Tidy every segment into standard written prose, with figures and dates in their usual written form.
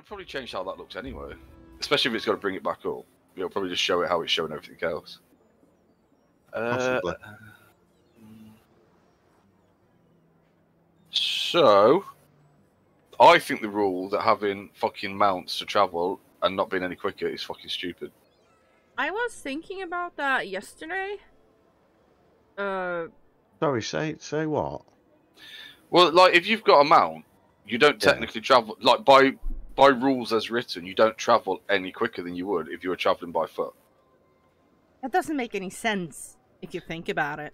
would probably change how that looks anyway. Especially if it's got to bring it back up. It'll probably just show it how it's showing everything else. Possibly. So, I think the rule that having fucking mounts to travel and not being any quicker is fucking stupid. I was thinking about that yesterday. Sorry, say what? Well, like, if you've got a mount, you don't technically travel... Like, by rules as written, you don't travel any quicker than you would if you were travelling by foot. That doesn't make any sense if you think about it.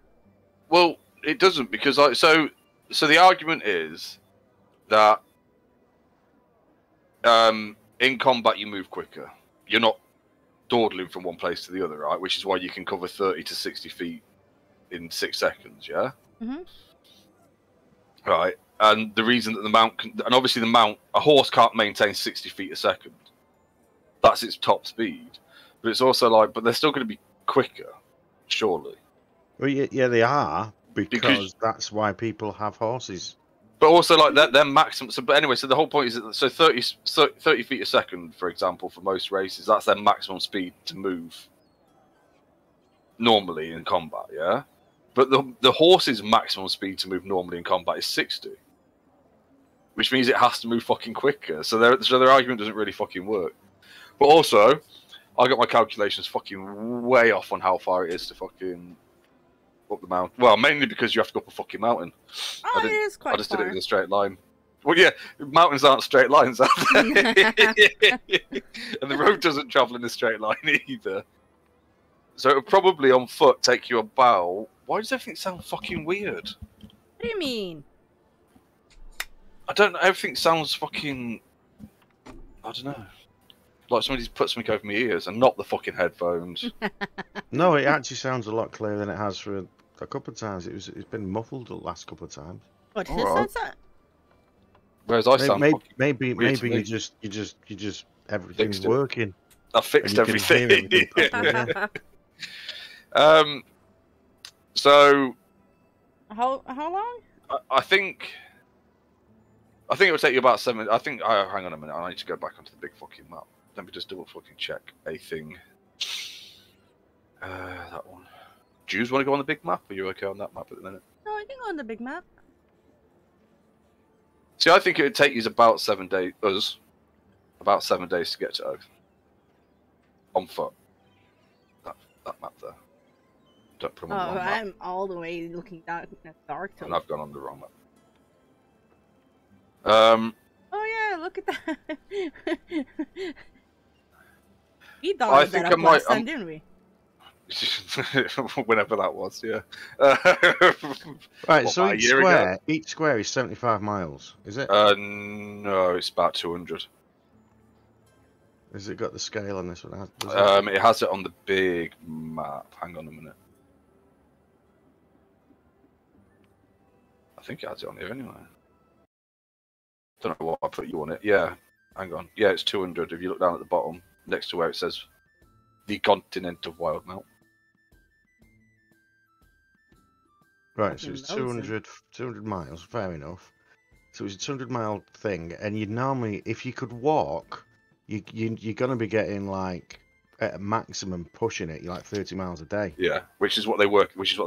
Well, it doesn't, because... So the argument is that in combat you move quicker. You're not dawdling from one place to the other, right? Which is why you can cover 30 to 60 feet in 6 seconds, yeah? Mm-hmm. Right. And the reason that the mount can... And obviously the mount... A horse can't maintain 60 feet a second. That's its top speed. But it's also like... But they're still going to be quicker, surely. Well, yeah, they are, because that's why people have horses. But also, like, their maximum... So, but anyway, so the whole point is that... So 30 feet a second, for example, for most races, that's their maximum speed to move normally in combat, yeah? But the horse's maximum speed to move normally in combat is 60. Which means it has to move fucking quicker. So their argument doesn't really fucking work. But also, I got my calculations fucking way off on how far it is to fucking up the mountain. Well, mainly because you have to go up a fucking mountain. Oh, it is quite far. I just did it in a straight line. Well, yeah, mountains aren't straight lines, are they? And the road doesn't travel in a straight line either. So it would probably on foot take you about... Why does everything sound fucking weird? What do you mean? I don't know. Everything sounds fucking... I don't know. Like somebody's put something over my ears and not the fucking headphones. No, it actually sounds a lot clearer than it has for a couple of times. It's been muffled the last couple of times. What his headset? Whereas I sound maybe you just everything's working. I fixed everything. So how long? I think it would take you about 7. I think. Hang on a minute. I need to go back onto the big fucking map. Let me just double fucking check a thing. That one. Do you want to go on the big map? Or are you okay on that map at the minute? No, I can go on the big map. See, I think it would take you about 7 days. About 7 days to get to Oath. On foot. That map there. Don't put them on the wrong map. I'm all the way looking down at dark. And I've gone on the wrong map. Oh yeah, look at that. We dodged that up last time, didn't we? Whenever that was, yeah. Right, so each square is 75 miles, is it? No, it's about 200. Has it got the scale on this one? It has it on the big map. Hang on a minute. I think it has it on here anyway. Don't know what I put you on it. Yeah, hang on. Yeah, it's 200. If you look down at the bottom, next to where it says the continent of Wildmount. Right, so it's 200 miles. Fair enough. So it's a 200-mile thing, and you'd normally, if you could walk, you're gonna be getting like at a maximum pushing it. You're like 30 miles a day. Yeah, which is what they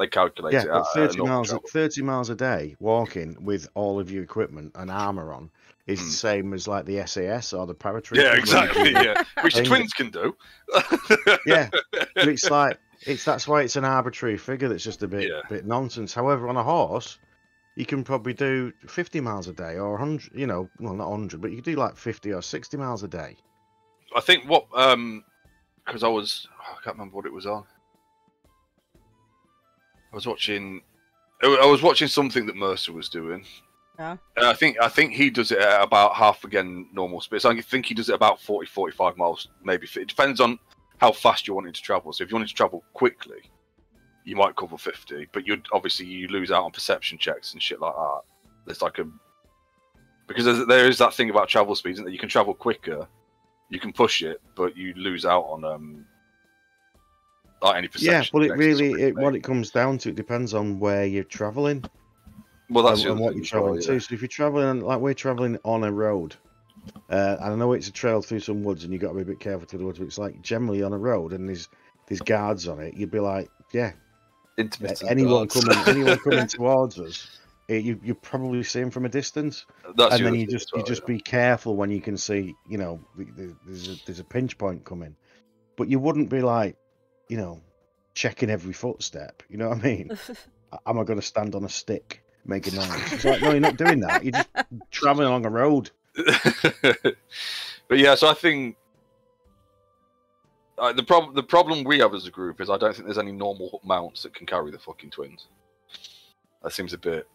calculate. Yeah, but 30 miles a day walking with all of your equipment and armor on is the same as like the SAS or the paratrooper. Yeah, exactly. Yeah, which twins can do. Yeah, but it's like that's why it's an arbitrary figure that's just a bit nonsense. However, on a horse, you can probably do 50 miles a day or 100. You know, well, not 100, but you could do like 50 or 60 miles a day. I think what because I can't remember what it was on. I was watching something that Mercer was doing. Yeah. And I think he does it at about half again normal speed. So I think he does it about 40, 45 miles, maybe. It depends on how fast you're wanting to travel. So if you wanted to travel quickly, you might cover 50, but you lose out on perception checks and shit like that. There's like because there is that thing about travel speeds, isn't there? You can travel quicker, you can push it, but you lose out on like any perception. Yeah, but what it comes down to, it depends on where you're traveling. Well, that's and what you're traveling to. So if you're traveling, like we're traveling on a road, And I know it's a trail through some woods, and you've got to be a bit careful through the woods. But it's like generally on a road, and there's guards on it. You'd be like, yeah, anyone coming towards us, you probably see him from a distance. And then you just be careful when you can see, you know, there's a pinch point coming. But you wouldn't be like, you know, checking every footstep. You know what I mean? Am I going to stand on a stick making noise? It's like, no, you're not doing that. You're just traveling along a road. But yeah, so I think the problem we have as a group is I don't think there's any normal mounts that can carry the fucking twins. That seems a bit.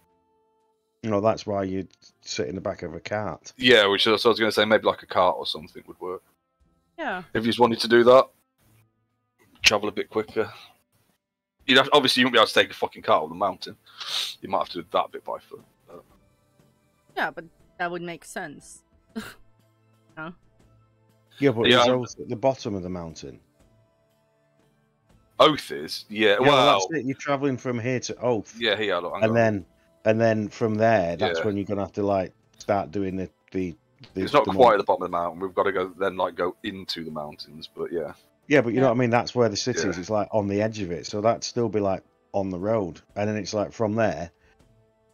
You know, that's why you'd sit in the back of a cart. Yeah, which is, so I was going to say maybe like a cart or something would work. Yeah. If you just wanted to do that, travel a bit quicker. Obviously you wouldn't be able to take a fucking cart on the mountain. You might have to do that bit by foot. Yeah, but that would make sense. No? Yeah, but it's Oath at the bottom of the mountain. Oath is? Yeah, well, that's it. You're travelling from here to Oath. Yeah, here, look, and then from there, that's when you're gonna have to like start doing the it's not quite at the bottom of the mountain. We've got to go into the mountains, but yeah. Yeah, but you know what I mean? That's where the city is. It's like on the edge of it. So that'd still be like on the road. And then it's like from there,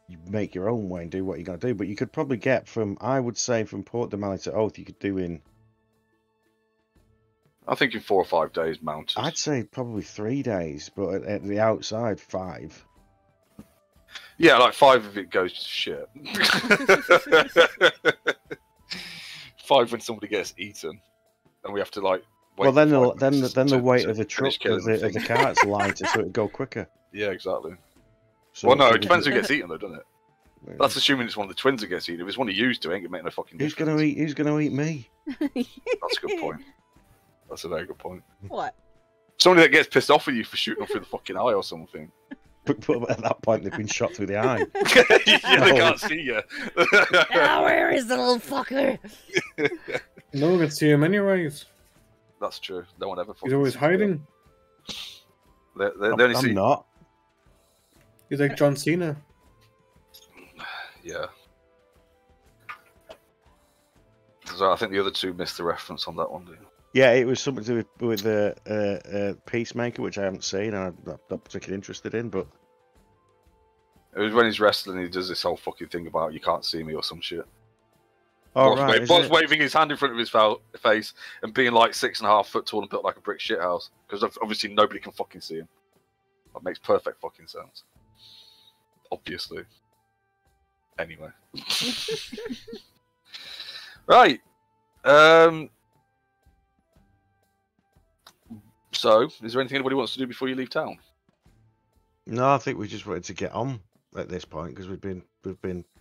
you make your own way and do what you're going to do. But you could probably get from, I would say, from Port de Mali to Oath, you could do in... I think in 4 or 5 days mountains. I'd say probably 3 days, but at the outside, 5. Yeah, like 5 if it goes to shit. 5 when somebody gets eaten. And we have to like... Well, then the weight of the truck of the cart's lighter, so it'd go quicker. Yeah, exactly. So well, no, it depends who gets eaten, though, doesn't it? Yeah. That's assuming it's one of the twins that gets eaten. If it's one of you two, ain't making a fucking difference. Who's gonna eat me? That's a good point. That's a very good point. What? Somebody that gets pissed off with you for shooting them through the fucking eye or something. But at that point, they've been shot through the eye. Yeah, they can't see you. Oh, where is the little fucker? No one can see him anyways. That's true. No one ever. He's always hiding. They only see. I'm not. He's like John Cena. Yeah. So I think the other two missed the reference on that one. Yeah, it was something to do with the Peacemaker, which I haven't seen, and I'm not particularly interested in. But it was when he's wrestling, he does this whole fucking thing about "you can't see me" or some shit. Oh, right. Boss waving his hand in front of his face and being like 6.5 foot tall and built like a brick shithouse. Because obviously nobody can fucking see him. That makes perfect fucking sense. Obviously. Anyway. Right. So, is there anything anybody wants to do before you leave town? No, I think we just wanted to get on at this point because we've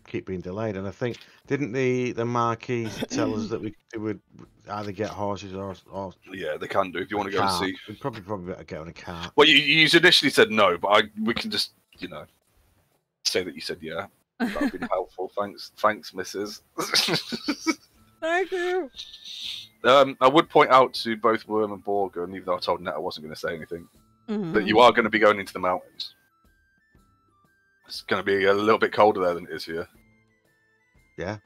keep being delayed, and I think didn't the Marquis tell us that we would either get horses or yeah, they can do if you want to go and see. We'd probably better get on a cart. Well, you initially said no, but we can just say that you said yeah. That'd been helpful. Thanks, Mrs. Thank you. I would point out to both Worm and Borger, and even though I told Nat I wasn't going to say anything, that you are going to be going into the mountains. It's going to be a little bit colder there than it is here. Yeah.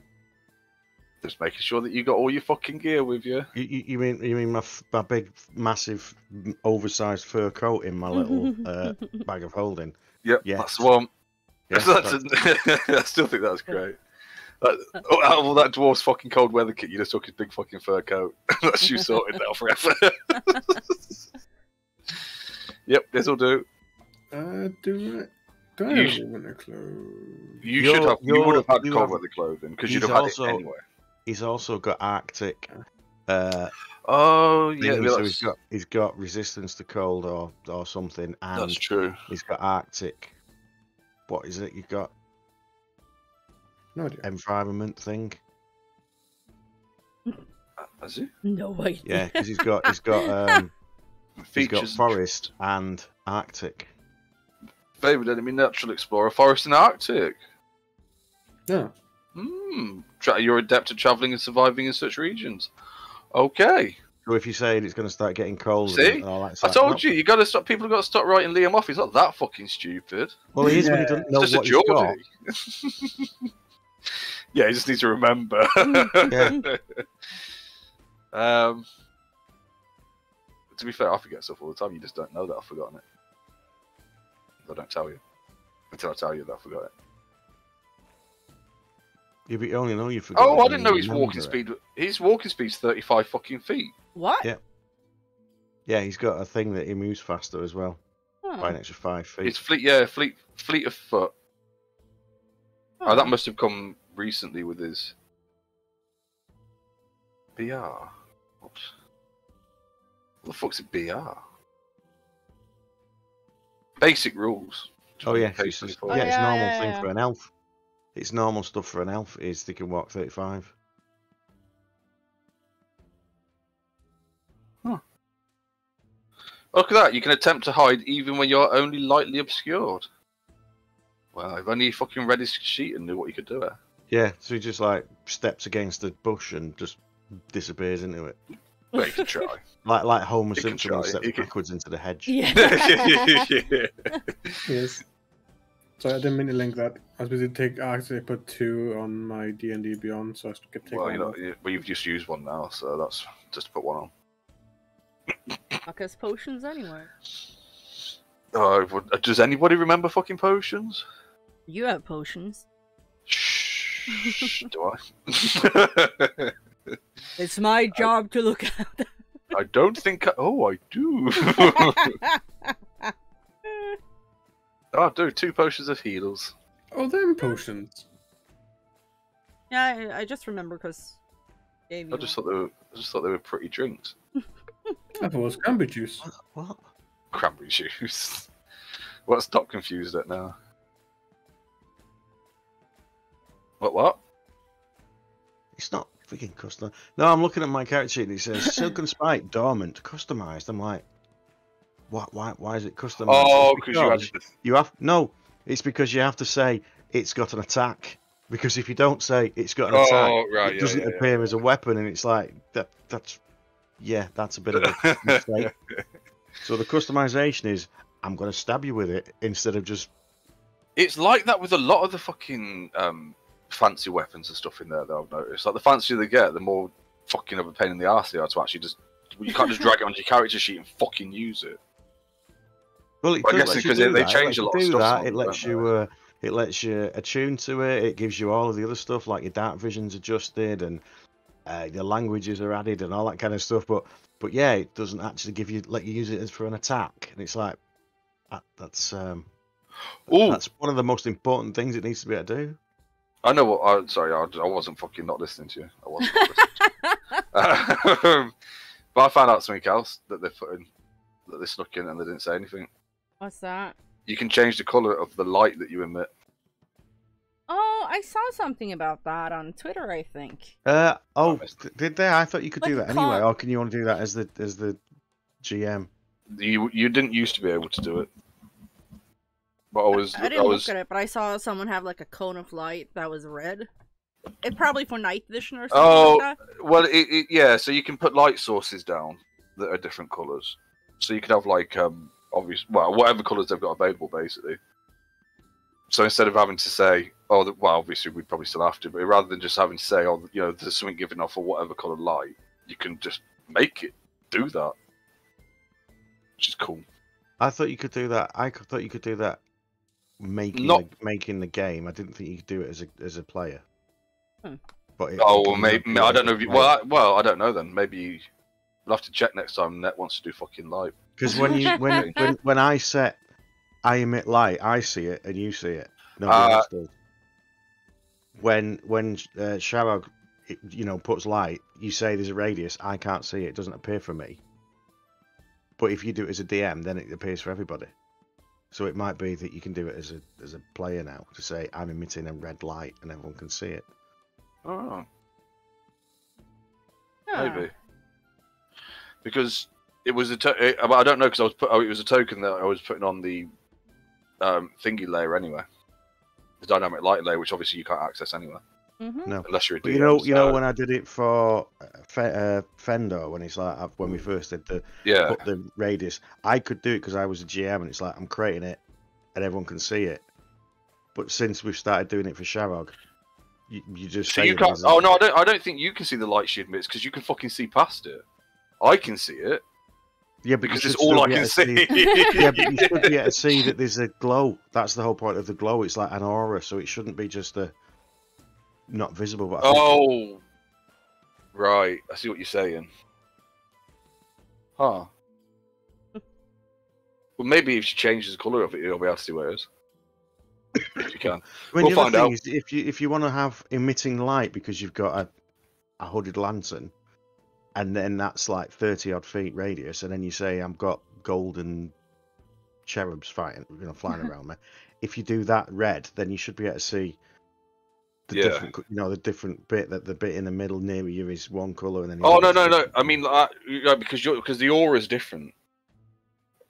Just making sure that you got all your fucking gear with you. You mean my big, massive, oversized fur coat in my little bag of holding? Yep, yes. That's the one. Yeah, I still think that's great. Out of all that dwarf's fucking cold weather kit, you just took his big fucking fur coat. That's you sorted now forever. Yep, this'll do. Do I have winter clothes? You would have had cold weather clothing because you'd have had it anyway. He's also got Arctic. Oh yeah, so he's got resistance to cold or something, and that's true. He's got Arctic. What is it? You've got no idea. Environment thing. Has he? No idea. Yeah, because he's got he's got forest and Arctic. Favoured enemy natural explorer, forest and Arctic. No. You're adept at travelling and surviving in such regions. Okay. So if you're saying it's going to start getting cold, see, and all that I told you, you got to stop. People have got to stop writing Liam off. He's not that fucking stupid. Well, he is when he doesn't know what he's got. Yeah, you just need to remember. Yeah. To be fair, I forget stuff all the time. You just don't know that I've forgotten it. I don't tell you until I tell you that I forgot it. Yeah, but you only know you forgot. Oh, it I when didn't you know his remember walking it. speed. His walking speed's 35 fucking feet. What? Yeah. Yeah, he's got a thing that he moves faster as well by an extra 5 feet. It's fleet of foot. Oh, that must have come recently with his BR. What the fuck's a BR? Basic rules. Oh yeah, Pace it's, before. it's normal thing yeah. for an elf. It's normal stuff for an elf is they can walk 35. Look at that, you can attempt to hide even when you're only lightly obscured. Well, if only you fucking read his sheet and knew what you could do there. Yeah, so he just like steps against the bush and just disappears into it. Well, you can try. Like Homer You can Simpson when he try, steps you can- backwards into the hedge. Yeah. Yes. Sorry, I didn't mean to link that. I was busy I actually put 2 on my D&D Beyond, so I could take Well, one you know, off. we've just used one now, so that's just to put one on. Fuck potions anyway. Oh, does anybody remember fucking potions? You have potions. Shh, do I? It's my job to look at. I don't think. Oh, I do. Oh, dude, 2 potions of heals. Oh, them potions. Yeah, I just remember because gave you. I just thought they were pretty drinks. I thought it was cranberry juice. What? Cranberry juice. Well, stop confused it now. What? It's not freaking custom. No, I'm looking at my character sheet and it says Silken Spike dormant, customized. I'm like, what? Why is it customized? Oh, It's because you have no. It's because you have to say it's got an attack. Because if you don't say it's got an attack, right, it doesn't appear as a weapon, and it's like that's a bit of a mistake. So the customization is I'm going to stab you with it instead of just. It's like that with a lot of the fucking fancy weapons and stuff in there, though, I've noticed. Like, the fancier they get, the more fucking of a pain in the arse they are to actually just... You can't just drag it onto your character sheet and fucking use it. Well, it I does guess let you because do they that. change It a lot lets of you do stuff. that. It lets you attune to it. It gives you all of the other stuff, like your dark vision's adjusted and your languages are added and all that kind of stuff. But yeah, it doesn't actually let you use it as for an attack. And it's like that's one of the most important things it needs to be able to do. I know what. Sorry, I wasn't fucking not listening to you. I wasn't. Not listening. But I found out something else that they put in, that they snuck in, and they didn't say anything. What's that? You can change the color of the light that you emit. Oh, I saw something about that on Twitter, I think. Did they? I thought you could Like do a that anyway. con- Or can you want to do that as the GM? You didn't used to be able to do it. But I didn't look at it, but I saw someone have like a cone of light that was red. It's probably for night vision or something like that. Well, yeah. So you can put light sources down that are different colors. So you could have like whatever colors they've got available, basically. So instead of having to say, obviously we'd probably still have to, but rather than just having to say, there's something given off for whatever color light, you can just make it do that, which is cool. I thought you could do that. I thought you could do that making the game. I didn't think you could do it as a player. But maybe I don't know. I don't know then. Maybe we'll have to check next time Net wants to do fucking light. Because when I set I emit light, I see it and you see it. Nobody else does. When Sharog, puts light, you say there's a radius. I can't see it. It doesn't appear for me. But if you do it as a DM, then it appears for everybody. So it might be that you can do it as a player now to say I'm emitting a red light and everyone can see it. Oh, Yeah. maybe because it was I don't know because it was a token that I was putting on the thingy layer anyway, the dynamic light layer, which obviously you can't access anyway. Mm-hmm. No, unless you're a but DM. you know when I did it for Fendor, when it's like when we first did put the radius, I could do it because I was a GM, and it's like I'm creating it, and everyone can see it. But since we've started doing it for Sharog, You just So say you can't. Oh no, I don't think you can see the light she emits because you can fucking see past it. I can see it. Yeah, because it's all I can see. Yeah, but you should be able to see that there's a glow. That's the whole point of the glow. It's like an aura, so it shouldn't be just a not visible. But oh, right. I see what you're saying. Huh. Well, maybe if she changes the colour of it, you'll be able to see where it is. If you can. When We'll the find other out. thing is, if you want to have emitting light because you've got a hooded lantern, and then that's like 30 odd feet radius, and then you say I've got golden cherubs flying around me. If you do that red, then you should be able to see the different, the different bit. That the bit in the middle near you is one color, and then no. I mean, because the aura is different.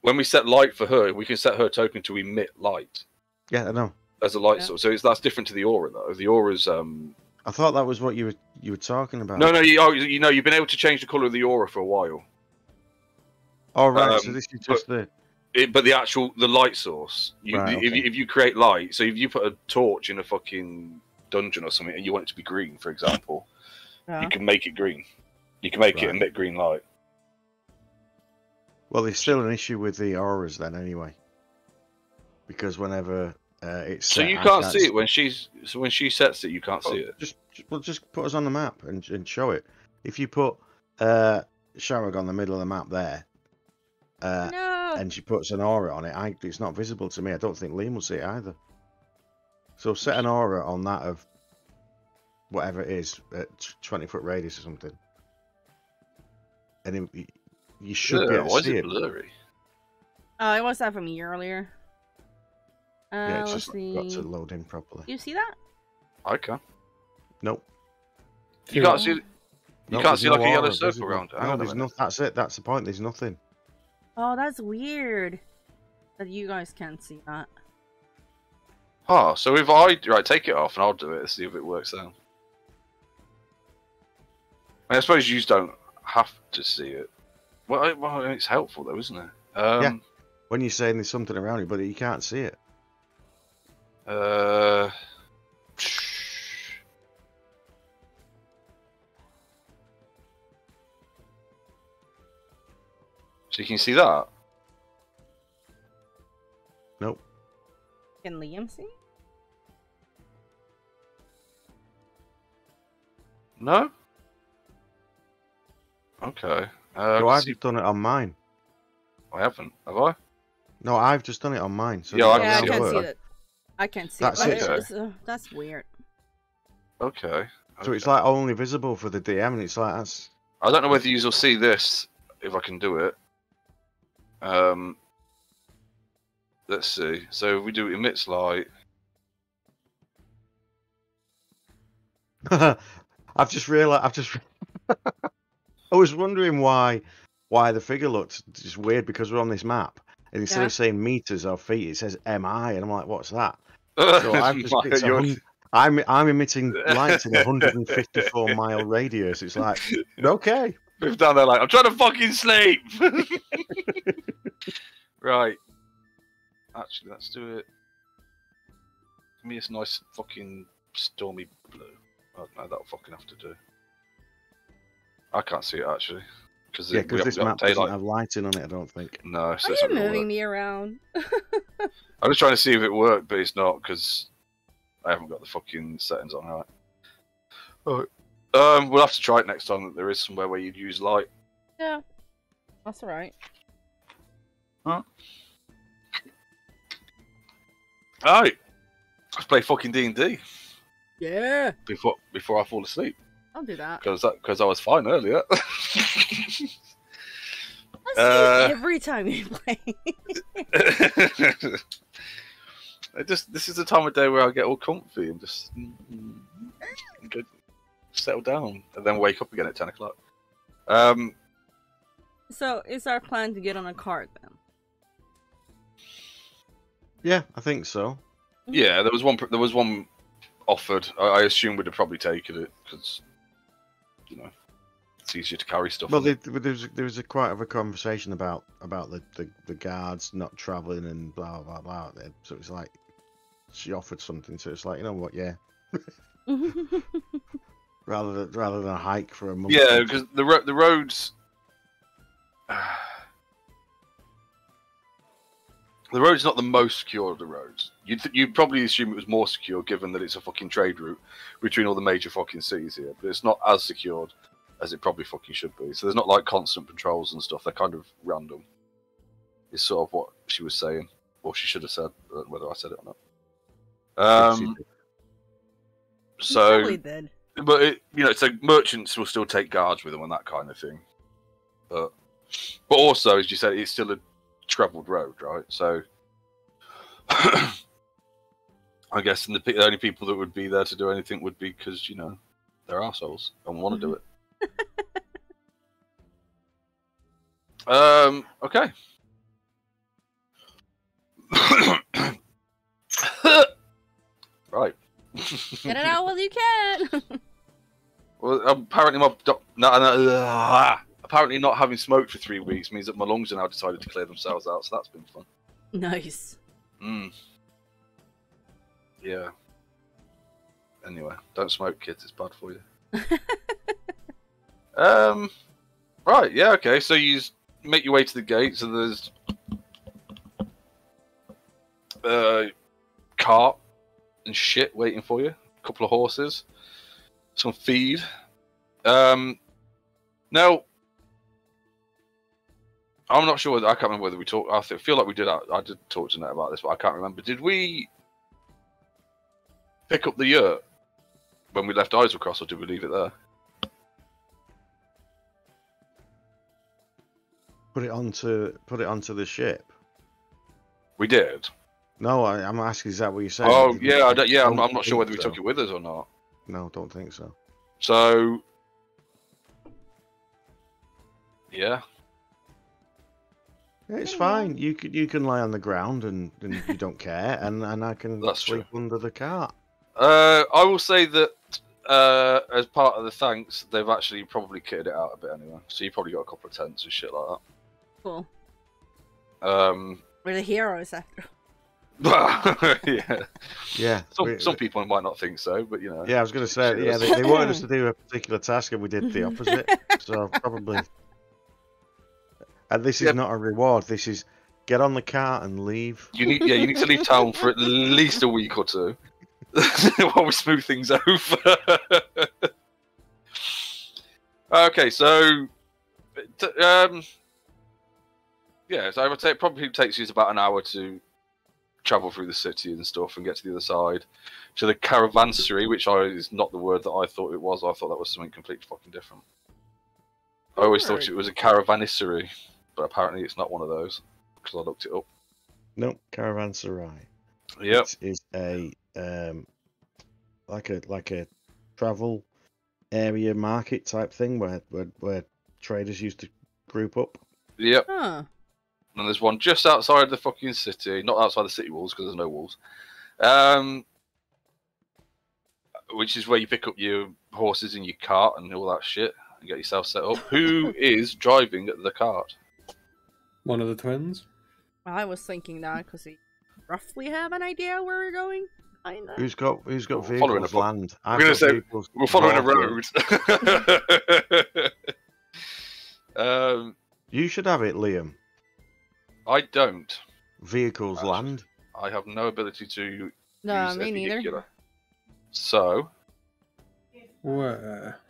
When we set light for her, we can set her token to emit light. Yeah, I know. As a light source, so that's different to the aura, though. The aura's. I thought that was what you were talking about. No, you've been able to change the color of the aura for a while. Oh right, so this is just but the light source. If you create light, so if you put a torch in a fucking dungeon or something, and you want it to be green, for example, you can make it green. You can make it emit green light. Well, there's still an issue with the auras then, anyway, because whenever it's so you can't see it when she sets it. You can't see it. Just put us on the map and show it. If you put Sharag on the middle of the map there, and she puts an aura on it, it's not visible to me. I don't think Liam will see it either. So set an aura on that of whatever it is, 20-foot radius or something, and you should be able to see it. Blurry? It was that from me earlier. Yeah, it's just got to load in properly. Do you see that? I can. Nope. You can't see. You can't see like a yellow circle around it. No, there's nothing. That's it. That's the point. There's nothing. Oh, that's weird. That you guys can't see that. Oh, so if take it off and I'll do it and see if it works then. I suppose you don't have to see it. Well, it's helpful though, isn't it? Yeah. When you're saying there's something around it, but you can't see it. So you can see that? Nope. Can Liam see? No? Okay. No, I've just done it on mine. I haven't, have I? No, I've just done it on mine. So yeah, I can't see it. I can't see it. That's weird. Okay. So it's like only visible for the DM, and it's like that's. I don't know whether you will see this if I can do it. Let's see. So if we do emits light. I've just realised. I was wondering why the figure looked just weird because we're on this map, and instead of saying meters or feet, it says MI, and I'm like, what's that? So I'm emitting light in a 154-mile radius. It's like, okay. We've done that. Like, I'm trying to fucking sleep. Right. Actually, let's do it. Give me this nice fucking stormy blue. Oh, no, that'll fucking have to do. I can't see it actually. Because this map doesn't have lighting on it, I don't think. No. So are you moving me around? I'm just trying to see if it worked, but it's not because I haven't got the fucking settings on right. Alright. We'll have to try it next time that there is somewhere where you'd use light. Yeah. That's alright. Huh? Alright. Let's play fucking D&D. Yeah. Before I fall asleep. I'll do that. Because I was fine earlier. Every time you play. This is the time of day where I get all comfy and just settle down and then wake up again at 10 o'clock. So is our plan to get on a cart then? Yeah, I think so. Yeah, there was one offered. I assume we'd have probably taken it because it's easier to carry stuff. Well, there was quite of a conversation about the guards not travelling and blah blah blah. So it's like she offered something, so it's like, you know what, yeah. rather than a hike for a month. Yeah, because the roads. The road's not the most secure of the roads. You'd probably assume it was more secure, given that it's a fucking trade route between all the major fucking cities here. But it's not as secured as it probably fucking should be. So there's not like constant patrols and stuff. They're kind of random. It's sort of what she was saying, or she should have said, whether I said it or not. So, probably did. But so merchants will still take guards with them and that kind of thing. But also, as you said, it's still a travelled road, right? So I guess the only people that would be there to do anything would be because they're assholes and want to do it. Okay. Right. Get it out while you can. Well, apparently apparently not having smoked for 3 weeks means that my lungs are now decided to clear themselves out, so that's been fun. Nice. Yeah. Anyway, don't smoke, kids. It's bad for you. Right. Yeah. Okay. So you make your way to the gate. So there's cart and shit waiting for you. A couple of horses, some feed. Now, I'm not sure. I can't remember whether we talked. I feel like we did. I did talk to Nat about this, but I can't remember. Did we pick up the yurt when we left Islecross, or did we leave it there? Put it onto the ship. We did. No, I'm asking. Is that what you said? Oh yeah, I'm not sure whether we took it with us or not. No, don't think so. So yeah. It's fine. You can lie on the ground and you don't care, and I can sleep under the cart. I will say that as part of the thanks, they've actually probably kitted it out a bit anyway. So you probably got a couple of tents and shit like that. Cool. We're the heroes after. Yeah. Some people might not think so, but Yeah, I was going to say. Yeah, they wanted us to do a particular task, and we did the opposite. So probably. And this is not a reward. This is get on the cart and leave. You need to leave town for at least a week or two while we smooth things over. Okay, so so I would say it probably takes you about an hour to travel through the city and stuff and get to the other side to the caravanserai, which is not the word that I thought it was. I thought that was something completely fucking different. I always thought it was a caravanserai. But apparently it's not one of those because I looked it up. Nope, caravanserai. Yep, it is a like a travel area market type thing where traders used to group up. Yep. Huh. And there's one just outside the fucking city, not outside the city walls because there's no walls. Which is where you pick up your horses and your cart and all that shit and get yourself set up. Who is driving the cart? One of the twins. Well, I was thinking that because we roughly have an idea where we're going. Kinda. Who's got vehicles land? I'm going to say we're following a road. You should have it, Liam. I don't. Vehicles land. I have no ability to. No, use me neither. So. Where?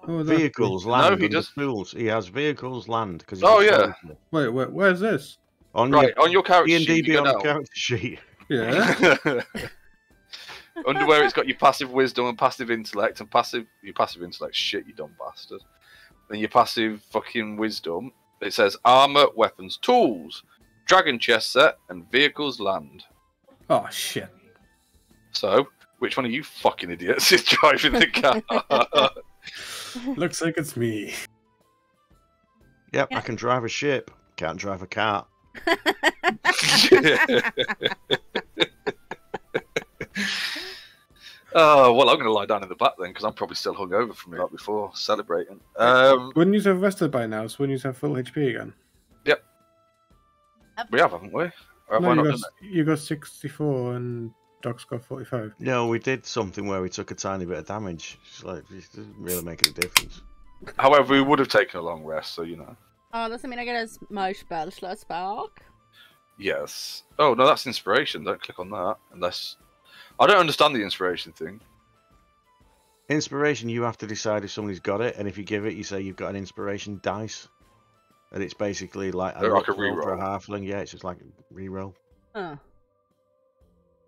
Vehicles land. No, he does. Tools. He has vehicles land because. Oh yeah. Wait, where's this? On your character sheet. D&D on the character sheet. Yeah. Under where it's got your passive wisdom and passive intellect and your passive intellect. Shit, you dumb bastard. Then your passive fucking wisdom. It says armor, weapons, tools, dragon chest set, and vehicles land. Oh shit. So, which one of you fucking idiots is driving the car? Looks like it's me. Yep, I can drive a ship. Can't drive a cart. Oh, well, I'm going to lie down in the back then because I'm probably still hungover from the night before celebrating. Wouldn't you have rested by now? So wouldn't you have full HP again? Yep. We have, haven't we? No, you got 64 and Doc's got 45. No, we did something where we took a tiny bit of damage. It's like, it doesn't really make a difference. However, we would have taken a long rest, so you know. Oh, does that mean I get my spell slots back? Yes. Oh no, that's inspiration. Don't click on that unless. I don't understand the inspiration thing. Inspiration, you have to decide if somebody's got it, and if you give it, you say you've got an inspiration dice. And it's basically like a Like a roll for a reroll. halfling. Yeah, it's just like a reroll. Huh.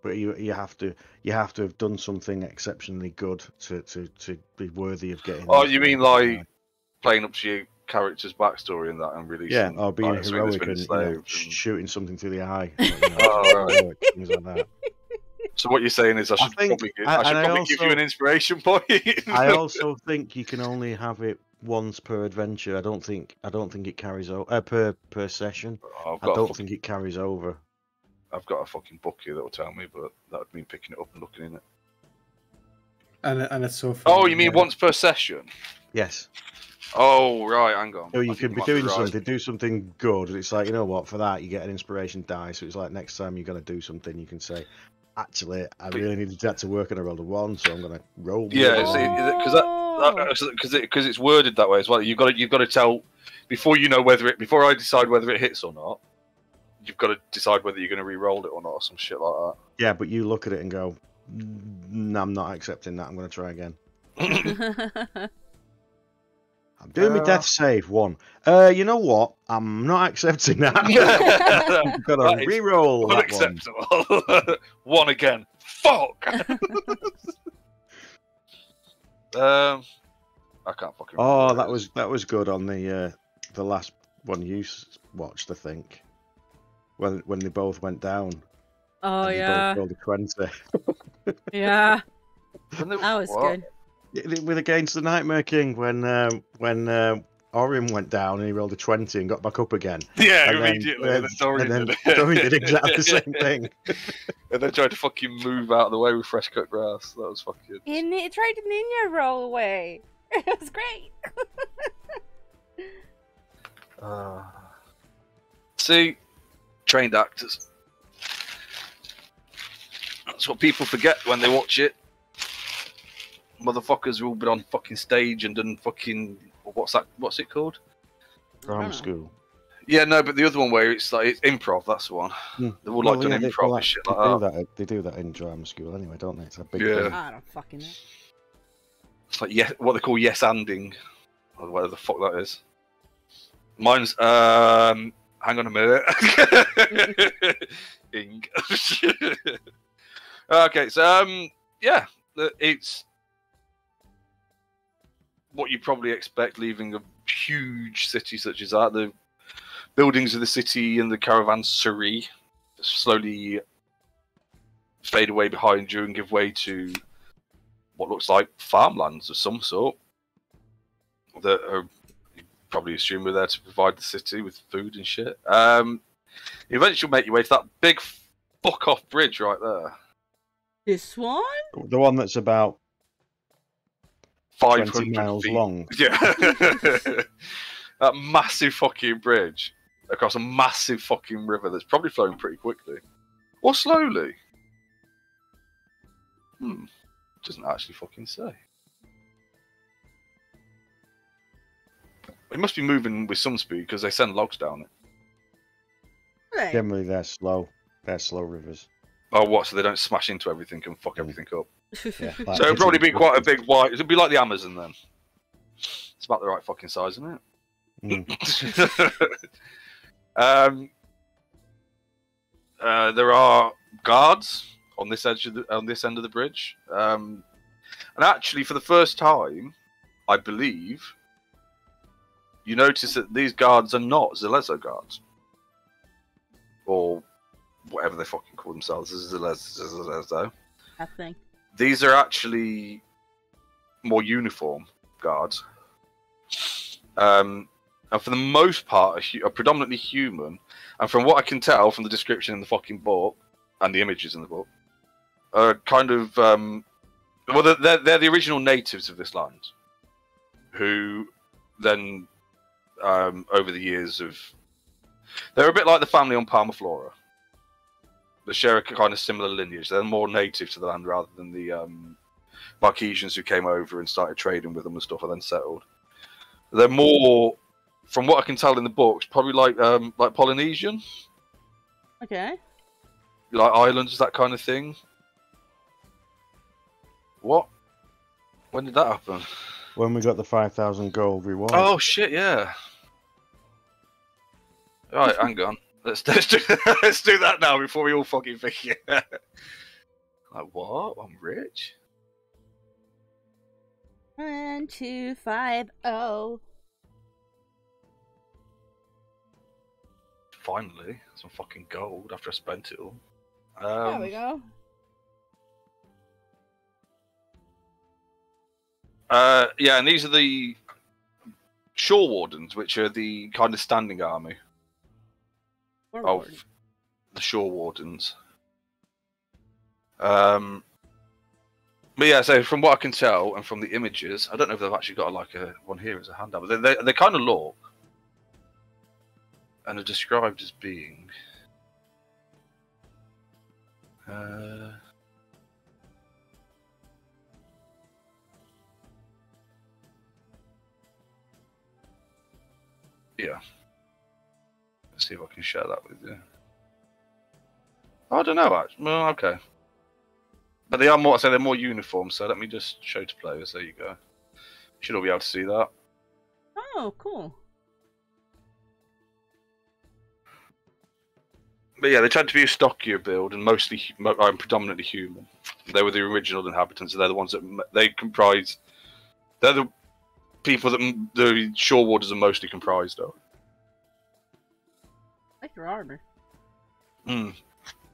But you have to have done something exceptionally good to be worthy of getting. Oh, you mean like playing up to your character's backstory and that, and releasing? Yeah, or being like, heroic and, enslaved shooting something through the eye. Oh, right. Things like that. So what you're saying is I should probably give you an inspiration point. I also think you can only have it once per adventure. I don't think it carries over per session. Oh, I don't think it carries over. I've got a fucking book here that will tell me, but that would mean picking it up and looking in it. And it's so fun. Oh, you mean once per session? Yes. Oh, right, hang on. So you could be doing something, do something good. It's like, you know what, for that you get an inspiration die. So it's like next time you're going to do something, you can say, actually, I really needed that to work and I rolled a 1, so I'm going to roll. Yeah, because it's worded that way as well. You've got to tell before you know before I decide whether it hits or not. You've got to decide whether you're going to re-roll it or not, or some shit like that. Yeah, but you look at it and go, no, I'm not accepting that. I'm going to try again. I'm doing my death save 1. You know what? I'm not accepting that. I've got to re-roll that unacceptable. 1 again. Fuck. I can't fucking. Oh, that was good on the last one you watched, I think. When they both went down. Oh and yeah. They both rolled a 20. Yeah. That was good. With Against the Nightmare King, when Orion went down and he rolled a 20 and got back up again. Yeah, and immediately. Then, Dorian did exactly the same thing. And then tried to fucking move out of the way with fresh cut grass. That was fucking. It tried to ninja roll away. It was great. See, trained actors. That's what people forget when they watch it. Motherfuckers have all been on fucking stage and done fucking what's it called? Drama school. Yeah, no, but the other one where it's like it's improv, that's the one. They've all like done improv and shit like that. They do that in drama school anyway, don't they? It's a big thing. I don't fucking know. It's like what they call yes-anding, or whatever the fuck that is. Mine's hang on a minute. Ing. Okay, so yeah, it's what you probably expect leaving a huge city such as that. The buildings of the city and the caravanserai slowly fade away behind you and give way to what looks like farmlands of some sort that are, you probably assume, we're there to provide the city with food and shit. Eventually make your way to that big fuck off bridge right there. This one? The one that's about 500 miles feet long. Yeah. That massive fucking bridge across a massive fucking river that's probably flowing pretty quickly. Or slowly. Doesn't actually fucking say. It must be moving with some speed because they send logs down it. Right. Generally, they're slow. They're slow rivers. Oh, what? So they don't smash into everything and fuck everything up. Yeah, So it'd probably be quite a big white. It'd be like the Amazon then. It's about the right fucking size, isn't it? There are guards on this edge on this end of the bridge, and actually, for the first time, I believe, you notice that these guards are not Zelezo guards, or whatever they fucking call themselves, Zelezo. I think. These are actually more uniform guards. And for the most part, are predominantly human. And from what I can tell from the description in the fucking book, and the images in the book, are kind of... well, they're the original natives of this land. Who then, over the years of... They're a bit like the family on Palmaflora. They share a kind of similar lineage. They're more native to the land rather than the Marquesians who came over and started trading with them and stuff and then settled. They're more, from what I can tell in the books, probably like Polynesian. Okay. Like islands, that kind of thing. What? When did that happen? When we got the 5,000 gold reward. Oh shit! Yeah. Right, hang on. Let's do that now before we all fucking forget. Like what? I'm rich. 1, 2, 5, 0. Finally, some fucking gold after I spent it all. There we go. Yeah, and these are the Shore Wardens, which are the kind of standing army of the Shore Wardens. But yeah, so from what I can tell, and from the images, I don't know if they've actually got like one here as a handout, but they kind of look and are described as being. Yeah. Let's see if I can share that with you. I don't know, actually. Well, okay. But they are more, they're more uniform, so let me just show to players. There you go. Should all be able to see that. Oh, cool. But yeah, they tend to be a stockier build and mostly, predominantly human. They were the original inhabitants, and they're the ones that they comprise. They're the people that the Shore Warders are mostly comprised of. I like your armor.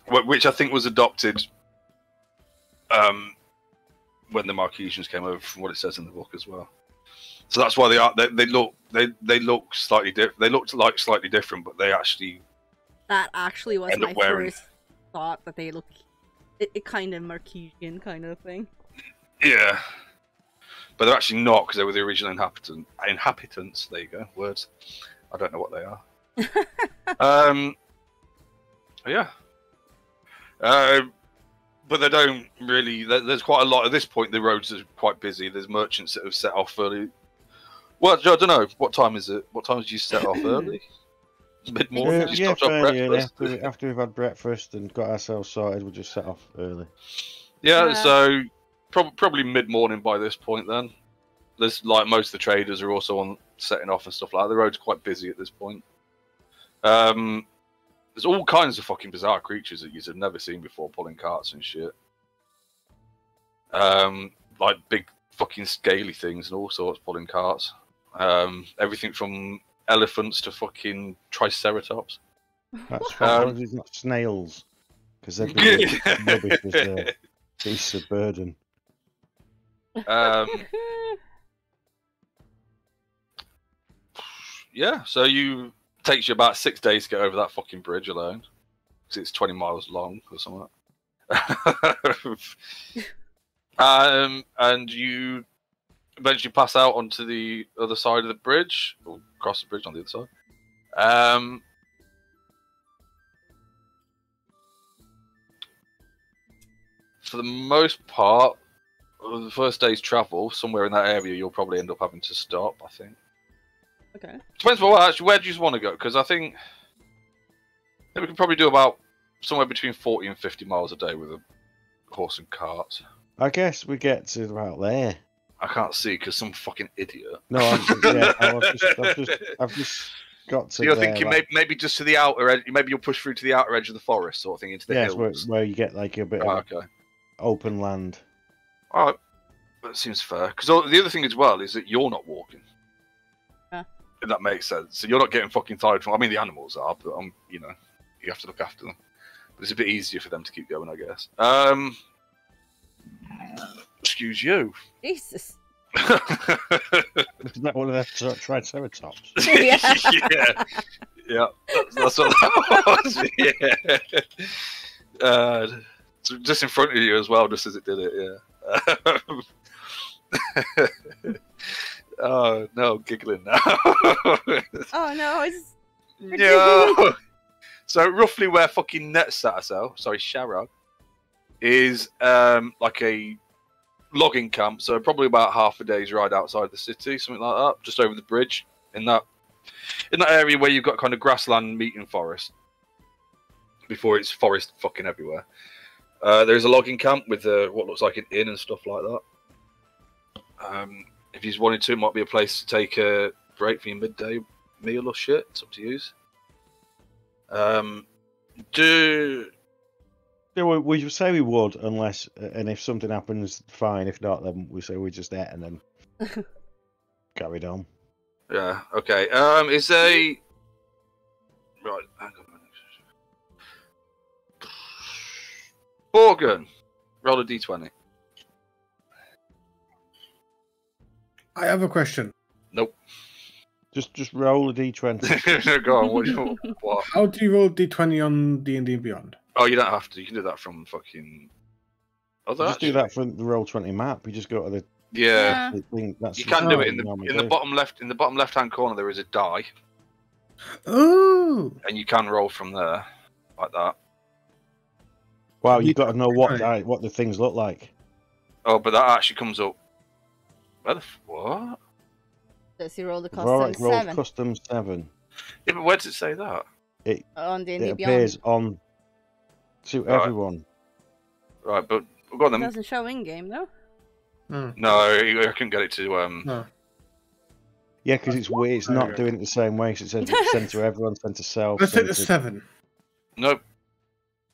Which I think was adopted when the Marquesians came over, from what it says in the book as well. So that's why they look slightly different. They looked like slightly different, but they actually. That actually was my first thought, that they look it kind of Marquesian kind of thing. Yeah. But they're actually not, because they were the original inhabitants. There you go, words. I don't know what they are. Yeah. But they don't really. There's quite a lot at this point. The roads are quite busy. There's merchants that have set off early. Well, I don't know. What time is it? What time did you set off early? Mid morning. Yeah, fairly early. After we've had breakfast and got ourselves sorted, we'll just set off early. Yeah, so probably mid morning by this point. Then there's like most of the traders are also on setting off and stuff like that. The road's quite busy at this point. There's all kinds of fucking bizarre creatures that you've never seen before, pulling carts and shit. Like big fucking scaly things and all sorts pulling carts. Everything from elephants to fucking triceratops. That's fine. It's not snails, because they'd be rubbish as beasts of burden. Yeah, so takes you about 6 days to get over that fucking bridge alone, because it's 20 miles long or something. And you eventually pass out onto the other side of the bridge, or cross the bridge on the other side. For the most part, of the first day's travel, somewhere in that area, you'll probably end up having to stop, I think. Okay. Depends on actually, where do you want to go? Because I think we could probably do about somewhere between 40 and 50 miles a day with a horse and cart. I guess we get to about there. I can't see because some fucking idiot. No, I've just got to. So you're thinking maybe just to the outer edge. Maybe you'll push through to the outer edge of the forest, sort of thing, into the hills. Where you get like a bit of open land. All right, that seems fair. Because the other thing as well is that you're not walking. If that makes sense. So you're not getting fucking tired from. I mean, the animals are, but you have to look after them. But it's a bit easier for them to keep going, I guess. Excuse you. Jesus. Isn't that one of their triceratops? Yeah. Yeah. That's what that was. Yeah. So just in front of you as well, just as it did it. Yeah. Oh no, giggling now. Oh no, it's no. So roughly where fucking Sharag is like a logging camp. So probably about half a day's ride outside the city, something like that, just over the bridge in that area where you've got kind of grassland meeting forest before it's forest fucking everywhere. There's a logging camp with what looks like an inn and stuff like that. If you just wanted to, it might be a place to take a break for your midday meal or shit. It's up to you. Yeah, we say we would, unless, and if something happens, fine. If not, then we say we just ate and then carried on. Yeah. Okay. Is a right. Hang on. Borgen, roll a d20. I have a question. Nope. Just roll a d20. Go on. What? How do you roll d20 on D&D Beyond? Oh, you don't have to. You can do that from fucking. Just do that from the Roll20 map. You just go to the. Yeah. Thing. That's You can do it in the bottom left. In the bottom left-hand corner, there is a die. Oh. And you can roll from there, like that. Wow, you've got to know what the things look like. Oh, but that actually comes up. Where the what? Does he roll the custom 7? Custom 7. Yeah, but where does it say that? On D&D it Beyond. appears on to everyone. Right, but go on then. It doesn't show in game though. No, I couldn't get it to. No. Yeah, because it's not doing it the same way. So it says send to everyone, send to self. Let's take the 7. Nope.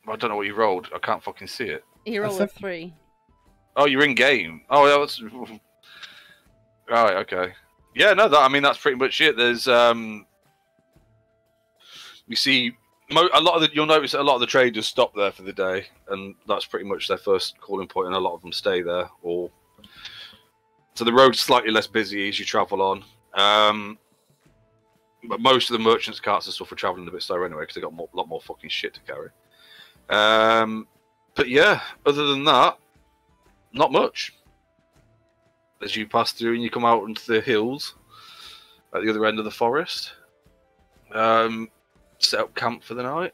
I don't know what you rolled. I can't fucking see it. You rolled a 3. Oh, you're in game. Oh, yeah, that's right. Okay. Yeah, no, that's pretty much it. There's you see, you'll notice that a lot of the traders stop there for the day, and that's pretty much their first calling point, and a lot of them stay there. So the road's slightly less busy as you travel on. But most of the merchants' carts and stuff are traveling a bit slower anyway because they've got a lot more fucking shit to carry. But yeah, other than that, not much. As you pass through and you come out into the hills at the other end of the forest, set up camp for the night.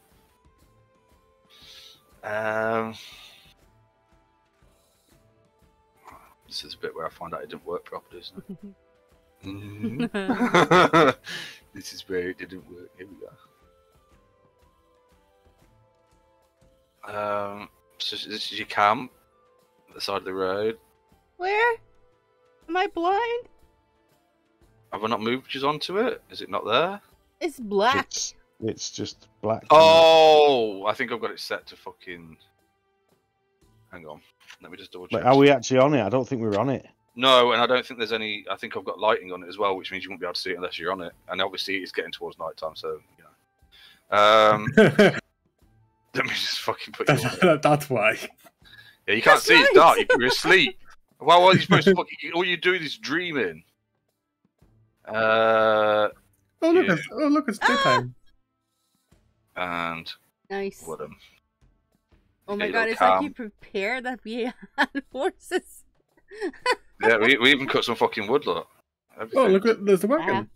This is a bit where I find out it didn't work properly, isn't it? This is where it didn't work. Here we go. So this is your camp at the side of the road. Where? Am I blind? Have I not moved you onto it? Is it not there? It's black. It's just black. Oh, I think I've got it set to fucking. Hang on. Let me just double check. Are we actually on it? I don't think we're on it. No, and I don't think there's any. I think I've got lighting on it as well, which means you won't be able to see it unless you're on it. And obviously, it's getting towards night time, so you know. Let me just fucking put you on. That's why. Yeah, you can't see. It's dark. You're asleep. Well, what are you supposed to? All you're doing is dreaming. Oh look! It's daytime. And Nice. what Oh my god! It's like you prepared that we had horses. Yeah, we even cut some fucking wood, look. Everything. Oh, look! There's the wagon.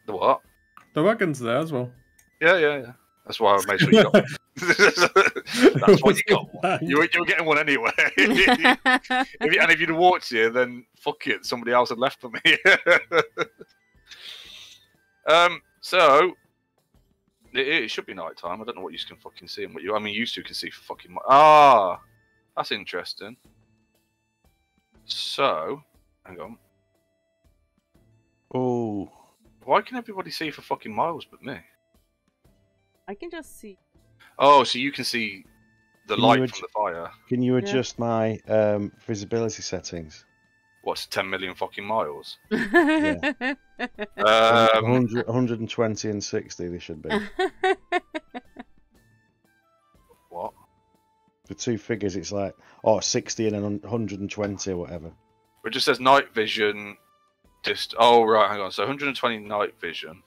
The what? The wagon's there as well. Yeah. That's why I made sure you got one. That's why you got one. You were getting one anyway. If you'd have walked here, then fuck it, somebody else had left for me. So it should be night time. I don't know what you can fucking see and what you. I mean, you two can see for fucking. That's interesting. So, hang on. Oh. Why can everybody see for fucking miles but me? I can just see. Oh, so you can see the light from the fire. Can you adjust my visibility settings? What's 10 million fucking miles? Yeah. 120 and 60 they should be. What? The two figures, it's like 60 and then 120 or whatever. It just says night vision. Oh right, hang on. So 120 night vision.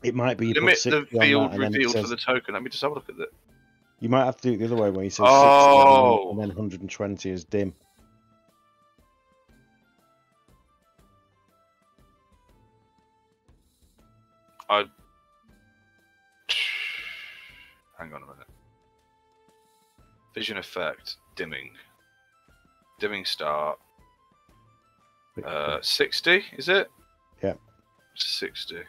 It might be you limit the field revealed for the token. Let me just have a look at that. You might have to do it the other way where you say 60 and then 120 is dim. Hang on a minute. Vision effect, dimming. Dimming start. 60, is it? Yeah. 60.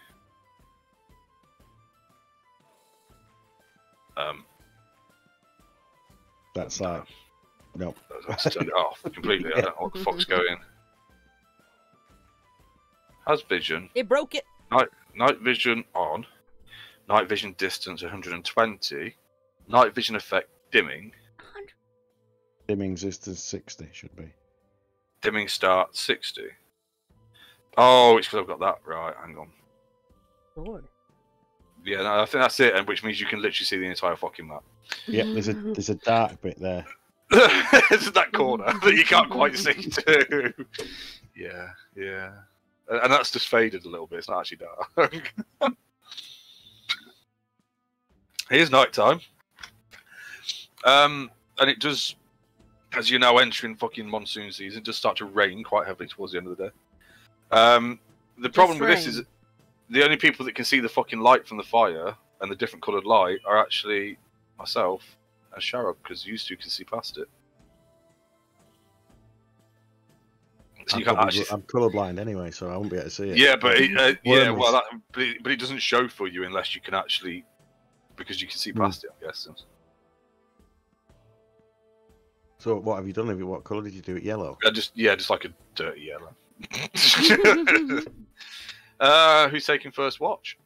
That's like, nope. Let's turn it off completely. I don't know what the fuck's going. Has vision. It broke it. Night vision on. Night vision distance 120. Night vision effect dimming. Dimming distance 60 should be. Dimming start 60. Oh, it's because I've got that right. Hang on. Lord. Yeah, no, I think that's it, and which means you can literally see the entire fucking map. Yep, there's a dark bit there. It's that corner that you can't quite see too. Yeah, yeah. And that's just faded a little bit. It's not actually dark. Here's nighttime. And it does, as you're now entering fucking monsoon season, it does start to rain quite heavily towards the end of the day. The problem with this is the only people that can see the fucking light from the fire and the different coloured light are actually myself and Sharab, because you two can see past it. So I'm colourblind anyway, so I won't be able to see it. Yeah, but it doesn't show for you unless you can actually, because you can see past it, I'm guessing. So what have you done? What colour did you do it? Yellow? Just like a dirty yellow. Who's taking first watch?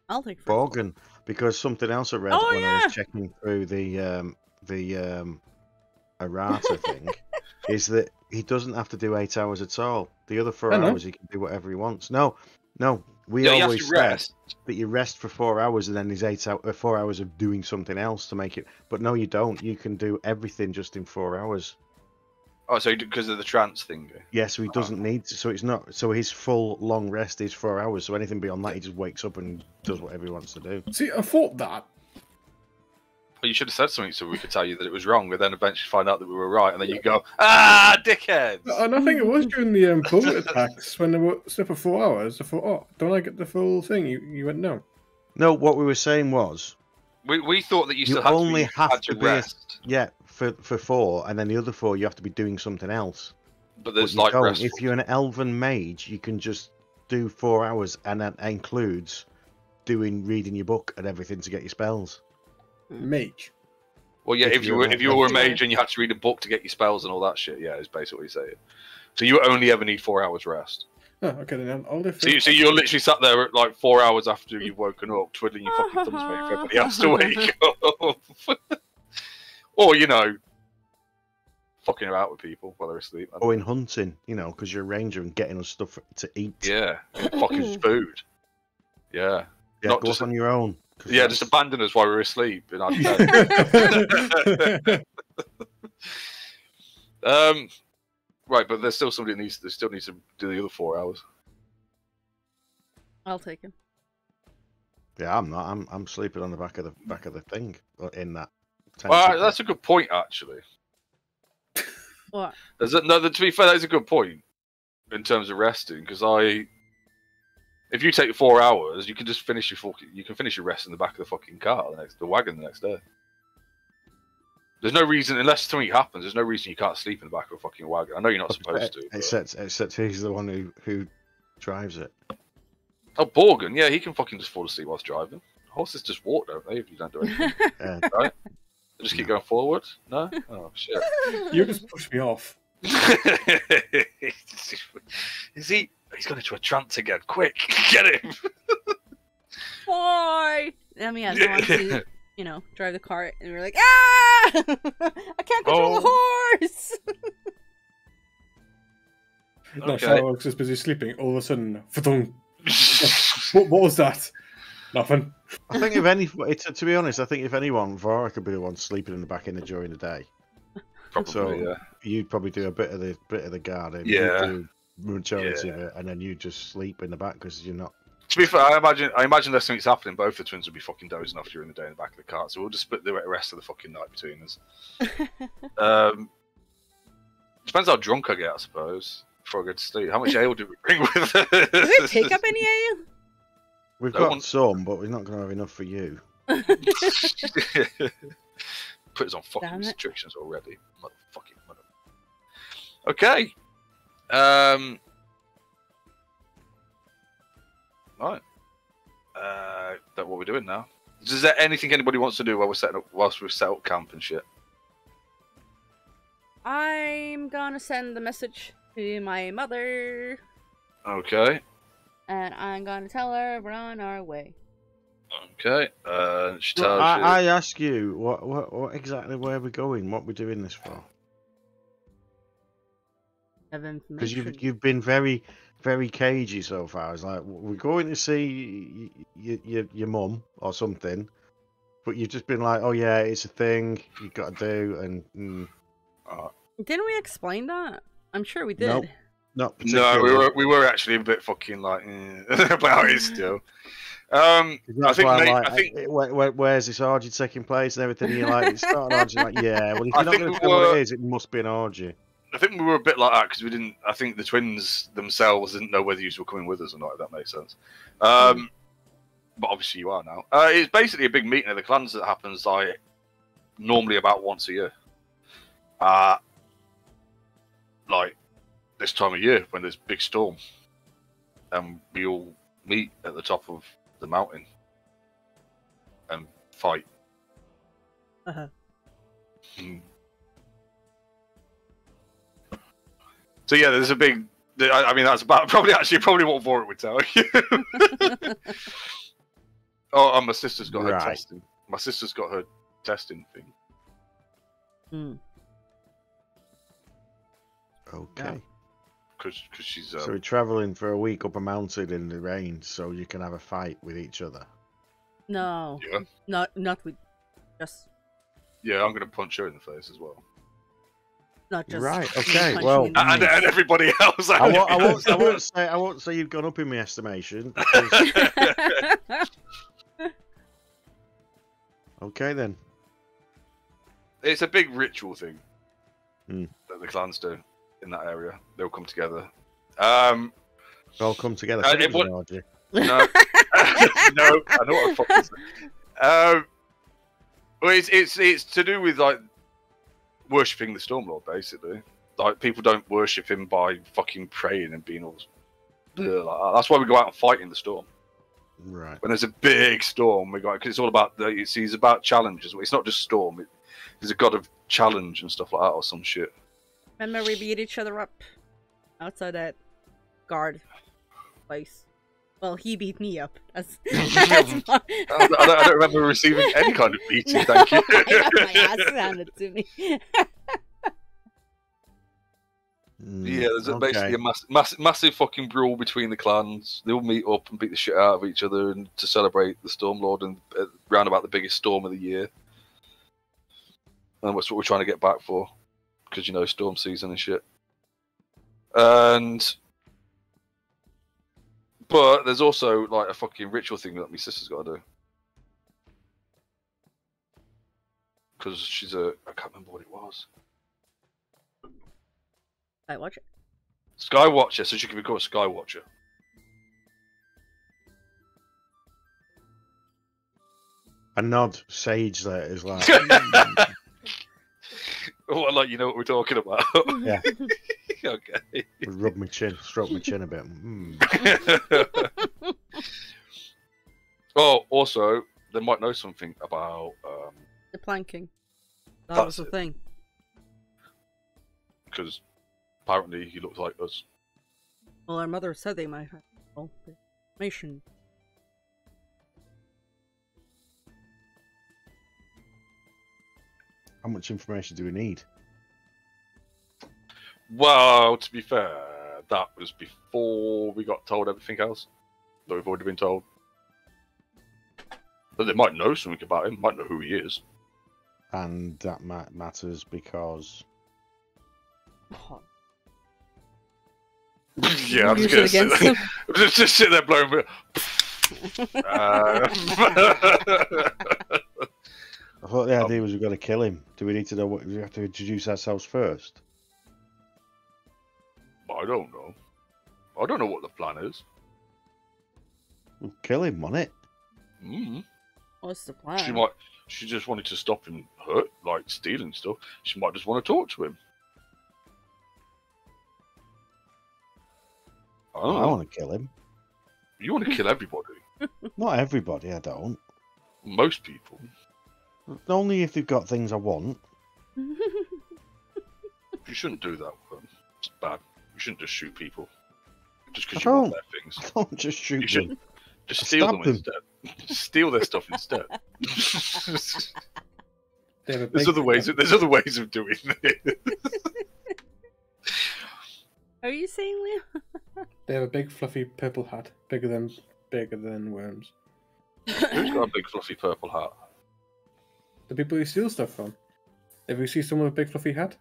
I'll take first. Borgen, because something else I read when I was checking through the errata thing is that he doesn't have to do 8 hours at all. The other 4 hours he can do whatever he wants. No, we always said that you rest for 4 hours and then there's 4 hours of doing something else to make it. But no, you don't. You can do everything just in 4 hours. Oh, so because of the trance thing? Yeah, so he doesn't need to. So it's not. So his full long rest is 4 hours. So anything beyond that, he just wakes up and does whatever he wants to do. See, I thought that. Well, you should have said something so we could tell you that it was wrong, and then eventually find out that we were right, and then you go, dickheads! And I think it was during the bullet attacks when they were still for 4 hours. I thought, oh, don't I get the full thing? You went, no. No, what we were saying was... We thought that you still had to rest. Yeah, for 4, and then the other 4 you have to be doing something else. But there's like rest. If you're an elven mage, you can just do 4 hours, and that includes reading your book and everything to get your spells. Mage. Well, yeah, if you were a mage and you had to read a book to get your spells and all that shit, yeah, is basically what you're saying. So you only ever need 4 hours rest. Oh, okay, then I'll do. So you're literally sat there at like 4 hours after you've woken up, twiddling your fucking thumbs, waiting for everybody else to wake up. Or, fucking about with people while they're asleep. Or in hunting, because you're a ranger and getting us stuff to eat. Yeah, fucking food. Yeah. Yeah, not go just on your own. Yeah, just abandon us while we're asleep in our bed. Right, but there's still somebody that still needs to do the other 4 hours. I'll take him. Yeah, I'm not. I'm sleeping on the back of the thing in that. Well, that's a good point, actually. What? To be fair, that is a good point in terms of resting, because if you take 4 hours, you can just finish your rest in the back of the fucking car, the wagon the next day. There's no reason, unless something happens, there's no reason you can't sleep in the back of a fucking wagon. I know you're not supposed to. Except he's the one who drives it. Oh, Borgen, yeah, he can fucking just fall asleep whilst driving. Horses just walk, don't they, if you don't do anything. Right? They just keep going forward? No? Oh, shit. You just pushed me off. Is he? He's gone into a trance again. Quick, get him! Boy! I mean, I want to, drive the cart, and we're like, ah! I can't control the horse! No, Charlotte was just busy sleeping. All of a sudden, what was that? Nothing. I think to be honest, I think if anyone, Vara could be the one sleeping in the back end during the day. Probably, so yeah. You'd probably do a bit of the garden. Yeah. Do majority of it, and then you just sleep in the back because you're not. To be fair, I imagine there's something's happening. Both the twins would be fucking dozing off during the day in the back of the car, so we'll just split the rest of the fucking night between us. Depends how drunk I get, I suppose, before I go to sleep. How much ale do we bring with us? Do we pick up any ale? We've got some, but we're not going to have enough for you. Put us on fucking restrictions already. Motherfucking mother. Okay. Right. That's what we're doing now. Is there anything anybody wants to do whilst we've set up camp and shit? I'm gonna send the message to my mother. Okay. And I'm gonna tell her we're on our way. Okay. She tells you. I ask you, what exactly where we're going? What we're doing this for? Because you've been very, very cagey so far. It's like we're going to see your mum or something, but you've just been like, oh yeah, it's a thing you've got to do, and. Didn't we explain that? I'm sure we did. Nope. Not no, we were actually a bit fucking like about it still. I think where's this orgy taking place and everything? And you're like, it's not an orgy. Like, yeah, well, if you're not going to tell what it is, it must be an orgy. I think we were a bit like that because we didn't. I think the twins themselves didn't know whether you were coming with us or not. If that makes sense. But obviously you are now. It's basically a big meeting of the clans that happens like normally about once a year. Like this time of year when there's a big storm, and we all meet at the top of the mountain and fight. So yeah, there's a big. I mean, that's about probably what Vorik would tell you. Oh, and my sister's got her testing. My sister's got her testing thing. Okay. Because she's. So we're traveling for a week up a mountain in the rain, so you can have a fight with each other. No. Yeah. Not with. Just. Yeah, I'm gonna punch her in the face as well. Not just. Right. Okay. Well. And everybody else. I won't say you've gone up in my estimation. Okay then. It's a big ritual thing that the clans do in that area. They'll come together. They'll come together. No, no, I know what the fuck is that. Well, it's to do with like worshipping the Stormlord, basically. Like people don't worship him by fucking praying and being all like that. That's why we go out and fight in the storm. Right. When there's a big storm, we go because it's all about it's about challenges. It's not just storm. He's a god of challenge and stuff like that, or some shit. Remember we beat each other up outside that guard place. Well, he beat me up. I don't remember receiving any kind of beating. Thank you. I got my ass handed to me. Yeah, there's basically a massive fucking brawl between the clans. They all meet up and beat the shit out of each other and to celebrate the Stormlord and round about the biggest storm of the year. And that's what we're trying to get back for, because you know storm season and shit. But there's also like a fucking ritual thing that my sister's got to do, because she's I can't remember what it was. Skywatcher? Skywatcher, so she can become a Skywatcher. A nod sage there is like. Oh, like you know what we're talking about. Yeah. Okay. Rub my chin, stroke my chin a bit. Oh, also, they might know something about the planking. That was the thing. Because apparently he looks like us. Well, our mother said they might have all the information. How much information do we need? Well, to be fair, that was before we got told everything else that we've already been told. But they might know something about him, might know who he is. And that matters because... Yeah, I'm just gonna sit there, just sit there blowing. I thought the idea was we've got to kill him. Do we need to know what we have to introduce ourselves first? I don't know. I don't know what the plan is. We'll kill him, won't it? Mm. What's the plan? She just wanted to stop him hurt, like stealing stuff. She might just want to talk to him. I want to kill him. You want to kill everybody? Not everybody, I don't. Most people. Only if they've got things I want. You shouldn't do that. It's bad. You shouldn't just shoot people. Just because I you want their things. I don't just shoot You should them. just steal them them. instead. Just steal their stuff instead. There's There's other ways of doing it. Are you saying, Leo? They have a big fluffy purple hat, bigger than worms. Who's got a big fluffy purple hat? The people you steal stuff from. If you see someone with a big fluffy hat,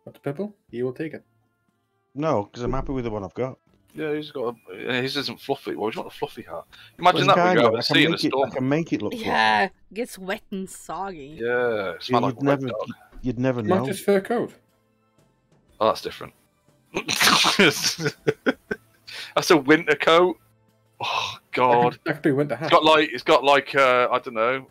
not the purple, you will take it. No, because I'm happy with the one I've got. Yeah, his isn't fluffy. Why would you want a fluffy hat? Imagine that when you're out at sea in a storm. I can make it look fluffy. Yeah, gets wet and soggy. Yeah, it smells like wet dog. You'd never know. Not just fur coat. Oh, that's different. That's a winter coat. Oh God! That could be a winter hat. It's got like I don't know,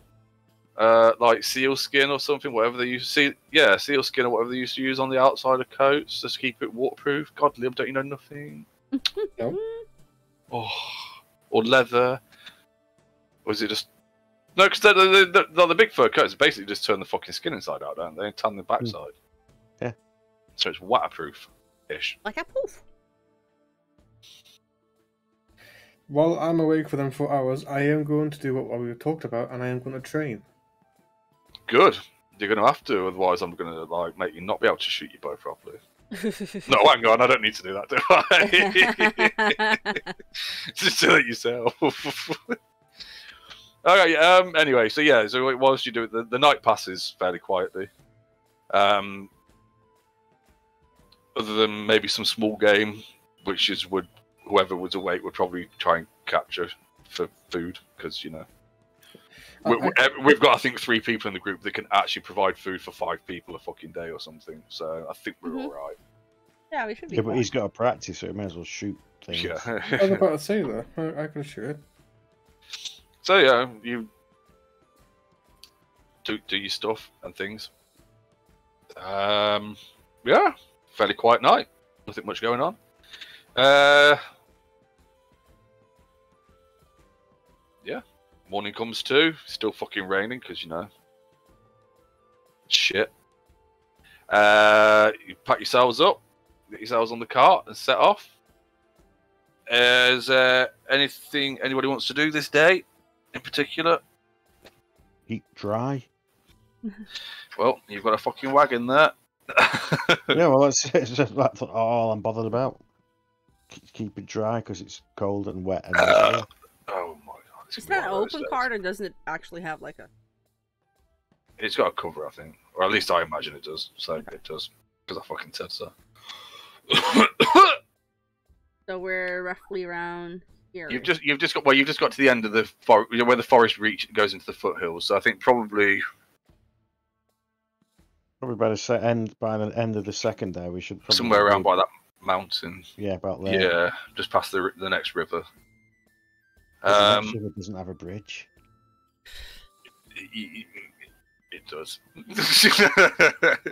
like seal skin or something. Whatever they used to seal skin or whatever they used to use on the outside of coats just to keep it waterproof. God, Liam, don't you know nothing? No. Oh, or leather. Or is it just no? Because the big fur coats basically just turn the fucking skin inside out, don't they? Tan the backside. Yeah. So it's waterproof-ish. Like a poof. While I'm awake for them 4 hours, I am going to do what we talked about, and I am going to train. Good. You're going to have to, otherwise I'm going to make you not be able to shoot you bow properly. No, hang on, I don't need to do that, do I? Just do it yourself. Okay, anyway, so whilst you do it, the night passes fairly quietly. Other than maybe some small game, which is whoever was awake would probably try and capture for food, because, you know, we've got, I think, 3 people in the group that can actually provide food for 5 people a fucking day or something, so I think we're alright. Yeah, we should be. Yeah, but he's got to practice, so he may as well shoot things. Yeah. I was about to say that. I can shoot it. So, yeah, you do your stuff and things. Yeah, fairly quiet night. Nothing much going on. Yeah, morning comes too. Still fucking raining because, you know, shit. You pack yourselves up, get yourselves on the cart, and set off. Is anything anybody wants to do this day in particular? Eat dry. Well, you've got a fucking wagon there. Yeah, well, that's all I'm bothered about. Keep it dry because it's cold and wet. And oh my god! Is that an open cart, or doesn't it actually have like a? It's got a cover, I think, or at least I imagine it does. So it does, because I fucking said so. So we're roughly around here. You've just got to the end of the forest, where the forest goes into the foothills. So I think probably by the end of the second day, we should probably somewhere around by that mountain. Yeah, about there. Yeah, just past the next river. The next river doesn't have a bridge. It does.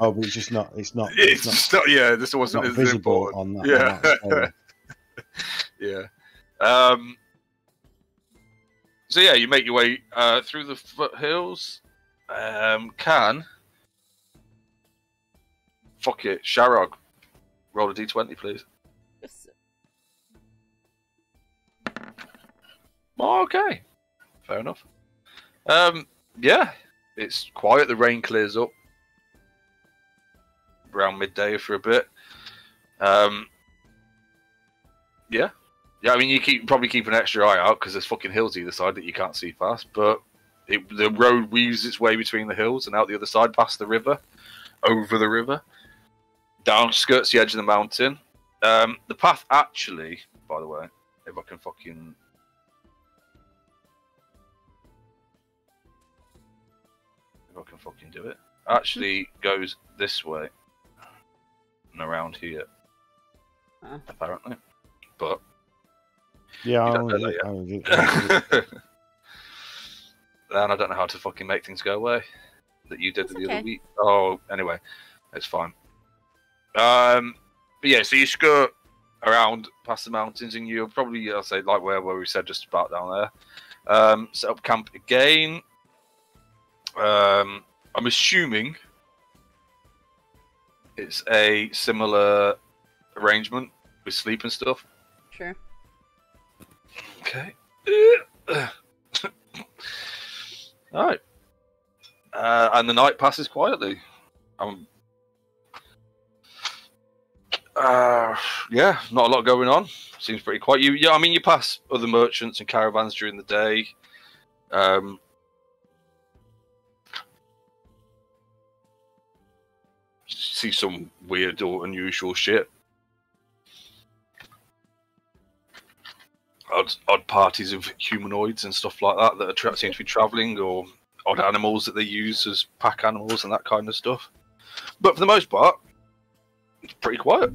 Oh, but it's just not. It's not. Yeah, this wasn't as visible important. on that. Yeah. Yeah. So yeah, you make your way through the foothills. Fuck it, Sharog. Roll a d20, please. Yes. Okay, fair enough. Yeah, it's quiet. The rain clears up around midday for a bit. Yeah. I mean, you probably keep an extra eye out because there's fucking hills either side that you can't see past. But the road weaves its way between the hills and out the other side, past the river, over the river, down, skirts the edge of the mountain. The path actually, by the way, if I can fucking do it, actually goes this way and around here, apparently. But Yeah, You don't know that and I don't know how to fucking make things go away. That you did the other week. Oh, anyway, it's fine. But yeah, so you skirt around past the mountains, and you'll probably, I'll say, like where we said, just about down there. Set up camp again. I'm assuming it's a similar arrangement with sleep and stuff. Sure. Okay. All right. And the night passes quietly. Yeah, not a lot going on. Seems pretty quiet. I mean, you pass other merchants and caravans during the day. See some weird or unusual shit. Odd parties of humanoids and stuff like that seem to be travelling, or odd animals that they use as pack animals and that kind of stuff. But for the most part, it's pretty quiet.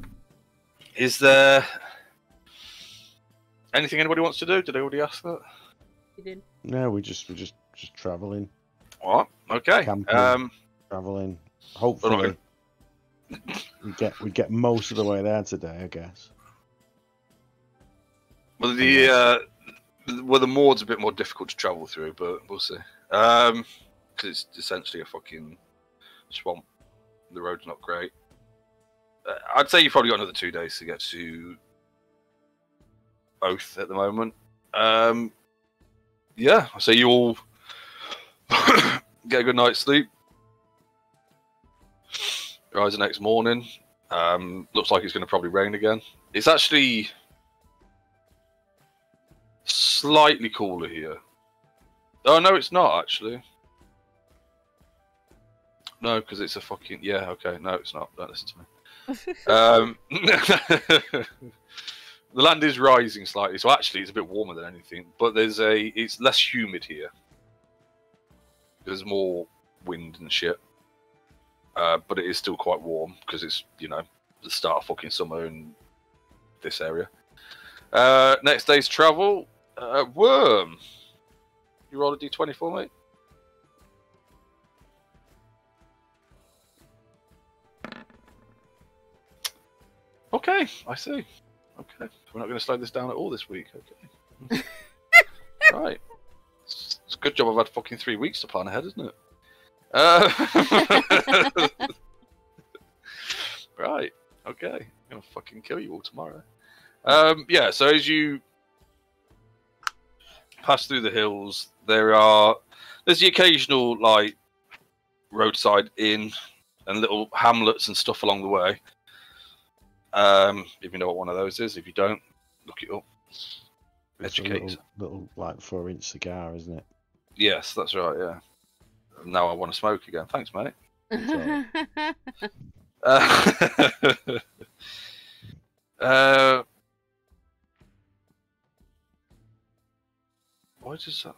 Is there anything anybody wants to do? Did anybody ask that? You did. No, we're just travelling. What? Okay. Camping, travelling. Hopefully, we get most of the way there today, I guess. Well, the Maud's a bit more difficult to travel through, but we'll see. Because it's essentially a fucking swamp. The road's not great. I'd say you've probably got another 2 days to get to Oath at the moment. Yeah, so you all get a good night's sleep. Rise the next morning. Looks like it's going to probably rain again. It's actually slightly cooler here. Oh, no, it's not, actually. No, because it's a fucking... Yeah, okay. No, it's not. Don't listen to me. The land is rising slightly, so actually it's a bit warmer than anything. But it's less humid here. There's more wind and shit. But it is still quite warm, because it's, the start of fucking summer in this area. Next day's travel... Worm. You roll a d20 for me? Okay, I see. Okay. We're not going to slow this down at all this week. Okay. Right. It's a good job I've had fucking 3 weeks to plan ahead, isn't it? Right. Okay. I'm going to fucking kill you all tomorrow. Yeah, so as you pass through the hills, there's the occasional roadside inn and little hamlets and stuff along the way. If you know what one of those is, if you don't, look it up. Educate. Little 4-inch cigar, isn't it? Yes, that's right. Yeah. Now I want to smoke again. Thanks, mate. What is that?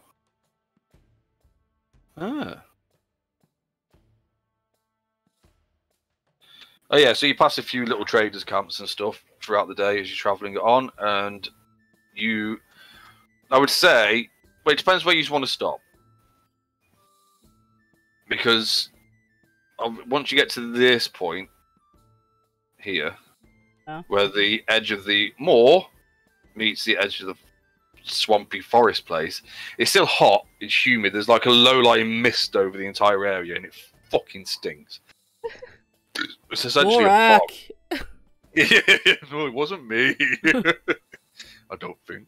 Oh yeah, so you pass a few little traders' camps and stuff throughout the day as you're travelling on, and I would say, but it depends where you want to stop. Because once you get to this point here, where the edge of the moor meets the edge of the swampy forest place, it's still hot, it's humid, there's like a low-lying mist over the entire area, and it fucking stinks. It's essentially a bog. No, it wasn't me. I don't think.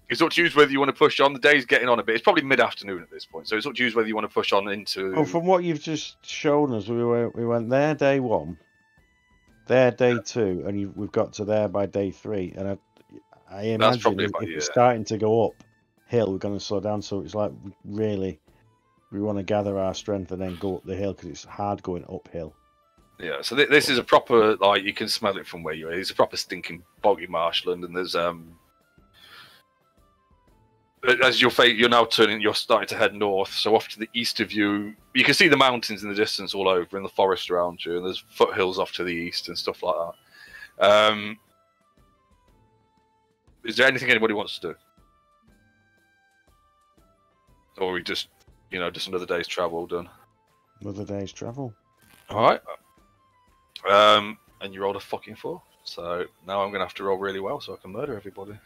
It's up to you whether you want to push on. The day's getting on a bit. It's probably mid-afternoon at this point, so it's up to you whether you want to push on into... Oh, from what you've just shown us, we went there day 1, there day 2, and we've got to there by day 3. And I imagine if it's starting to go uphill, we're going to slow down. So it's like we want to gather our strength and then go up the hill, because it's hard going uphill. Yeah, so this is a proper, you can smell it from where you are. It's a proper stinking boggy marshland, and there's as you're now you're starting to head north. So off to the east of you can see the mountains in the distance all over, and the forest around you, and there's foothills off to the east and stuff like that. is there anything anybody wants to do? Or are we just, just another day's travel done? Another day's travel. Alright. And you rolled a fucking 4. So now I'm going to have to roll really well so I can murder everybody.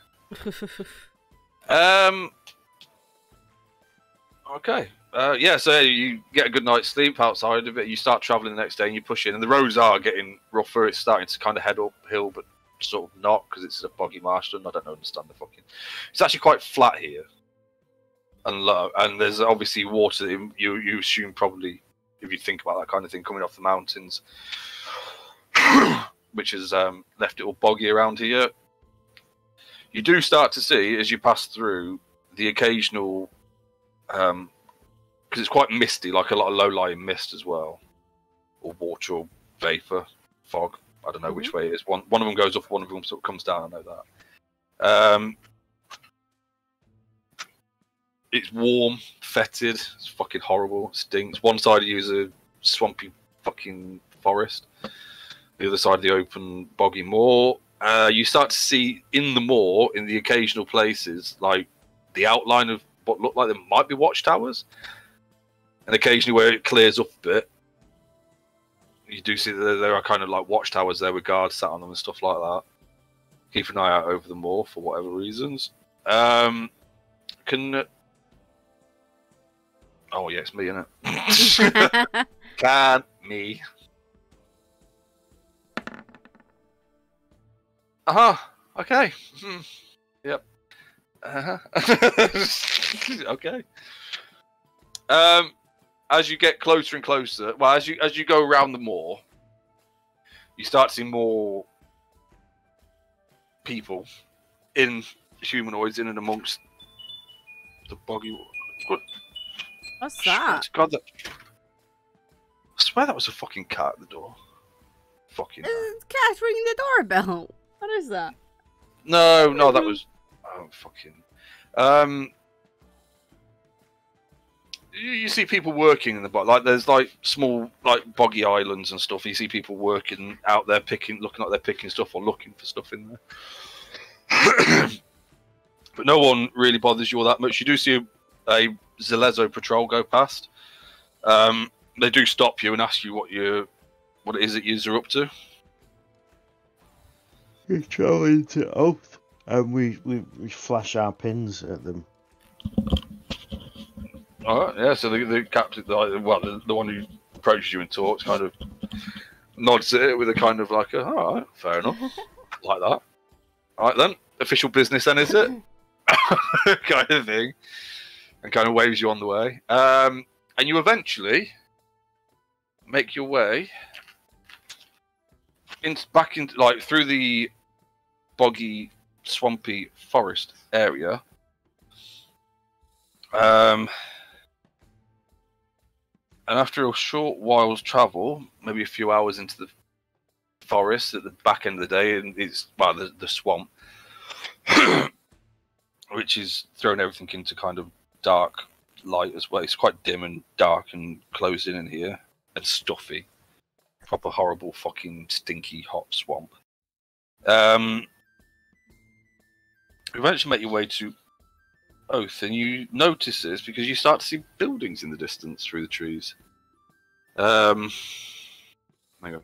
Okay. Yeah, so you get a good night's sleep outside of it. You start travelling the next day and you push in. And the roads are getting rougher. It's starting to kind of head uphill, but sort of not because it's a boggy marshland. I don't understand the fucking... It's actually quite flat here. And low. And there's obviously water that you assume probably, if you think about that kind of thing, coming off the mountains, which has left it all boggy around here. You do start to see, as you pass through, the occasional... because it's quite misty, like a lot of low-lying mist as well. Or water or vapour, fog. I don't know which way it is. One of them goes up, one of them sort of comes down, I know that. It's warm, fetid, it's fucking horrible, it stinks. One side of you is a swampy fucking forest. The other side of the open, boggy moor. You start to see in the moor, in the occasional places, like the outline of what look like there might be watchtowers. And occasionally where it clears up a bit, you do see that there are kind of like watchtowers there with guards sat on them and stuff like that. Keep an eye out over the moor for whatever reasons. Oh yeah, it's me, isn't it? Can me. Okay. Yep. Okay. As you get closer and closer, well, as you go around the moor, you start seeing more people in humanoids in and amongst the boggy. What's that? God, I swear that was a fucking cat at the door. Fucking. Cat's ringing the doorbell. What is that? No, that was. Oh, fucking. You see people working in the bog. Like there's like small like boggy islands and stuff. You see people working out there, looking like they're picking stuff or looking for stuff in there. But no one really bothers you all that much. You do see a Zelezo patrol go past. They do stop you and ask you what it is that you're up to. We go into oath and we flash our pins at them. Alright, yeah, so the captain, the one who approaches you and talks, kind of nods at it with a kind of like, alright, fair enough. Like that. Alright then, official business then, is it? Kind of thing. And kind of waves you on the way. And you eventually make your way back into, like, through the boggy, swampy forest area. And after a short while's travel, maybe a few hours into the forest at the back end of the day, and it's the swamp, which is throwing everything into kind of dark light as well. It's quite dim and dark and closed in here and stuffy. Proper horrible, fucking stinky, hot swamp. You eventually make your way to Oath, and you notice this because you start to see buildings in the distance through the trees. Hang on.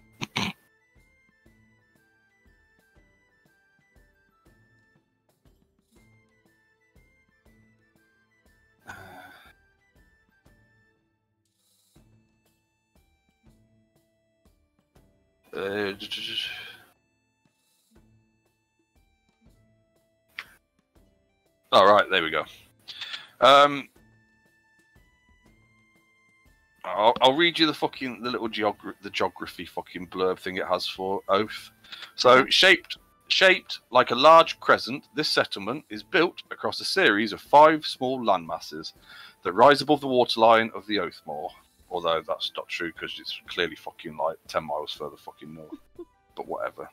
All right, there we go. I'll read you the little geography fucking blurb thing it has for Oath. So shaped like a large crescent, this settlement is built across a series of 5 small landmasses that rise above the waterline of the Oathmoor. Although that's not true because it's clearly fucking like 10 miles further fucking north. But whatever.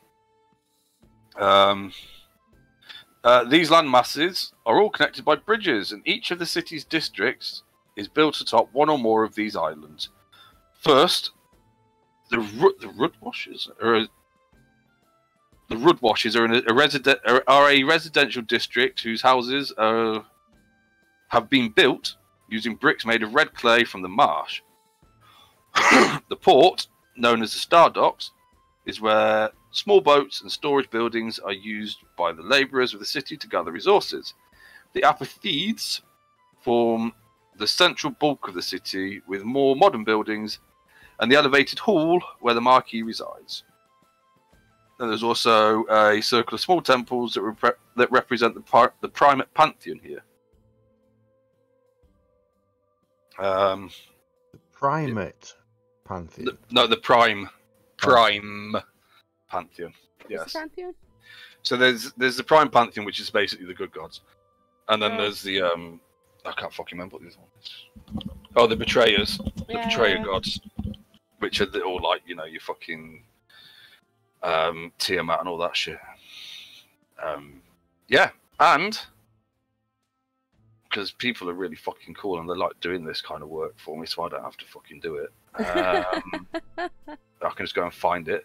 These landmasses are all connected by bridges, and each of the city's districts is built atop one or more of these islands. First, the Rudwashes, or The Rudwashes are a residential district whose houses have been built using bricks made of red clay from the marsh. The port, known as the Star Docks, is where small boats and storage buildings are used by the labourers of the city to gather resources. The apothees form the central bulk of the city, with more modern buildings and the elevated hall where the Marquis resides. And there's also a circle of small temples that represent the Primate Pantheon here. The Primate Pantheon? The Prime Pantheon. Yes. Pantheon? So there's the Prime Pantheon, which is basically the good gods. And then there's the I can't fucking remember what these ones. Oh, the betrayers, the betrayer gods, which are all like, you know, your fucking Tiamat and all that shit. Yeah, and because people are really fucking cool and they like doing this kind of work for me, so I don't have to fucking do it. I can just go and find it.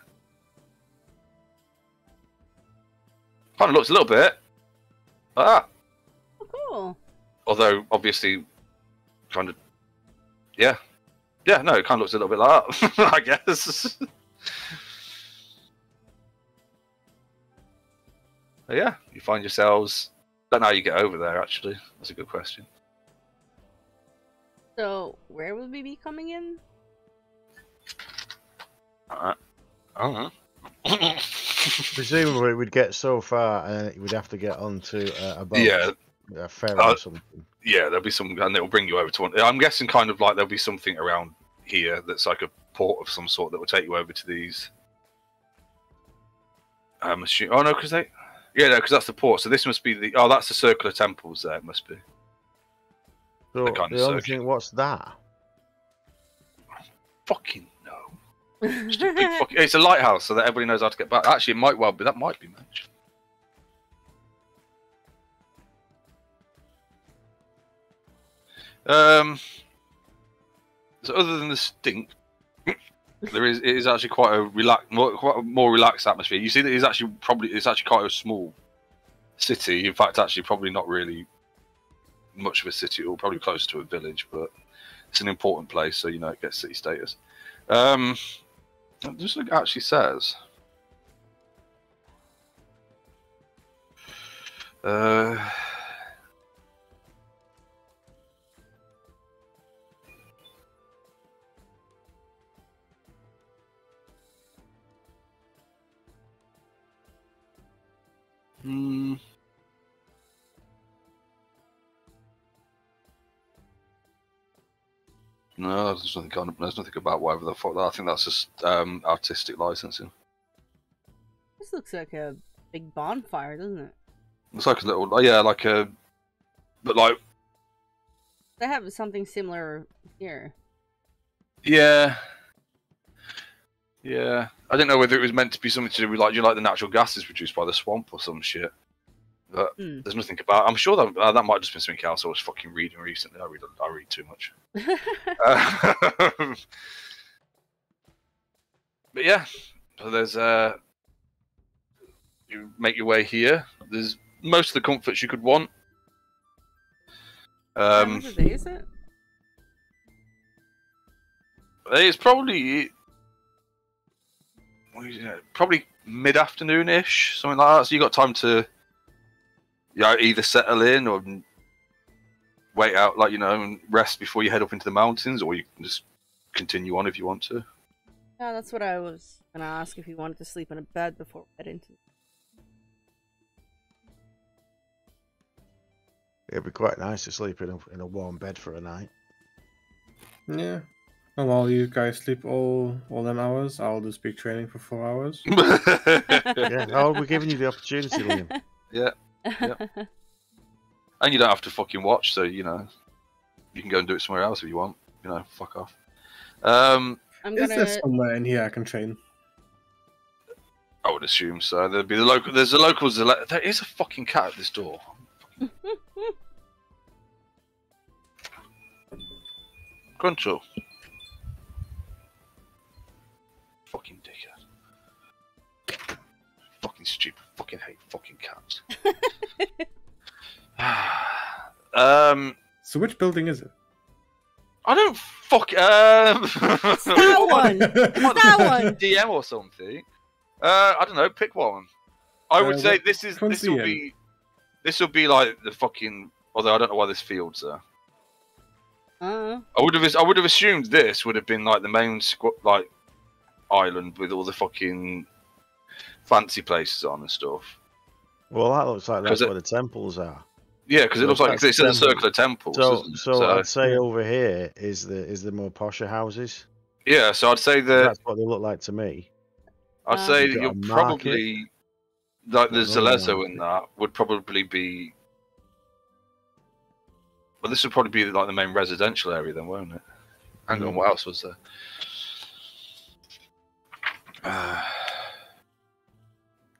Kind of looks a little bit. Oh, cool. Although, obviously, kind of, yeah, no, it kind of looks a little bit like that, I guess. But yeah, you find yourselves. Don't know how you get over there. Actually, that's a good question. So, where will we be coming in? I don't know. Presumably, we'd get so far, and we'd have to get onto a boat. Yeah. A ferry or something. Yeah, there'll be some, and it'll bring you over to one. I'm guessing kind of like there'll be something around here that's like a port of some sort that will take you over to these. I'm assuming. Oh no, because because that's the port. So this must be the. Oh, that's the circle of temples. There it must be. So the only thing, what's that? Fucking no. Just a big fucking, it's a lighthouse, so that everybody knows how to get back. Actually, it might well be. That might be mentioned. So other than the stink, it is actually quite a more relaxed atmosphere. You see that it's actually quite a small city. In fact, actually, probably not really much of a city, or probably close to a village, but it's an important place, so you know it gets city status. Just look, it actually says. No, there's nothing about whatever the fuck that. I think that's just artistic licensing. This looks like a big bonfire, doesn't it? It's like a little, but like They have something similar here. Yeah. I didn't know whether it was meant to be something to do with like the natural gases produced by the swamp or some shit. But there's nothing about. I'm sure that that might have just been something else I was fucking reading recently. I read too much. But yeah, so there's you make your way here. There's most of the comforts you could want. How much a day is it? It's probably mid-afternoon-ish, something like that. So you got time to either settle in or wait out, and rest before you head up into the mountains, or you can just continue on if you want to. Yeah, that's what I was gonna ask, if you wanted to sleep in a bed before we head into. It'd be quite nice to sleep in a warm bed for a night. Yeah. And while you guys sleep all them hours, I'll do speak training for 4 hours. Yeah. Oh, we're giving you the opportunity, Liam. Yeah. And you don't have to fucking watch, so you can go and do it somewhere else if you want. Fuck off. Is there somewhere in here I can train? I would assume so. There'd be the local. There's the locals. There is a fucking cat at this door. Control. Fucking dickhead. Fucking stupid. Fucking hate fucking cats. So which building is it? I don't fuck. It's that one. It's that one. DM or something. I don't know. Pick one. I would say this will be like the fucking. Although I don't know why this field's there. I would have assumed this would have been like the main like island with all the fucking fancy places on and stuff. Well, that looks like that's where the temples are. Yeah, because it looks like it's in a circle of temples. So I'd say over here is the more posher houses. Yeah, so I'd say that's what they look like to me. I'd say that you're probably like the Zalezo in that would probably be. Well, this would probably be like the main residential area then, won't it? Hang on, what else was there?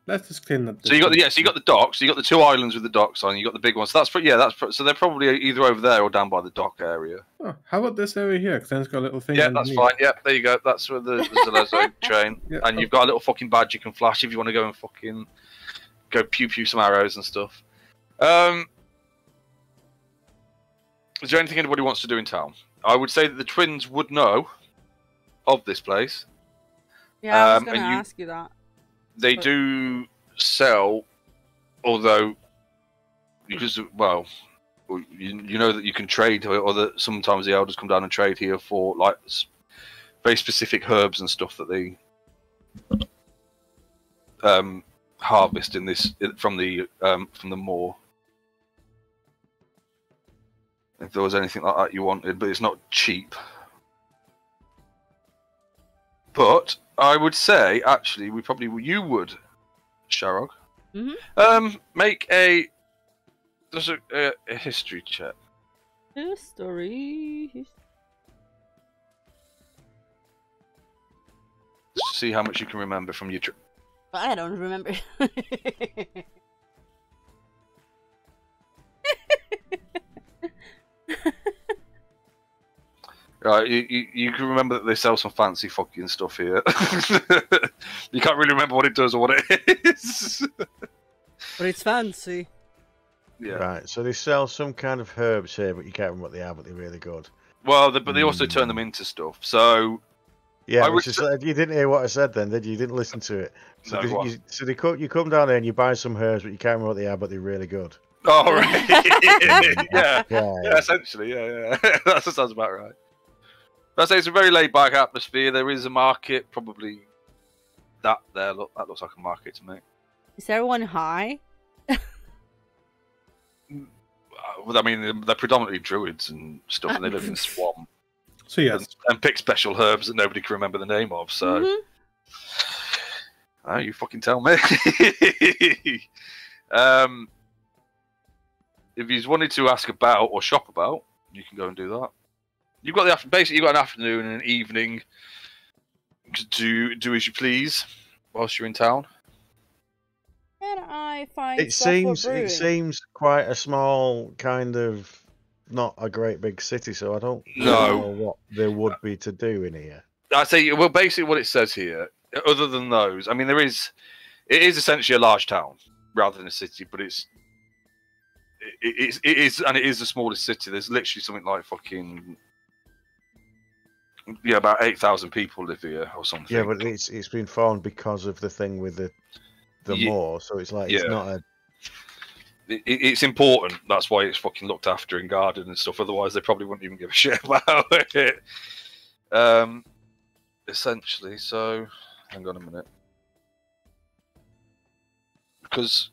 Let's just clean that. So you got the docks. You got the two islands with the docks on. You got the big ones. So so they're probably either over there or down by the dock area. Oh, how about this area here? Because then it's got a little thing. Yeah, that's fine. Yeah, there you go. That's where the Zalezo train. Yeah, and you've got a little fucking badge you can flash if you want to go and fucking go pew some arrows and stuff. Is there anything anybody wants to do in town? I would say that the twins would know of this place. Yeah, I was going to ask you that. They do sell, although, because, well, you know that you can trade, or that sometimes the elders come down and trade here for, like, very specific herbs and stuff that they harvest in this from the moor. If there was anything like that you wanted, but it's not cheap. But I would say, actually, you would, Sharog, make a history check. History. Just to see how much you can remember from your trip. I don't remember. Right, you can remember that they sell some fancy fucking stuff here. You can't really remember what it does or what it is. But it's fancy. Yeah. Right, so they sell some kind of herbs here, but you can't remember what they are, but they're really good. Well, but they also turn them into stuff, so... Yeah, you didn't hear what I said then, did you? You didn't listen to it. So, no, you come down there and you buy some herbs, but you can't remember what they are, but they're really good. Oh, right. yeah, essentially, yeah. That sounds about right. I'd say it's a very laid-back atmosphere. There is a market, probably that there. Look, that looks like a market to me. Is everyone high? Well, I mean, they're predominantly druids and stuff, and they live in the swamp. So yes, and pick special herbs that nobody can remember the name of. So, you fucking tell me. If you wanted to ask about or shop about, you can go and do that. You've got you've got an afternoon and an evening to do as you please whilst you're in town. Can I find it seems quite a small kind of, not a great big city, so I don't know what there would be to do in here. I'd say, well, basically what it says here, other than those, I mean, it is essentially a large town rather than a city, but it is the smallest city. There's literally something like fucking about 8,000 people live here or something. Yeah, but it's been formed because of the thing with the moor, so it's like it's not a. It's important. That's why it's fucking looked after and guarded and stuff. Otherwise, they probably wouldn't even give a shit about it. Essentially, so hang on a minute, because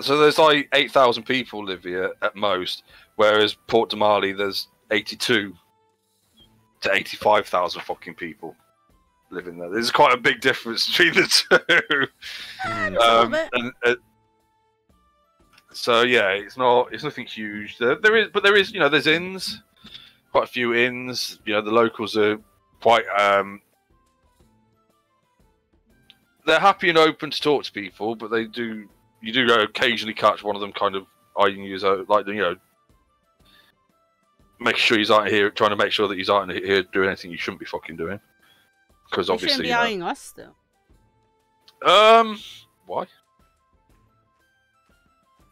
so there's like 8,000 people live here at most, whereas Port Damali there's 82 to 85,000 fucking people living there. There's quite a big difference between the two. So yeah, it's nothing huge. There is there's inns, quite a few inns. The locals are quite they're happy and open to talk to people, but you do occasionally catch one of them kind of eyeing you as like make sure you aren't here, trying to make sure that you aren't here doing anything you shouldn't be fucking doing. Because They obviously, shouldn't be eyeing us though. Why?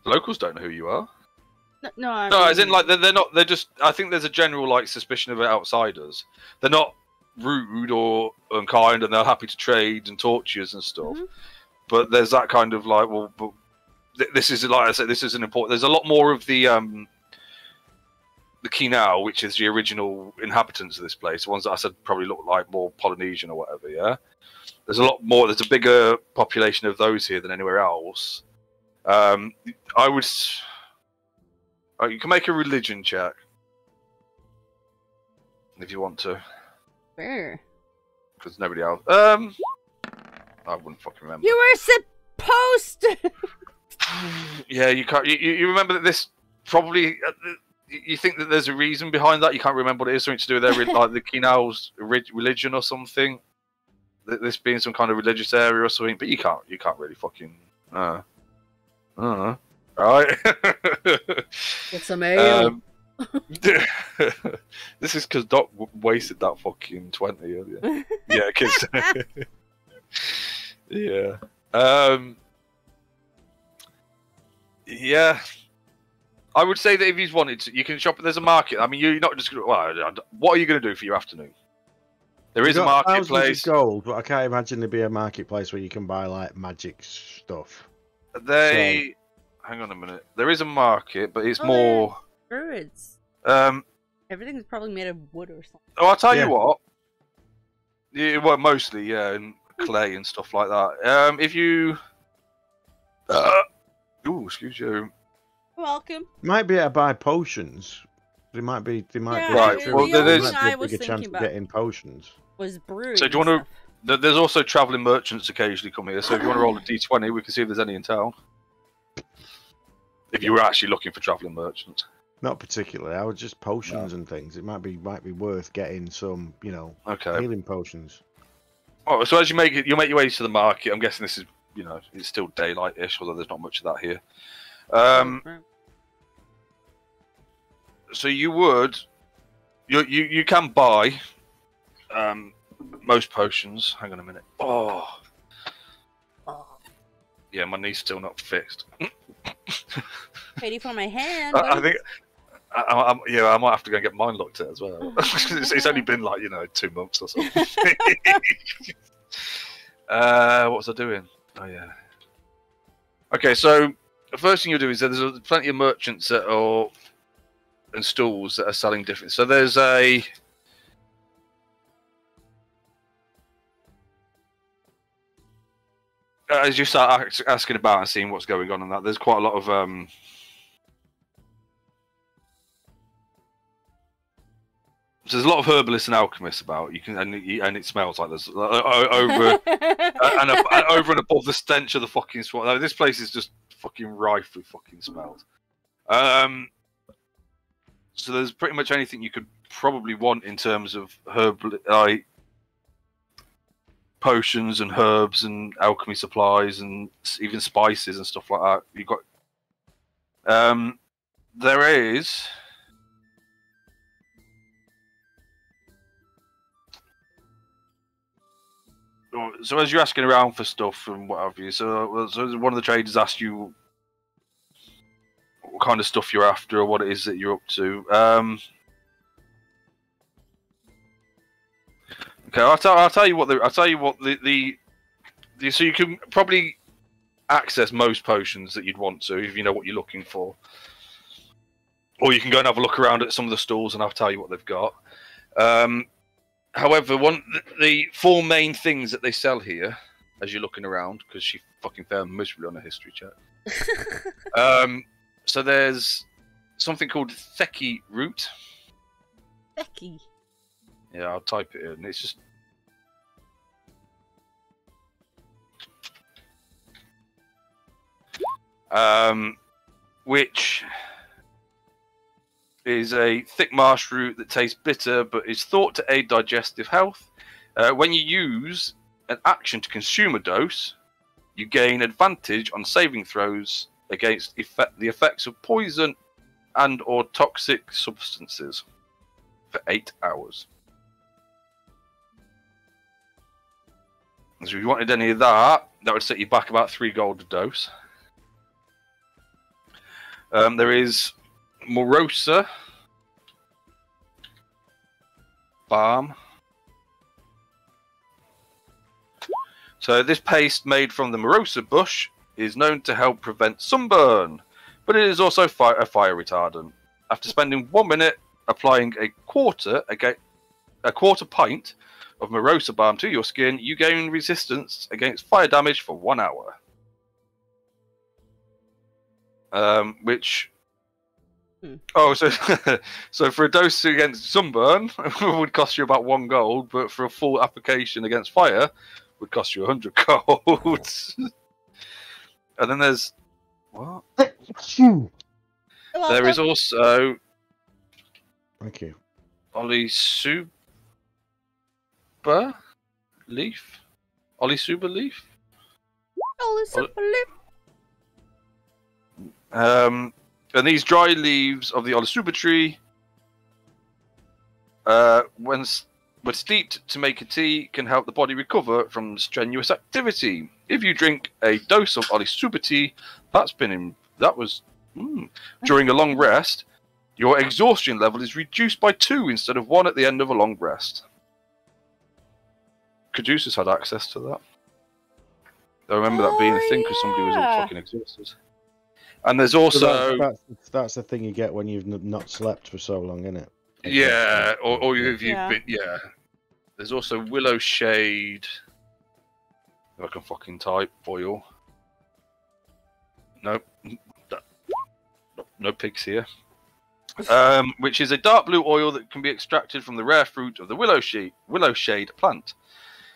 The locals don't know who you are. No, I No, mean... as in like they're not. They're just. I think there's a general like suspicion of outsiders. They're not rude or unkind, and they're happy to trade and talk to you and stuff. Mm-hmm. But there's that kind of like, well, but this is like I said, this is an important. There's a lot more of the Kinao, which is the original inhabitants of this place, the ones that I said probably look like more Polynesian or whatever. Yeah, there's a lot more. There's a bigger population of those here than anywhere else. I would. You can make a religion check if you want to. Where? Because nobody else. I wouldn't fucking remember. You were supposed to. Yeah, you can't. You remember that this probably. You think that there's a reason behind that. You can't remember what it is. Something to do with their like the Kinao's religion or something. This being some kind of religious area or something. But you can't really fucking. Right. Get some ale. This is because Doc wasted that fucking 20 earlier. Yeah, kids. Yeah. Yeah. I would say that if he's wanted to, you can shop. There's a market. I mean, you're not just going to. Well, what are you going to do for your afternoon? There is a marketplace. Gold, but I can't imagine there'd be a marketplace where you can buy like magic stuff. Hang on a minute. There is a market, but it's more druids. Everything's probably made of wood or something. Oh, I'll tell you what. Yeah, well, mostly, yeah, and clay and stuff like that. If you, excuse you. You're welcome. Might be able to buy potions. They might be. Right. Well, there's a bigger chance of getting potions. Was brewed. So do you want to? There's also travelling merchants occasionally come here. So if you want to roll a d20, we can see if there's any in town. If you were actually looking for travelling merchants. Not particularly. I would just potions and things. It might be worth getting some, healing potions. Oh, so as you make your way to the market. I'm guessing this is, it's still daylight-ish, although there's not much of that here. So you can buy most potions. Hang on a minute. Oh. Yeah, my knee's still not fixed. Ready for my hand. I think. I might have to go and get mine looked at as well. It's only been like 2 months or something. What was I doing? Oh yeah. Okay, so the first thing you'll do is there's plenty of merchants and stalls that are selling different. So there's a. As you start asking about and seeing what's going on and that, there's quite a lot of So there's a lot of herbalists and alchemists about. You can, and it smells like there's over and above the stench of the fucking swamp. This place is just fucking rife with fucking smells. So there's pretty much anything you could probably want in terms of potions and herbs and alchemy supplies and even spices and stuff like that. You got. There is. So as you're asking around for stuff and what have you, so one of the traders asked you what kind of stuff you're after or what it is that you're up to. Okay, I'll tell you what the so you can probably access most potions that you'd want to if you know what you're looking for, or you can go and have a look around at some of the stalls and I'll tell you what they've got. However, the 4 main things that they sell here, as you're looking around, because she fucking failed miserably on a history check. So there's something called Theki root. Theki. Yeah, I'll type it in. It's just. Which is a thick marsh root that tastes bitter but is thought to aid digestive health. When you use an action to consume a dose, you gain advantage on saving throws against the effects of poison and or toxic substances. for 8 hours. So if you wanted any of that, that would set you back about 3 gold a dose. There is Morosa Balm. So this paste made from the Morosa bush is known to help prevent sunburn, but it is also a fire retardant. After spending 1 minute applying a quarter pint of Morosa Balm to your skin, you gain resistance against fire damage for 1 hour. Oh, so for a dose against sunburn, it would cost you about 1 gold, but for a full application against fire, would cost you 100 gold. And then there's what? There is also. Thank you. Olisuba leaf. Olisuba leaf. And these dry leaves of the Olisuba tree, when steeped to make a tea, can help the body recover from strenuous activity. If you drink a dose of Olisuba tea, during a long rest, your exhaustion level is reduced by 2 instead of 1 at the end of a long rest. Caduceus had access to that. I remember that being a thing because somebody was all fucking exhausted. And there's also... That's the thing you get when you've not slept for so long, isn't it? Yeah, or if you've been... Yeah. There's also Willow Shade... If I can fucking type, oil. Nope. No pigs here. Which is a dark blue oil that can be extracted from the rare fruit of the willow shade plant.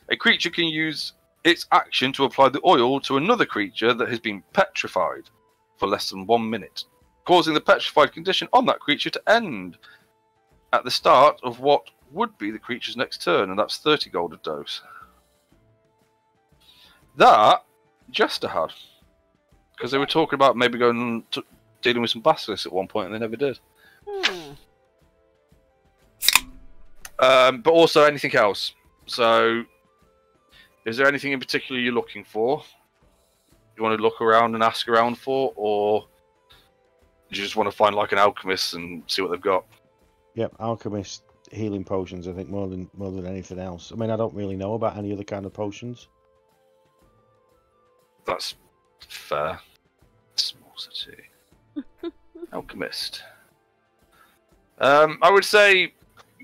A creature can use its action to apply the oil to another creature that has been petrified for less than 1 minute, causing the petrified condition on that creature to end at the start of what would be the creature's next turn, and that's 30 gold a dose. That Jester had, because they were talking about maybe going to dealing with some basilisks at one point, and they never did. But also anything else. So, is there anything in particular you're looking for? You want to look around and ask around for, or do you just want to find like an alchemist and see what they've got? Yep, alchemist healing potions. I think more than anything else. I mean, I don't really know about any other kind of potions. That's fair. Small city. Alchemist. I would say,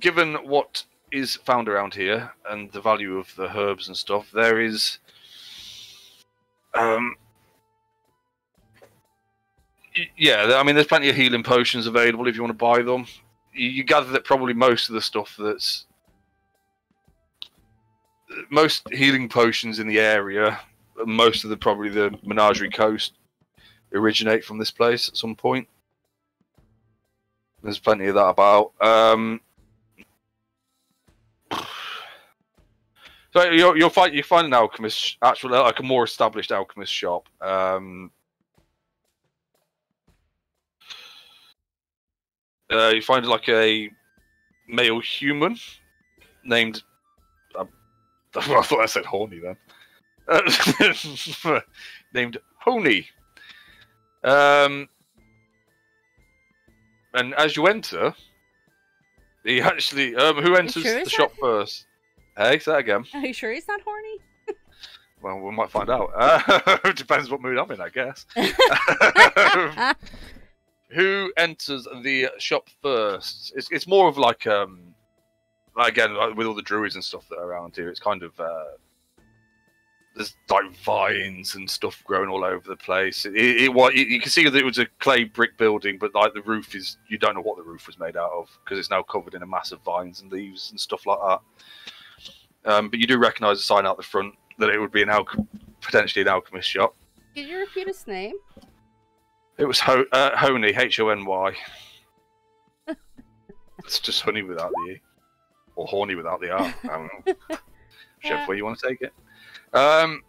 given what is found around here and the value of the herbs and stuff, there is yeah, I mean, there's plenty of healing potions available if you want to buy them. You gather that probably most of the stuff most healing potions in the area, most of probably the Menagerie Coast, originate from this place at some point. There's plenty of that about. So you find an alchemist, actually like a more established alchemist shop. You find like a male human named. I thought I said horny then. Named Honey. And as you enter, he actually who enters the shop first? Hey, say that again. Are you sure he's not horny? Well, we might find out. Depends what mood I'm in, I guess. Who enters the shop first? It's more of like again, like with all the druids and stuff that are around here, it's kind of there's like vines and stuff growing all over the place. You can see that it was a clay brick building, but like the roof is, you don't know what the roof was made out of because it's now covered in a massive vines and leaves and stuff like that. But you do recognise the sign out the front that it would be potentially an alchemist shop. Did you repeat his name? It was Honey, H-O-N-Y. It's just honey without the E. Or horny without the R. I don't know. Whichever way you want to take it. I'm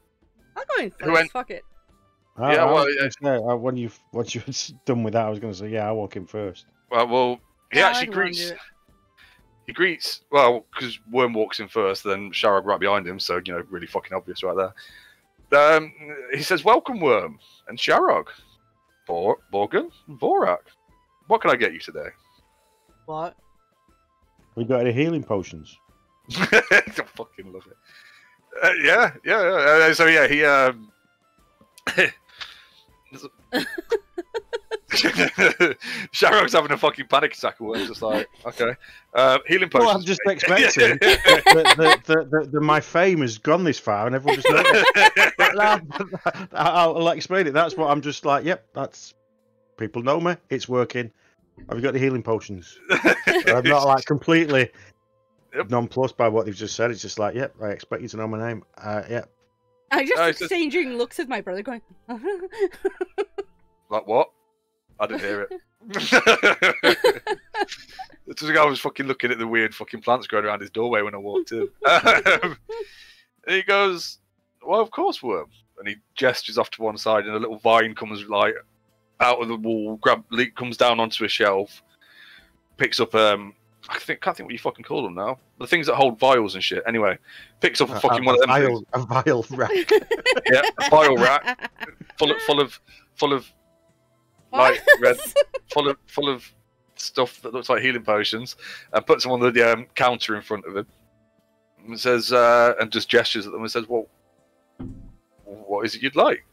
going first, fuck it. Once you're done with that, I was going to say, yeah, I'll walk in first. Well, he actually greets... he greets, well, because Worm walks in first, then Sharog right behind him, so, you know, really fucking obvious right there. He says, welcome, Worm, and Sharog. Borgen, Vorak. What can I get you today? What? We got any healing potions? I fucking love it. Yeah. So, yeah, he, Sharog's having a fucking panic attack at work, just like, okay. Healing potions. Well, I'm just expecting that my fame has gone this far and everyone just knows. I'll explain it. That's what I'm just like, yep, that's... People know me. It's working. Have you got the healing potions? I'm not like completely nonplussed by what they've just said. It's just like, yep, I expect you to know my name. Yep. I just exchanging looks with my brother going... Like what? I didn't hear it. I was fucking looking at the weird fucking plants growing around his doorway when I walked in. And he goes, well, of course, Worm. And he gestures off to one side and a little vine comes like out of the wall, comes down onto a shelf, picks up, can't think what you fucking call them now. The things that hold vials and shit. Anyway, picks up a fucking one of them. A vial rack. Yeah, a vial rack full of light red, full of stuff that looks like healing potions, and puts them on the counter in front of him, and says, and just gestures at them and says, "Well, what is it you'd like?"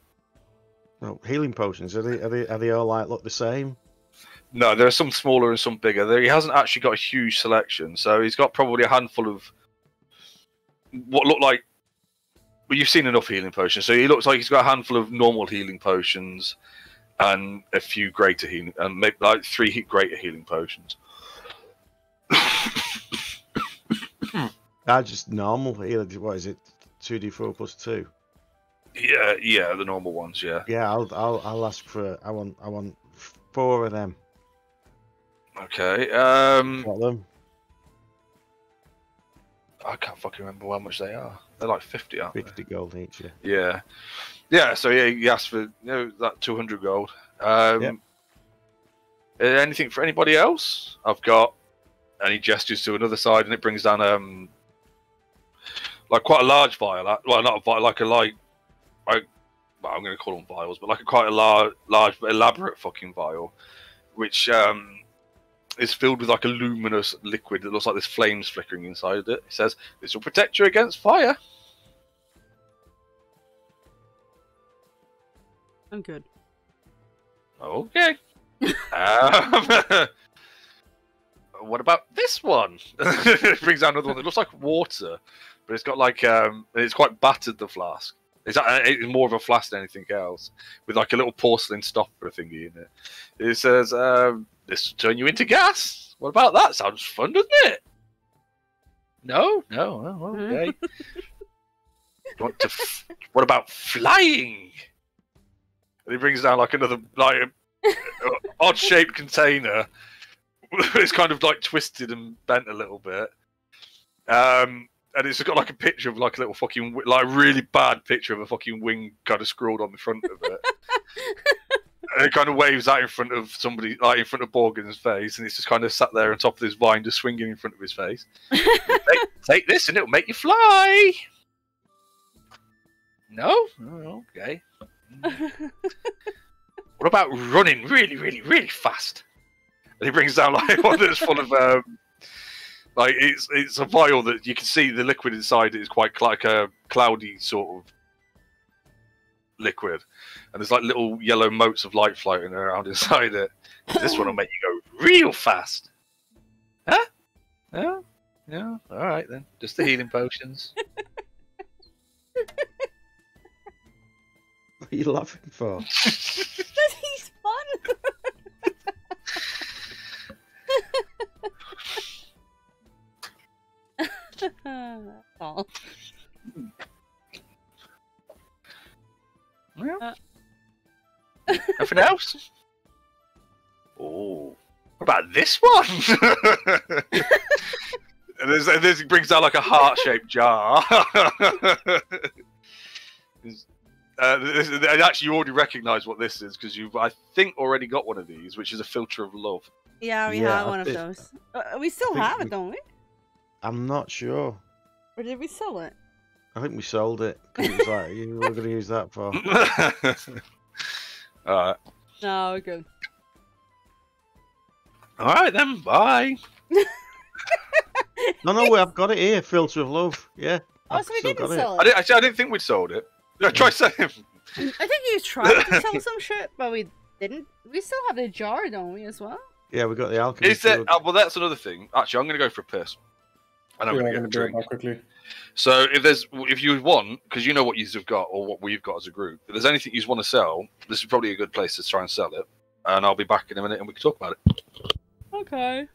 No, healing potions. Are they all like look the same? No, there are some smaller and some bigger. He hasn't actually got a huge selection, so he's got probably a handful of what look like. Well, you've seen enough healing potions, so he looks like he's got a handful of normal healing potions and a few greater healing, and maybe like 3 greater healing potions. Just normal healing. What is it? 2d4 plus 2. Yeah, the normal ones. Yeah. Yeah, I'll ask for. I want 4 of them. Okay. What them? I can't fucking remember how much they are. They're like 50, aren't 50 they? gold each. Yeah. So yeah, he asked for that 200 gold. Anything for anybody else? I've got. And he gestures to another side, and it brings down like quite a large vial. Well, not a vial, like a light. Well, I'm going to call them vials, but like quite a large, but elaborate fucking vial, which is filled with like a luminous liquid that looks like there's flames flickering inside it. It says, "This will protect you against fire." I'm good. Okay. What about this one? It brings down another one that looks like water, but it's got like it's quite battered, the flask. It's more of a flask than anything else, with like a little porcelain stopper thingy in it. It says, "This will turn you into gas." What about that? Sounds fun, doesn't it? No. Oh, okay. What about flying? And he brings down like another like odd-shaped container. It's kind of like twisted and bent a little bit. And it's got like a picture of like a little fucking, like a really bad picture of a fucking wing kind of scrawled on the front of it. And it kind of waves that in front of somebody, like in front of Borgen's face, and it's just kind of sat there on top of this vine, just swinging in front of his face. Take this and it'll make you fly. No? Oh, okay. What about running really, really, really fast? And he brings down like one that's full of like it's a vial that you can see the liquid inside it is quite like a cloudy sort of liquid, and there's like little yellow motes of light floating around inside it. This one will make you go real fast. Huh? Yeah. All right then. Just the healing potions. What are you laughing for? He's fun. Oh. Yeah. Nothing else? Oh, what about this one? And there's, it brings out like a heart-shaped jar. Actually, you already recognise what this is because you've, I think, already got one of these, which is a filter of love. Yeah, we have one of those. We still have it, don't we? I'm not sure. Or did we sell it? I think we sold it because it was like you were going to use that for. Alright. No, we're good. Alright then, bye. No, I've got it here. Filter of Love. Yeah. Oh, I've so we still didn't got sell I it. didn't think we'd sold it. I tried selling it. I think you tried to sell some shit, but we didn't. We still have the jar, don't we, as well? Yeah, we got the Alchemist. Is that? Well, that's another thing. Actually, I'm going to go for a piss. And I'm Yeah, going I'm to gonna get a do it drink. now quickly. So if you want, because you know what you've got or what we've got as a group, if there's anything you want to sell, this is probably a good place to try and sell it. And I'll be back in a minute and we can talk about it. Okay.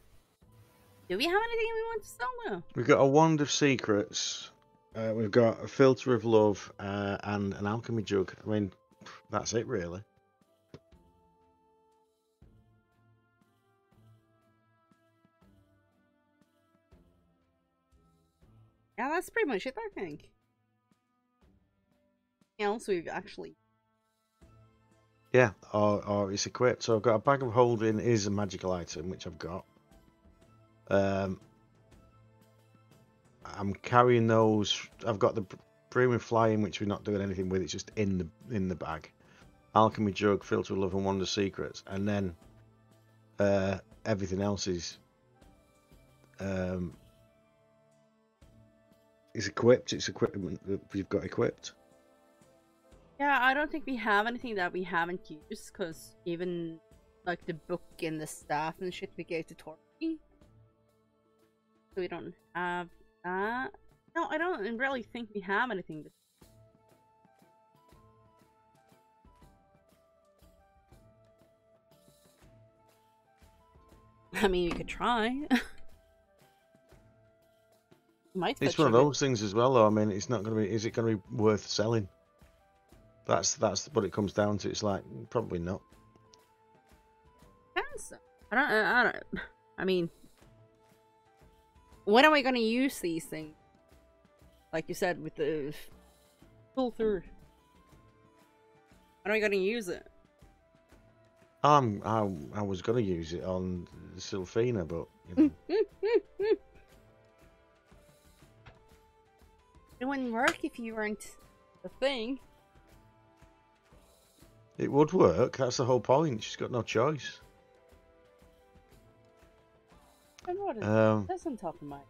Do we have anything we want to sell now? We've got a Wand of Secrets. We've got a Filter of Love and an Alchemy Jug. I mean, that's it really. Yeah, that's pretty much it, I think. Anything else we've actually... Yeah, or it's equipped. So I've got a Bag of Holding is a magical item, which I've got. I'm carrying those. I've got the Primate Flying, which we're not doing anything with. It's just in the bag. Alchemy Jug, Filter of Love, and Wand of Secrets, and then everything else is equipped. It's equipment that we've got equipped. Yeah, I don't think we have anything that we haven't used, because even, like, the book and the staff and shit we gave to Torquay. So we don't have that. No, I don't really think we have anything. I mean, you could try. Might It's one of those things as well, though. I mean, it's not going to be. Is it going to be worth selling? That's what it comes down to. It's like probably not. I don't. I mean, when are we going to use these things? Like you said, with the filter. When are we going to use it? I was going to use it on Sylphina, but you know. It wouldn't work if you weren't the thing. It would work. That's the whole point. She's got no choice. I know what it is. That's on top of mine.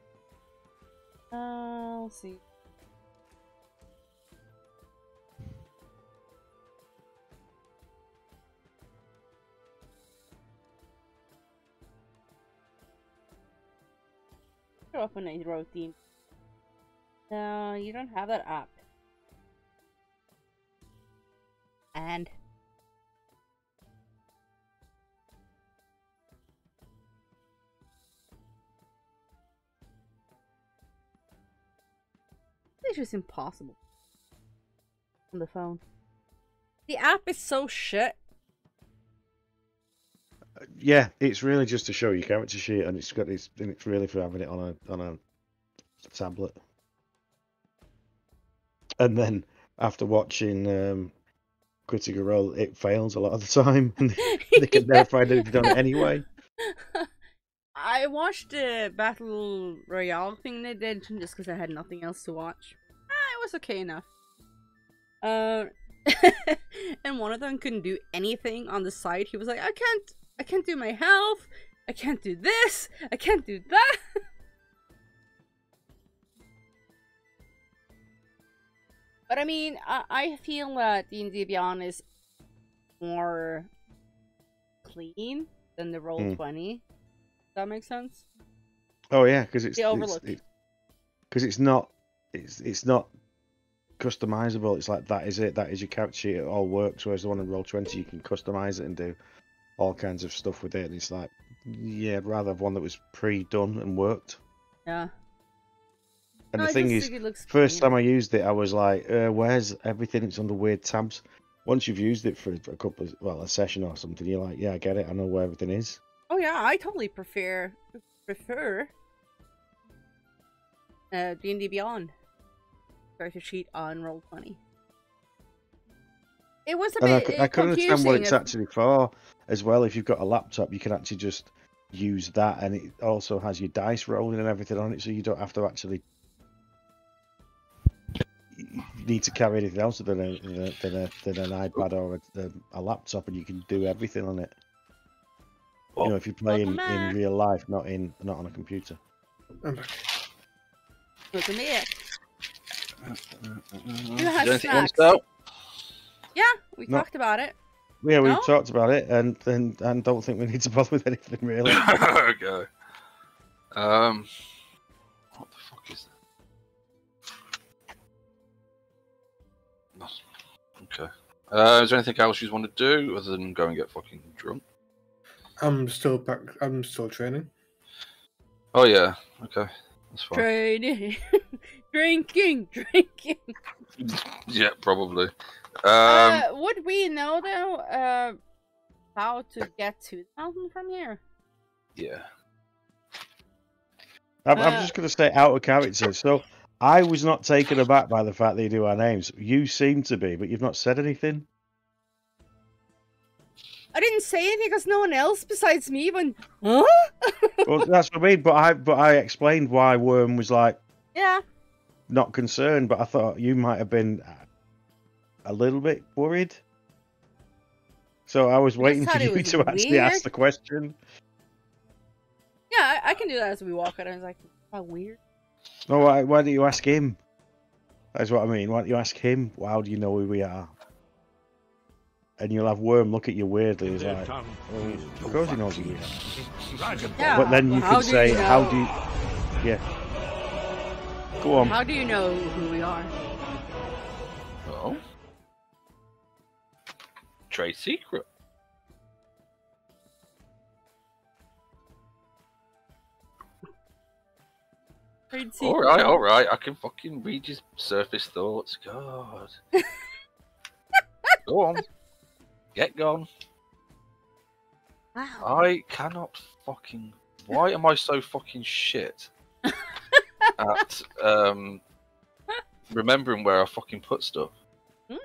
Let's see. Up when I wrote the. No, you don't have that app. And it's just impossible on the phone. The app is so shit. Yeah, it's really just to show your character sheet, and it's really for having it on a tablet. And then after watching Critical Role, it fails a lot of the time, and they can never find anything done it anyway. I watched the Battle Royale thing they did just because I had nothing else to watch. It was okay enough. And one of them couldn't do anything on the side. He was like, I can't do my health. I can't do this. I can't do that. But I mean, I feel that D&D Beyond is more clean than the Roll20. Does that make sense? Oh yeah, because it's not customizable. It's like that is it. That is your character sheet. It all works. Whereas the one in Roll20, you can customize it and do all kinds of stuff with it. And it's like, yeah, I'd rather have one that was pre-done and worked. Yeah. And no, the thing is, first time I used it, I was like, where's everything? It's under weird tabs. Once you've used it for a session or something, you're like, yeah, I get it. I know where everything is. Oh yeah, I totally prefer D&D Beyond character sheet on Roll20. It was a bit I couldn't understand what it's actually for as well. If you've got a laptop, you can actually just use that, and it also has your dice rolling and everything on it, so you don't have to actually need to carry anything else than an iPad or a laptop, and you can do everything on it. You know, if you're playing in real life, not on a computer. Welcome back. Who has snacks? Yeah, we talked about it. Yeah, we talked about it, and don't think we need to bother with anything really. Okay. What the fuck is that? Okay. Is there anything else you want to do other than go and get fucking drunk? I'm still back. I'm still training. Oh yeah. Okay. That's fine. Training, drinking. Yeah, probably. Would we know though how to get to the mountain from here? Yeah. I'm just going to say out of character. So I was not taken aback by the fact that you do our names. You seem to be, but you've not said anything. I didn't say anything because no one else besides me went, huh? Well, that's what I mean. But I explained why Worm was like, yeah, not concerned. But I thought you might have been a little bit worried. So I was waiting for you to actually ask the question. Yeah, I can do that as we walk out. I was like, how weird. No, why don't you ask him? That's what I mean. Why don't you ask him? How do you know who we are? And you'll have Worm look at you weirdly. He's like, well, of course he knows who we are. Yeah, but then you can say, you know? how do you... Yeah. Go on. How do you know who we are? Well, trade secret. All right. I can fucking read his surface thoughts. God. Go on. Get gone. Wow. I cannot fucking... Why am I so fucking shit at remembering where I fucking put stuff? Mm.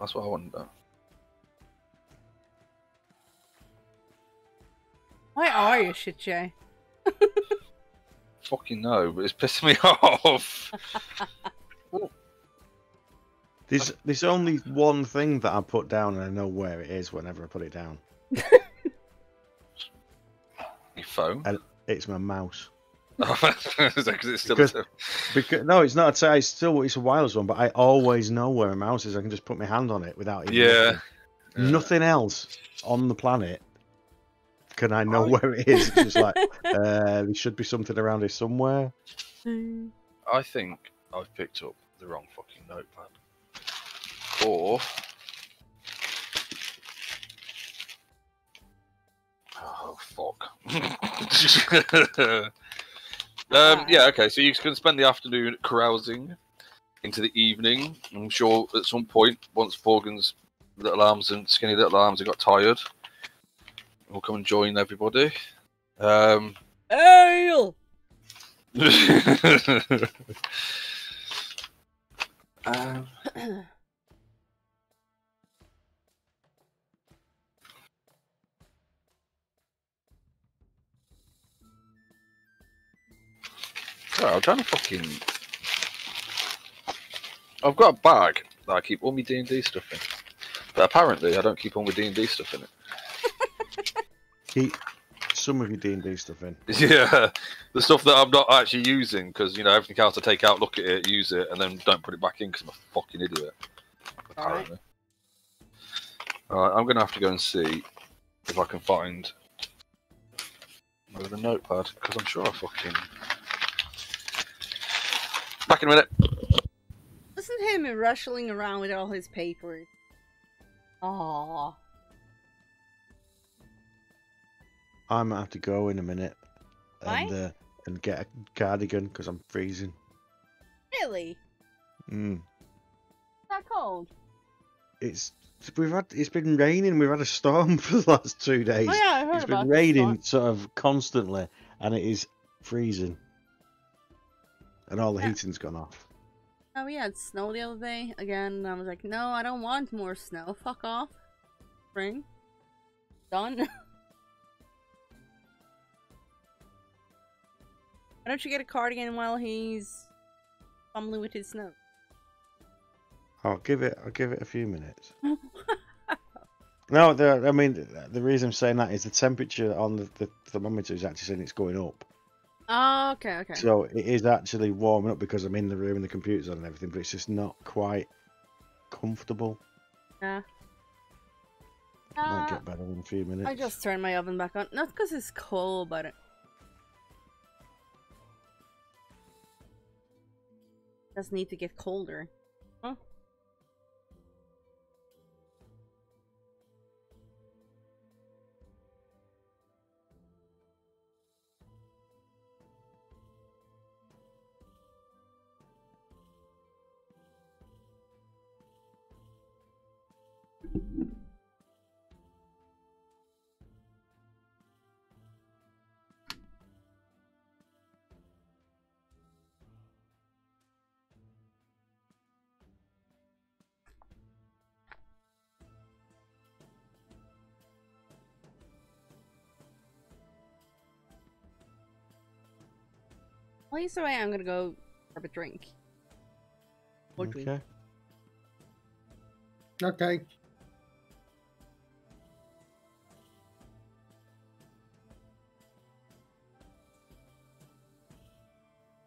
That's what I want to know. Why are you shit, Jay? Fucking no, but it's pissing me off. There's only one thing that I put down, and I know where it is whenever I put it down. Your phone? And it's my mouse. Because it's still because no, it's not. It's a wireless one, but I always know where a mouse is. I can just put my hand on it without even looking. Nothing else on the planet can I know where it is. It's just like there should be something around here somewhere. I think I've picked up the wrong fucking notepad. Or oh fuck. Yeah, okay, so you can spend the afternoon carousing into the evening. I'm sure at some point, once Morgan's little arms and skinny little arms have got tired, we'll come and join everybody. Ale! I'm trying to fucking... I've got a bag that I keep all my D&D stuff in. But apparently I don't keep all my D&D stuff in it. Keep some of your D&D stuff in. Yeah, the stuff that I'm not actually using, because, you know, everything else I take out, look at it, use it, and then don't put it back in because I'm a fucking idiot. Apparently. Alright, I'm going to have to go and see if I can find the notepad, because I'm sure I fucking... Back in a minute. Listen to him rustling around with all his papers. Aww. I might have to go in a minute Why? And get a cardigan because I'm freezing. Really? Mm. Is that cold? It's been raining. We've had a storm for the last 2 days. Oh yeah, I heard It's about been raining sort of constantly, and it is freezing. And all the heating's gone off. Oh, we had snow the other day again, and I was like, no, I don't want more snow. Fuck off. Spring. Done. Why don't you get a cardigan while he's fumbling with his snow? I'll give it a few minutes. No, the reason I'm saying that is the temperature on the thermometer is actually saying it's going up. Oh, okay. So it is actually warming up because I'm in the room and the computer's on and everything, but it's just not quite comfortable. Yeah. Might get better in a few minutes. I just turned my oven back on. Not because it's cold, but it does need to get colder. Huh? Well, either way, I'm gonna go grab a drink. Or drink. Okay. Okay.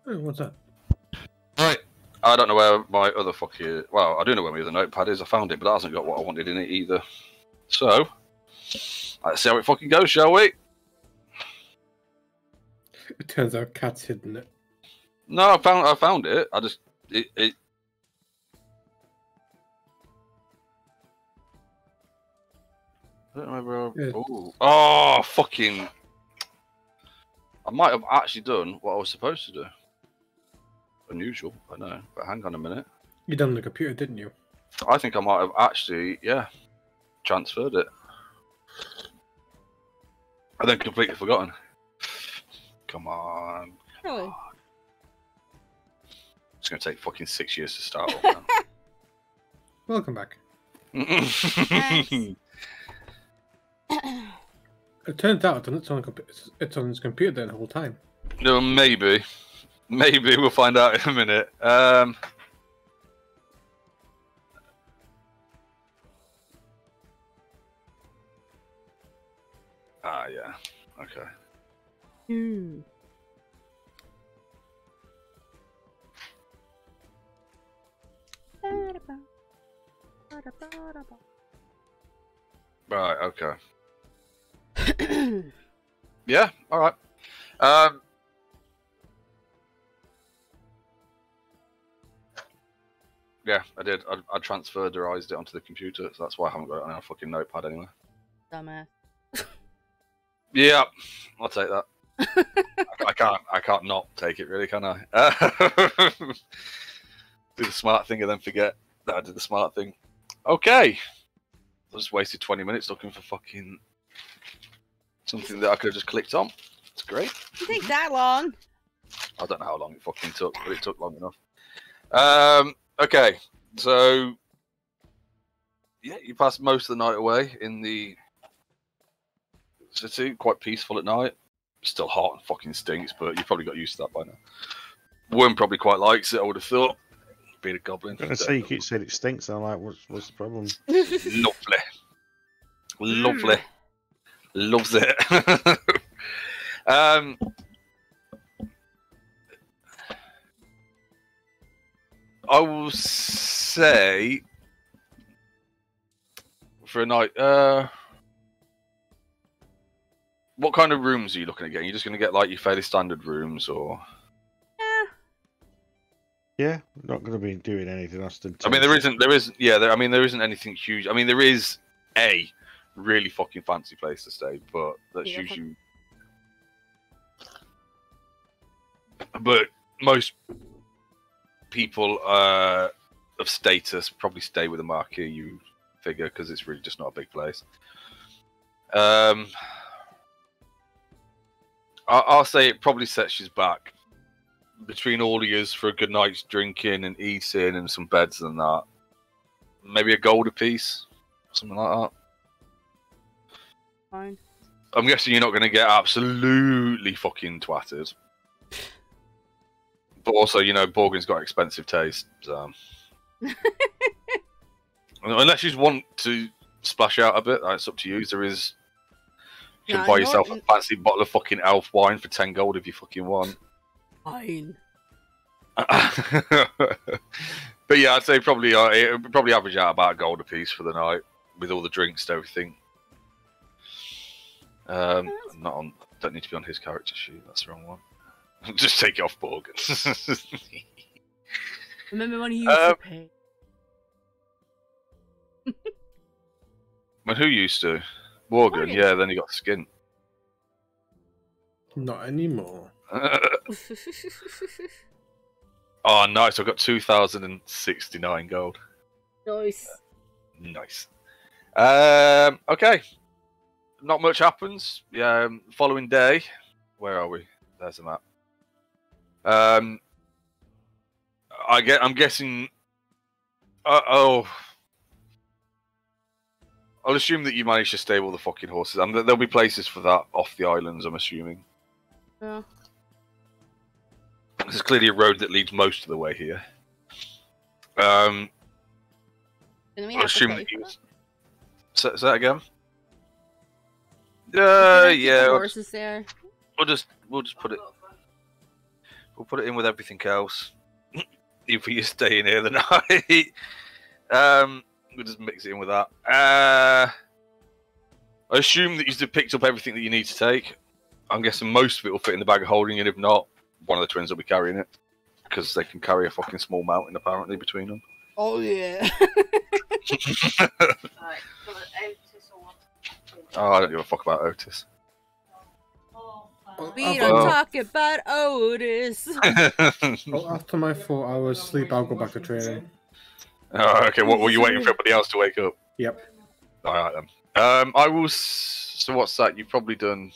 Oh, what's that? Right. I don't know where my other fucking... Well, I do know where my other notepad is. I found it, but that hasn't got what I wanted in it either. So, let's see how it fucking goes, shall we? It turns out Cat's hidden it. No, I found it. I just... It... I don't remember... Yeah. Oh, fucking... I might have actually done what I was supposed to do. Unusual, I know. But hang on a minute. You done on the computer, didn't you? I think I might have actually, transferred it. And then completely forgotten. Come on. Really? It's going to take fucking 6 years to start off now. Welcome back. Thanks. It turns out it's on his computer the whole time. No, maybe. Maybe we'll find out in a minute. Yeah. Okay. Hmm. Right, okay. Yeah, alright. Yeah, I did. I transferred-erized it onto the computer, so that's why I haven't got it on our fucking notepad anyway. Dumbass. Yeah, I'll take that. I can't not take it, really, can I? Do the smart thing and then forget that I did the smart thing. Okay. I just wasted 20 minutes looking for fucking something that I could have just clicked on. It's great. It didn't take that long. I don't know how long it fucking took, but it took long enough. Okay, so yeah, you passed most of the night away in the city. Quite peaceful at night. Still hot and fucking stinks, but you've probably got used to that by now. Worm probably quite likes it, I would have thought. Being a goblin. I'm gonna say you keep saying it stinks. I'm like, what's the problem? Lovely. Lovely. Loves it. I will say for a night, what kind of rooms are you looking at getting? You're just going to get like your fairly standard rooms, or? Yeah, I'm not going to be doing anything ostentatious. I mean, there isn't anything huge. I mean, there is a really fucking fancy place to stay, but that's usually. But most people of status probably stay with a marquee, you figure, because it's really just not a big place. I'll say it probably sets you back between all of yous for a good night's drinking and eating and some beds and that. Maybe a gold apiece, something like that. Fine. I'm guessing you're not going to get absolutely fucking twatted. But also, you know, Borgen's got expensive taste. So. Unless you want to splash out a bit, it's up to you. There is. You can buy yourself a fancy bottle of fucking elf wine for 10 gold if you fucking want. Fine. But yeah, I'd say probably it would probably average out about a gold a piece for the night with all the drinks and everything. Not on. Don't need to be on his character sheet. That's the wrong one. Just take it off Borgen. Remember when he used to pay? When who used to? Morgan, yeah, then he got skin. Not anymore. Oh, nice. I've got 2,069 gold. Nice. Nice. Okay. Not much happens. Yeah, following day. Where are we? There's the map. I'm guessing... I'll assume that you managed to stable the fucking horses. And there'll be places for that off the islands, I'm assuming. Yeah. There's clearly a road that leads most of the way here. I'll assume that you... Say that again? Yeah. Horses there. We'll just put it... We'll put it in with everything else. Even for you staying here the night. We'll just mix it in with that. I assume that you've picked up everything that you need to take. I'm guessing most of it will fit in the bag of holding, and if not, one of the twins will be carrying it. Because they can carry a fucking small mountain, apparently, between them. Oh, yeah. Oh, I don't give a fuck about Otis. We don't talk about Otis. Well, after my 4 hours sleep, I'll go back to training. Oh, okay. What were you waiting for everybody else to wake up? Yep. All right then. I will. So what's that? You've probably done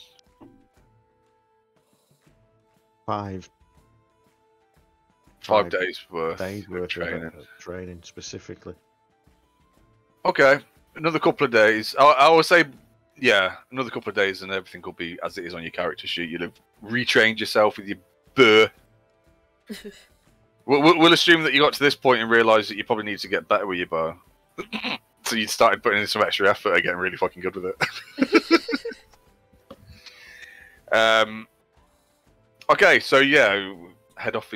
5 days worth of training. Training specifically. Okay, another couple of days. I will say, yeah, another couple of days, and everything will be as it is on your character sheet. You'll have retrained yourself with your burr. We'll assume that you got to this point and realised that you probably need to get better with your bow. So you started putting in some extra effort and getting really fucking good with it. Okay, so yeah, head off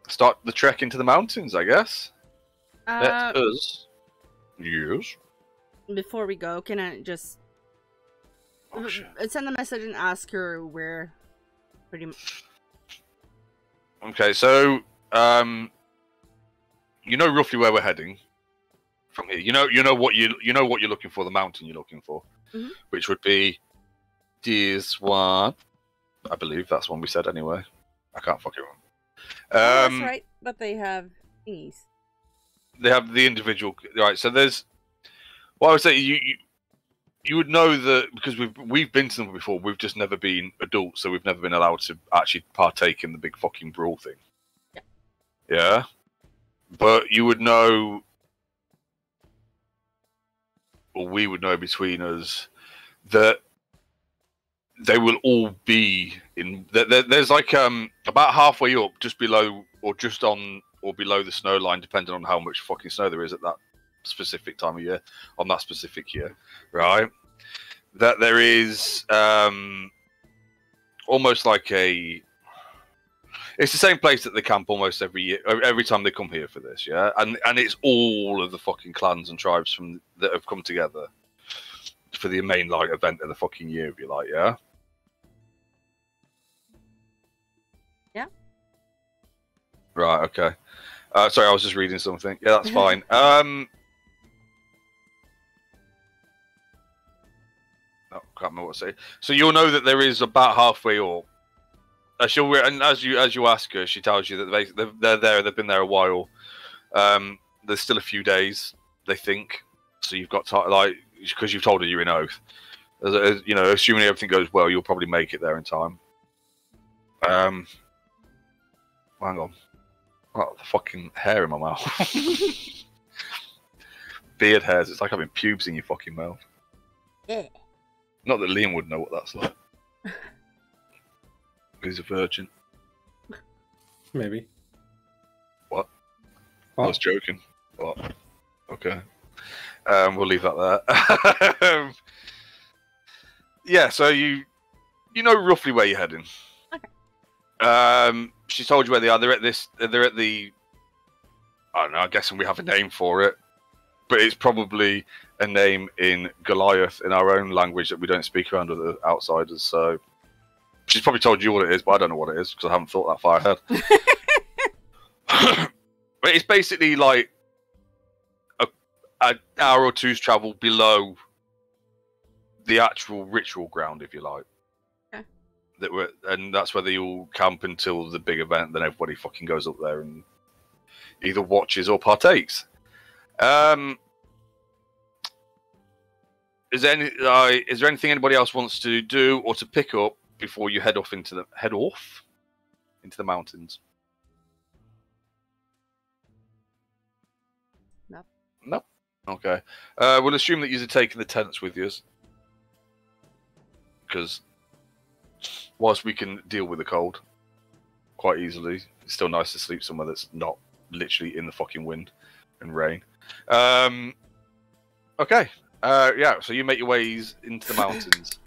start the trek into the mountains, I guess. Let us. Yes. Before we go, can I just send a message and ask her where? Pretty much. Okay, so you know roughly where we're heading from here. You know what you're looking for. The mountain you're looking for, which would be this one. I believe that's one we said anyway. I can't fucking remember. That's right, but they have thingies. They have the individual. Right, so there's. Well, I would say you would know that because we've been to them before. We've just never been adults, so we've never been allowed to actually partake in the big fucking brawl thing. Yeah. Yeah, but you would know, or we would know between us that they will all be in. There's like about halfway up, just below or just on or below the snow line, depending on how much fucking snow there is at that specific time of year, on that specific year, right? That there is almost like a. It's the same place that they camp almost every year, every time they come here for this, yeah. And it's all of the fucking clans and tribes that have come together for the main like event of the fucking year, if you like, yeah. Yeah. Right. Okay. Sorry, I was just reading something. Yeah, that's fine. Oh, can't remember what to say. So you'll know that there is about halfway up. And as you ask her, she tells you that they're there. They've been there a while. There's still a few days, they think. So you've got time, like, because you've told her you're in Oath. You know, assuming everything goes well, you'll probably make it there in time. Hang on. Oh, the fucking hair in my mouth. Beard hairs. It's like having pubes in your fucking mouth. Yeah. Not that Liam would know what that's like. He's a virgin. Maybe. What? I What? was joking. What? Okay. We'll leave that there. Yeah, so you know roughly where you're heading. Okay. She told you where they are. They're at the. I don't know. I'm guessing we have a name for it, but it's probably a name in Goliath in our own language that we don't speak around with the outsiders. So she's probably told you what it is, but I don't know what it is because I haven't thought that far ahead. But it's basically like an hour or two's travel below the actual ritual ground, if you like. Okay. And that's where they all camp until the big event. Then everybody fucking goes up there and either watches or partakes. Is there anything anybody else wants to do or to pick up before you head off into the mountains? No. Okay. We'll assume that you're taking the tents with you, because whilst we can deal with the cold quite easily, it's still nice to sleep somewhere that's not literally in the fucking wind and rain. Okay. Yeah, so you make your ways into the mountains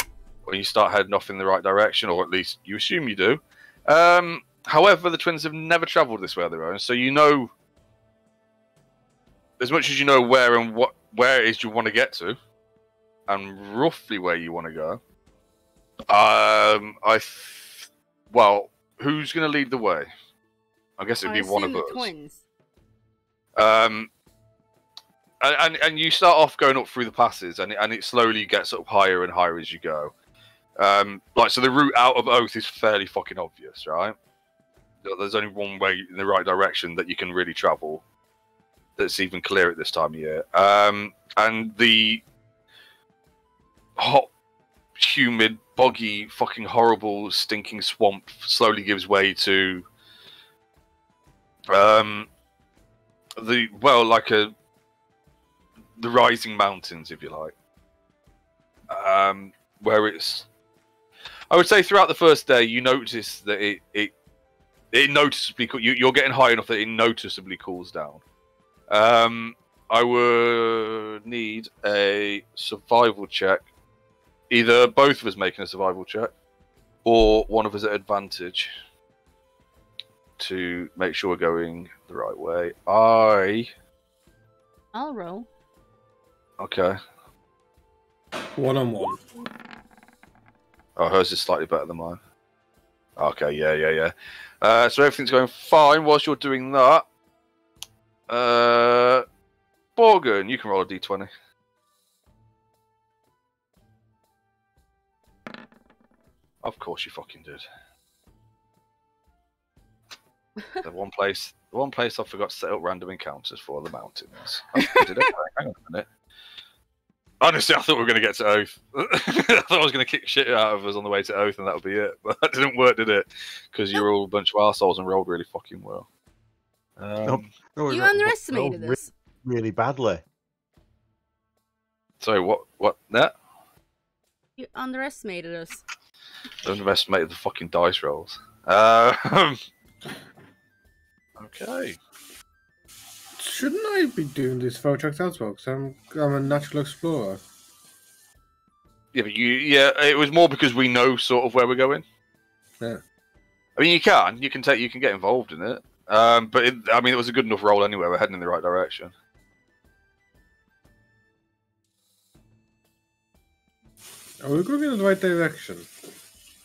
when you start heading off in the right direction, or at least you assume you do. However, the twins have never travelled this way on their own, so you know, as much as you know where it is you want to get to, and roughly where you want to go. Well, who's going to lead the way? I guess it'd be one of us. Twins. And you start off going up through the passes, and it slowly gets up higher and higher as you go. So the route out of Oath is fairly fucking obvious, right? There's only one way in the right direction that you can really travel that's even clear at this time of year. And the hot, humid, boggy, fucking horrible, stinking swamp slowly gives way to the rising mountains, if you like. Where it's, I would say, throughout the first day, you notice that it noticeably, you're getting high enough that it noticeably cools down. I would need a survival check. Either both of us making a survival check, or one of us at advantage, to make sure we're going the right way. I'll roll. Okay. 1-on-1. Oh, hers is slightly better than mine. Okay, yeah. So everything's going fine whilst you're doing that. Borgen, you can roll a d20. Of course you fucking did. The one place I forgot to set up random encounters for, the mountains. Oh, did it? Hang on a minute. Honestly, I thought we were going to get to Oath. I thought I was going to kick shit out of us on the way to Oath and that would be it. But that didn't work, did it? Because you're all a bunch of arseholes and rolled really fucking well. No, You underestimated us. Really badly. Sorry, what? That? You underestimated us. Underestimated the fucking dice rolls. Okay. Shouldn't I be doing these photo checks as well? Because I'm a natural explorer. Yeah, but it was more because we know sort of where we're going. Yeah. I mean, you can get involved in it. But it was a good enough roll anyway. We're heading in the right direction. Are we going in the right direction?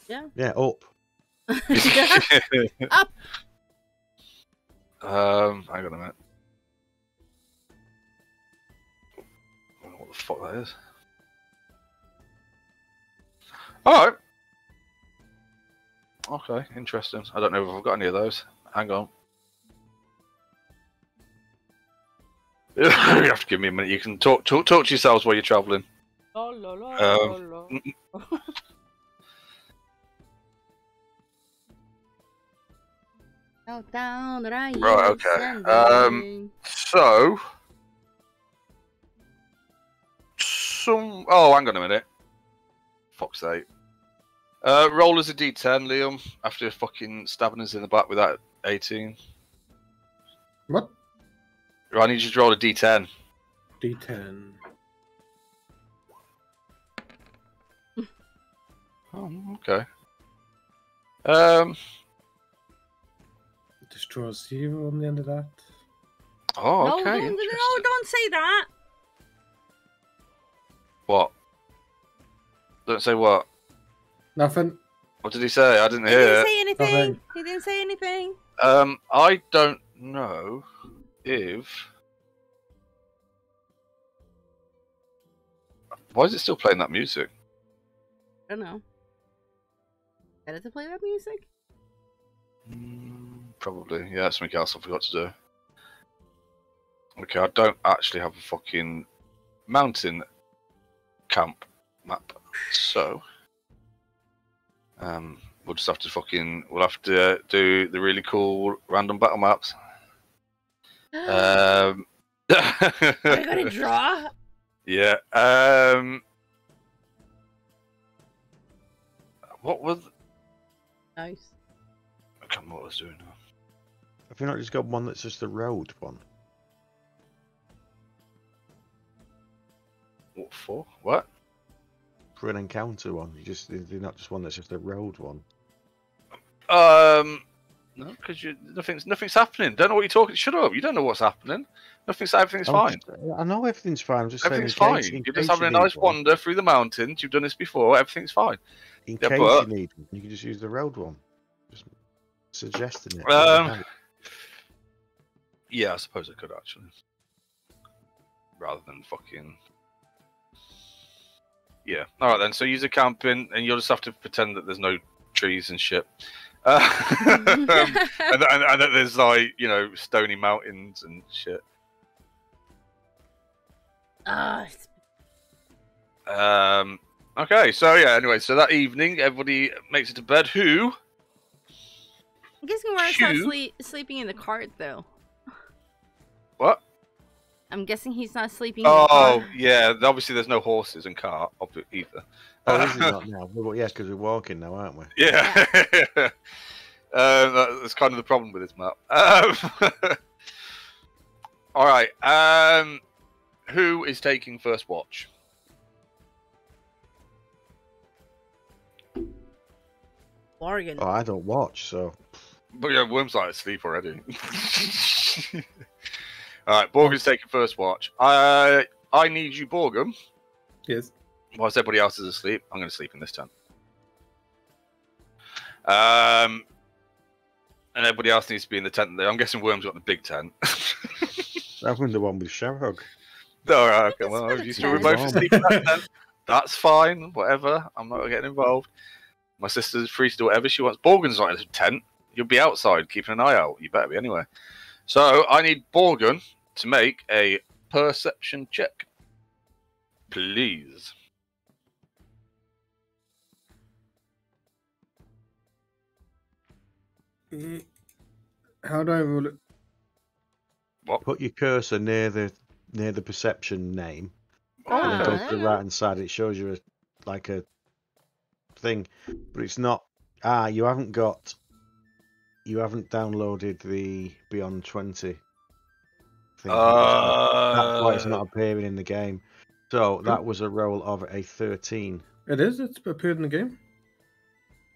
Yeah. Yeah, up. Up. Hang on a minute. I don't know what the fuck that is. Alright. Okay, interesting. I don't know if I've got any of those. Hang on. You have to give me a minute. You can talk to yourselves while you're travelling. Down that I Right, okay. So hang on a minute. Fuck's sake. Roll as a D10, Liam. After fucking stabbing us in the back with that 18. What? Right, I need you to roll a D10. D10. Oh, okay. Just draw a 0 on the end of that. Oh, No, okay. don't say that. What? Don't say what? Nothing. What did he say? I didn't He hear didn't it. say anything. Nothing. He didn't say anything. I don't know if. Why is it still playing that music? I don't know. Better to play that music? Probably. Yeah, that's something else I forgot to do. Okay, I don't actually have a fucking mountain camp map, so we'll just have to we'll have to do the really cool random battle maps. Are you gonna draw? Yeah. What was? Nice. I can't remember what I was doing now. Have you not just got one that's just the road one? What for? What? For an encounter one, they're not just one that's just a road one. No, because nothing's happening. Don't know what you're talking. Shut up! You don't know what's happening. Everything's fine. I know everything's fine. I'm just Everything's saying, fine. You're just having a nice wander through the mountains. You've done this before. Everything's fine. In Yeah, case but- you need one, you can just use the road one. Just suggesting it. Yeah, I suppose I could actually. Rather than fucking. Yeah. All right then. So use a camping, and you'll just have to pretend that there's no trees and shit. And that there's like stony mountains and shit. Okay, so yeah. Anyway, so that evening, everybody makes it to bed. Who? I'm guessing we're not sleeping in the cart though. What? I'm guessing he's not sleeping in the Oh cart. yeah. Obviously, there's no horses and cart either. Oh, this is not now. Well, yeah, because we're walking now, aren't we? Yeah. That's kind of the problem with this map. All right. Who is taking first watch? Morgan. Oh, I don't watch, so. But yeah, Worm's like asleep already. All right, Borgum's taking first watch. I need you, Borgum. Yes. Whilst everybody else is asleep, I'm going to sleep in this tent. And everybody else needs to be in the tent there. I'm guessing Worm's got the big tent. I'm the one with Sherrog. All right, okay. Well, if you still tent. both asleep in that tent, that's fine. Whatever. I'm not getting involved. My sister's free to do whatever she wants. Borgun's not in a tent. You'll be outside keeping an eye out. You better be anyway. So I need Borgun to make a perception check. Please. How do I roll it? What? Put your cursor near the perception name, Oh, and then go there to the you go. right hand side. It shows you a thing, but it's not. You haven't downloaded the Beyond 20 thing. That's why it's not appearing in the game. So that was a roll of a 13. It is. It's appeared in the game.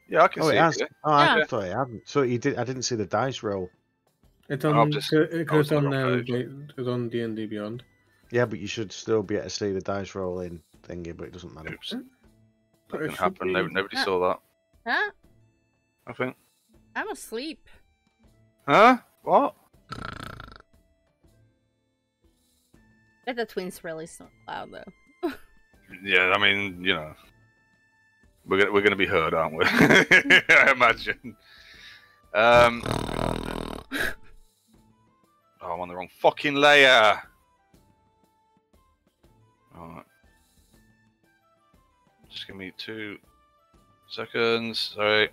Yeah, I can see it has. it. Oh, I Yeah. thought it hadn't. So you did. I didn't see the dice roll. It's I've on. just- It I was goes on on. the wrong page. It's on D&D Beyond. Yeah, but you should still be able to see the dice roll in thingy, but it doesn't matter. Oops. But That it didn't should happen. be- Nobody Yeah. saw that. Huh? I think. I'm asleep. Huh? What? Bet the twins really so loud though. Yeah, I mean, we're gonna be heard, aren't we? I imagine. Oh, I'm on the wrong fucking layer. Alright. Just give me 2 seconds. Sorry.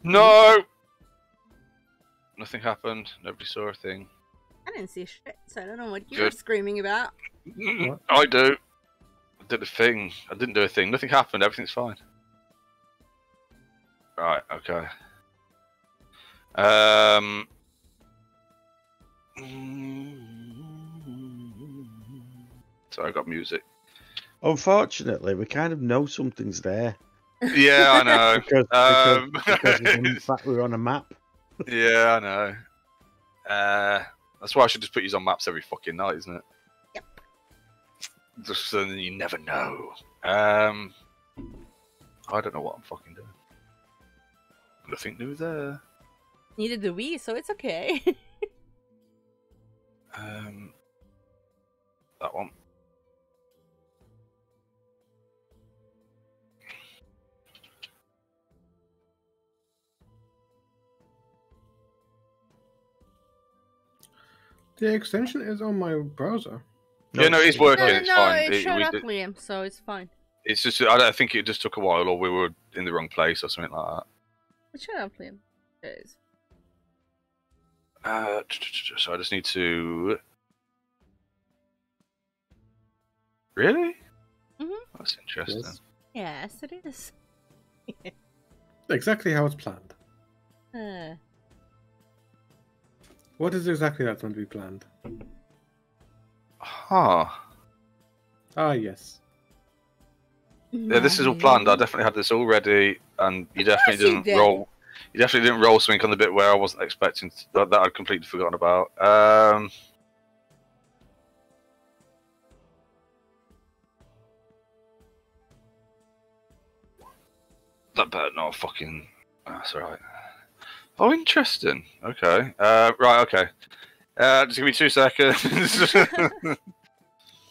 No! Nothing happened. Nobody saw a thing. I didn't see shit, so I don't know what you're Good. screaming about. What? I do. I did a thing. I didn't do a thing. Nothing happened. Everything's fine. Right. Okay. So I got music. Unfortunately, we kind of know something's there. Yeah, I know. because we're on a map. Yeah, I know. That's why I should just put you on maps every fucking night, isn't it? Yep. Just so then you never know. I don't know what I'm fucking doing. Nothing new there. Neither do we, so it's okay. That one. The extension is on my browser. Yeah, no, it's working. No, It's fine. it showed up, did- Liam, so it's fine. It's just, I think it just took a while, or we were in the wrong place, or something like that. It showed up, Liam. It is. So I just need to. Really? Mhm. That's interesting. Yes. Yes, it is. Exactly how it's planned. What is exactly that's going to be planned? Huh. Ah, yes. Yeah, this is all planned. I definitely had this all ready, and you definitely you didn't did. roll. You definitely didn't roll something on the bit where I wasn't expecting that I'd completely forgotten about. That better not fucking. That's alright. Oh, interesting. Okay. Right. Okay. Just give me 2 seconds.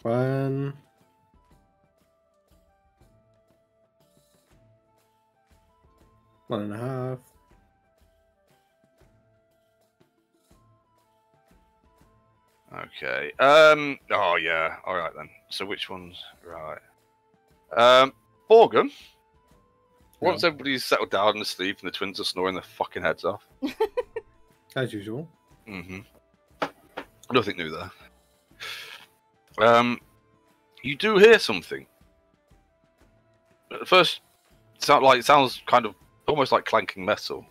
1. One and a half. Okay. Oh yeah. All right then. So which ones? Right. Borgum. Once everybody's settled down and asleep, and the twins are snoring their fucking heads off. As usual. Mm-hmm. Nothing new there. You do hear something. At first, it sounds kind of almost like clanking metal.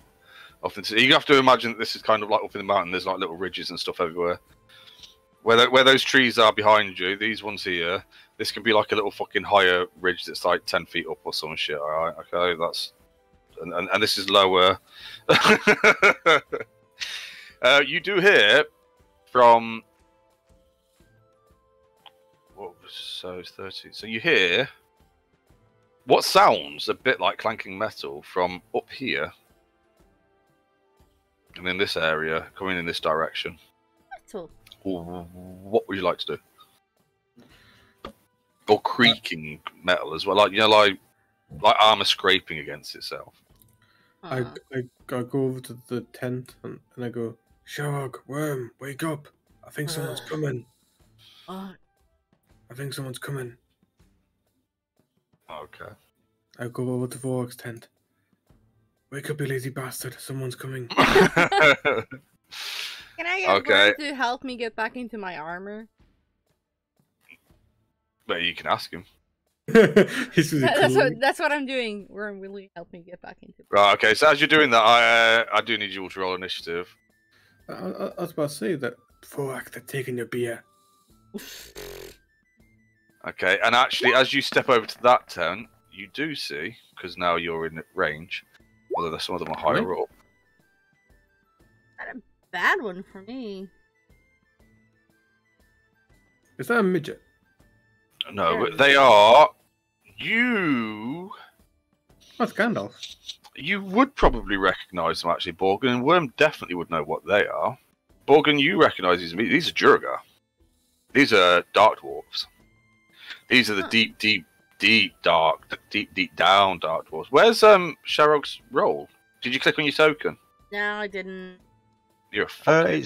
Often, you have to imagine that this is kind of like up in the mountain. There's like little ridges and stuff everywhere. Where those trees are behind you, these ones here, this can be like a little fucking higher ridge that's like 10 feet up or some shit. All right, okay, that's and this is lower. You do hear from so it's 30. So you hear what sounds a bit like clanking metal from up here and in this area, coming in this direction. Metal. What would you like to do? Or creaking metal as well, like armor scraping against itself. I go over to the tent and I go, Shark, Worm, wake up! I think someone's coming. What? I think someone's coming. Okay. I go over to Vork's tent. Wake up, you lazy bastard! Someone's coming. Can I get Okay. Worm to help me get back into my armor? But you can ask him. He's really cool. That's what I'm doing. Worm, will you help me get back into? Right. Okay. So as you're doing that, I do need you all to roll initiative. I was about to say that Vork, they're taking your beer. Okay. And actually, as you step over to that tent, you do see, because now you're in range, although some of them are higher up. Not a bad one for me. Is that a midget? No, but they are. You That's Gandalf. You would probably recognise them, actually, Borgen, and Worm definitely would know what they are. Borgen, you recognise these. These are Jurga. These are Dark Dwarves. These are the deep down Dark Dwarves. Where's Sharog's roll? Did you click on your token? No, I didn't. You're a fucking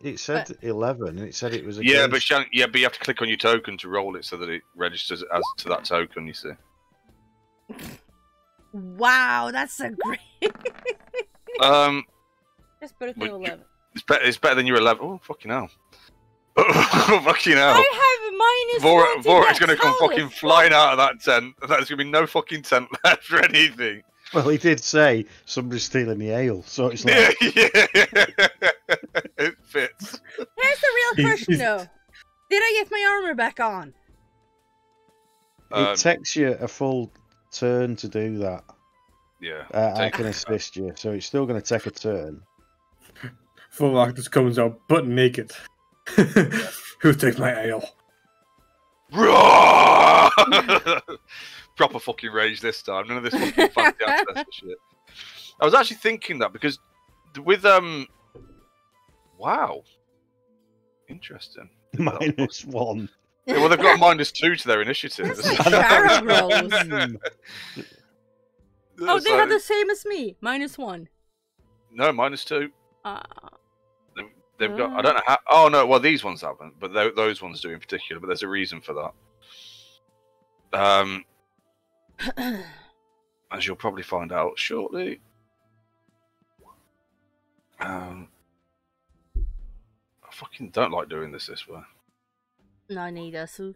It said 11, and it said it was a yeah, ghost. but you have to click on your token to roll it so that it registers as to that token. You see. Wow, that's a great. Just put it to Would 11. It's better than your 11. Oh, fucking hell. Fucking hell. I have -1 Vorac's to going to come Holy fucking fuck. flying out of that tent. There's going to be no fucking tent left or anything. Well, he did say somebody's stealing the ale, so it's like... Yeah. It fits. Here's the real question, though. Did I get my armor back on? It takes you a full turn to do that. Yeah. I can assist you, so it's still going to take a turn. Full Arctus comes out butt naked. Who takes my ale? Proper fucking rage this time. None of this fucking fancy access shit. I was actually thinking that because with wow, interesting. -1. Yeah, well, they've got -2 to their initiative. That's like barrel rolls. Oh, they have the same as me. -1. No, -2. They've got. I don't know how. Oh no, well these ones haven't, but those ones do in particular. But there's a reason for that. As you'll probably find out shortly. I fucking don't like doing this way. No, neither, so.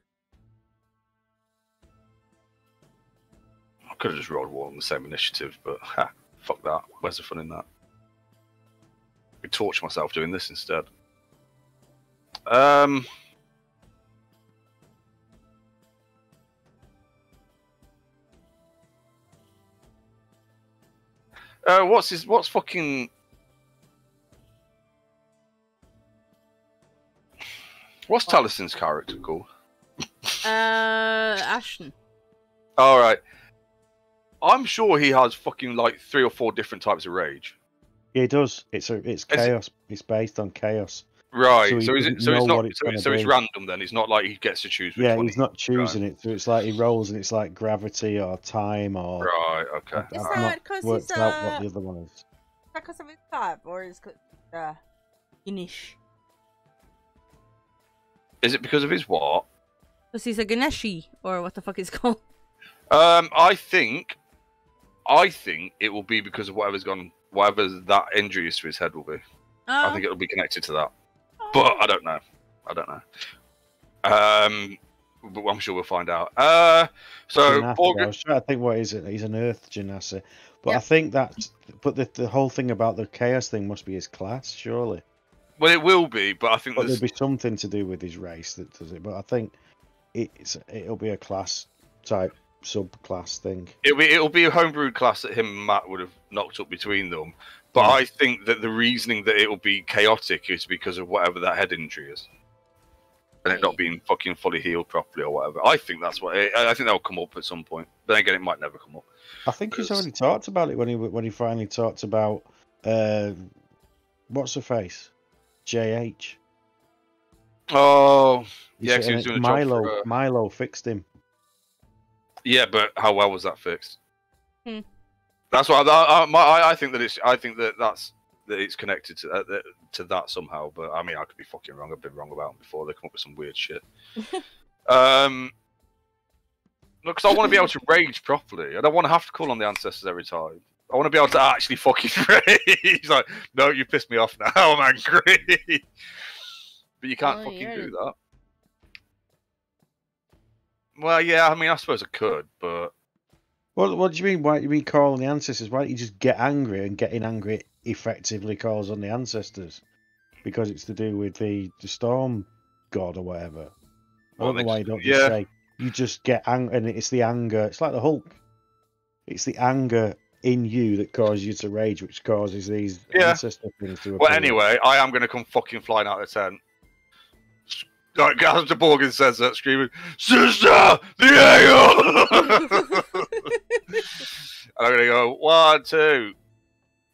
I could have just rolled one on the same initiative, but ha, fuck that. Where's the fun in that? I could torture myself doing this instead. What's fucking... What's Talison's character called? Ashton. Alright. I'm sure he has fucking like 3 or 4 different types of rage. Yeah, he does. It's chaos. It's based on chaos. Right. So it's be. random then. It's not like he gets to choose which one. He's not choosing it. So it's like he rolls and it's like gravity or time or... Right, okay. Is I've that not because worked out what the other one is. Is that because of his type, or is it Ganesh? Is it because of his what? Because he's a Ganeshi, or what the fuck is called? I think it will be because of whatever that injury is to his head will be. I think it'll be connected to that. But I don't know. But I'm sure we'll find out. So I was trying to think what is it? He's an Earth Genasi. But Yep. I think that's... But the whole thing about the chaos thing must be his class, surely. Well, it will be, but I think But there'll be something to do with his race that does it. But I think it'll be a class type subclass thing. It'll be a homebrewed class that him and Matt would have knocked up between them. But I think that the reasoning that it'll be chaotic is because of whatever that head injury is, and it not being fucking fully healed properly or whatever. I think that's what. I think that'll come up at some point. But then again, it might never come up. I think he's already talked about it when he finally talked about what's her face, JH. Oh, yeah, 'cause he was doing a job for her. Milo fixed him. Yeah, but how well was that fixed? That's what I think that it's connected to that somehow. But I mean, I could be fucking wrong. I've been wrong about them before. They come up with some weird shit. Look, because I want to be able to rage properly. I don't want to have to call on the ancestors every time. I want to be able to actually fucking rage. Like, no, you pissed me off now. I'm angry. But you can't fucking do that. Well, yeah, I mean, I suppose I could, but... What do you mean? Why do you mean call on the ancestors? Why don't you just get angry, and getting angry effectively calls on the ancestors? Because it's to do with the storm god or whatever. I don't know why you don't just say... You just get angry, and it's the anger. It's like the Hulk. It's the anger in you that causes you to rage, which causes these ancestor things to appear. Well, anyway, I am going to come fucking flying out of the tent. Like, as the Borgin says that, screaming, "Sister, the ale!" And I'm going to go, 1, 2.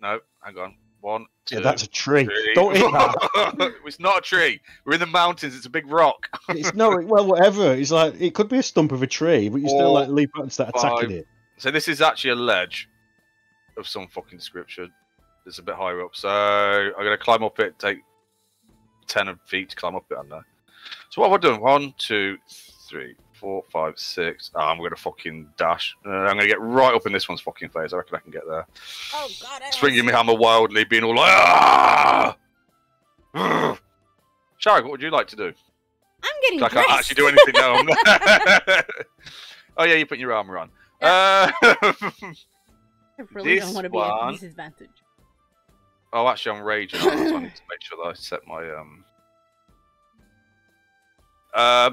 No, hang on. 1, 2. Yeah, that's a tree. Don't hit that. It's not a tree. We're in the mountains. It's a big rock. It's no, well, whatever. It's like, it could be a stump of a tree, but you still like leap out and start attacking it. So this is actually a ledge of some fucking description. It's a bit higher up. So I'm going to climb up it, take 10 feet to climb up it, I know. So what have I done? 1, 2, 3, 4, 5, 6. Oh, I'm going to fucking dash. I'm going to get right up in this one's fucking face. I reckon I can get there. Oh, God. Swinging my hammer wildly, being all like, ah! Shark, what would you like to do? I'm getting I can't actually do anything now. Oh, yeah, you put your armor on. Yeah. I really don't This want to be at one- disadvantage. Oh, actually, I'm raging. So I need to make sure that I set my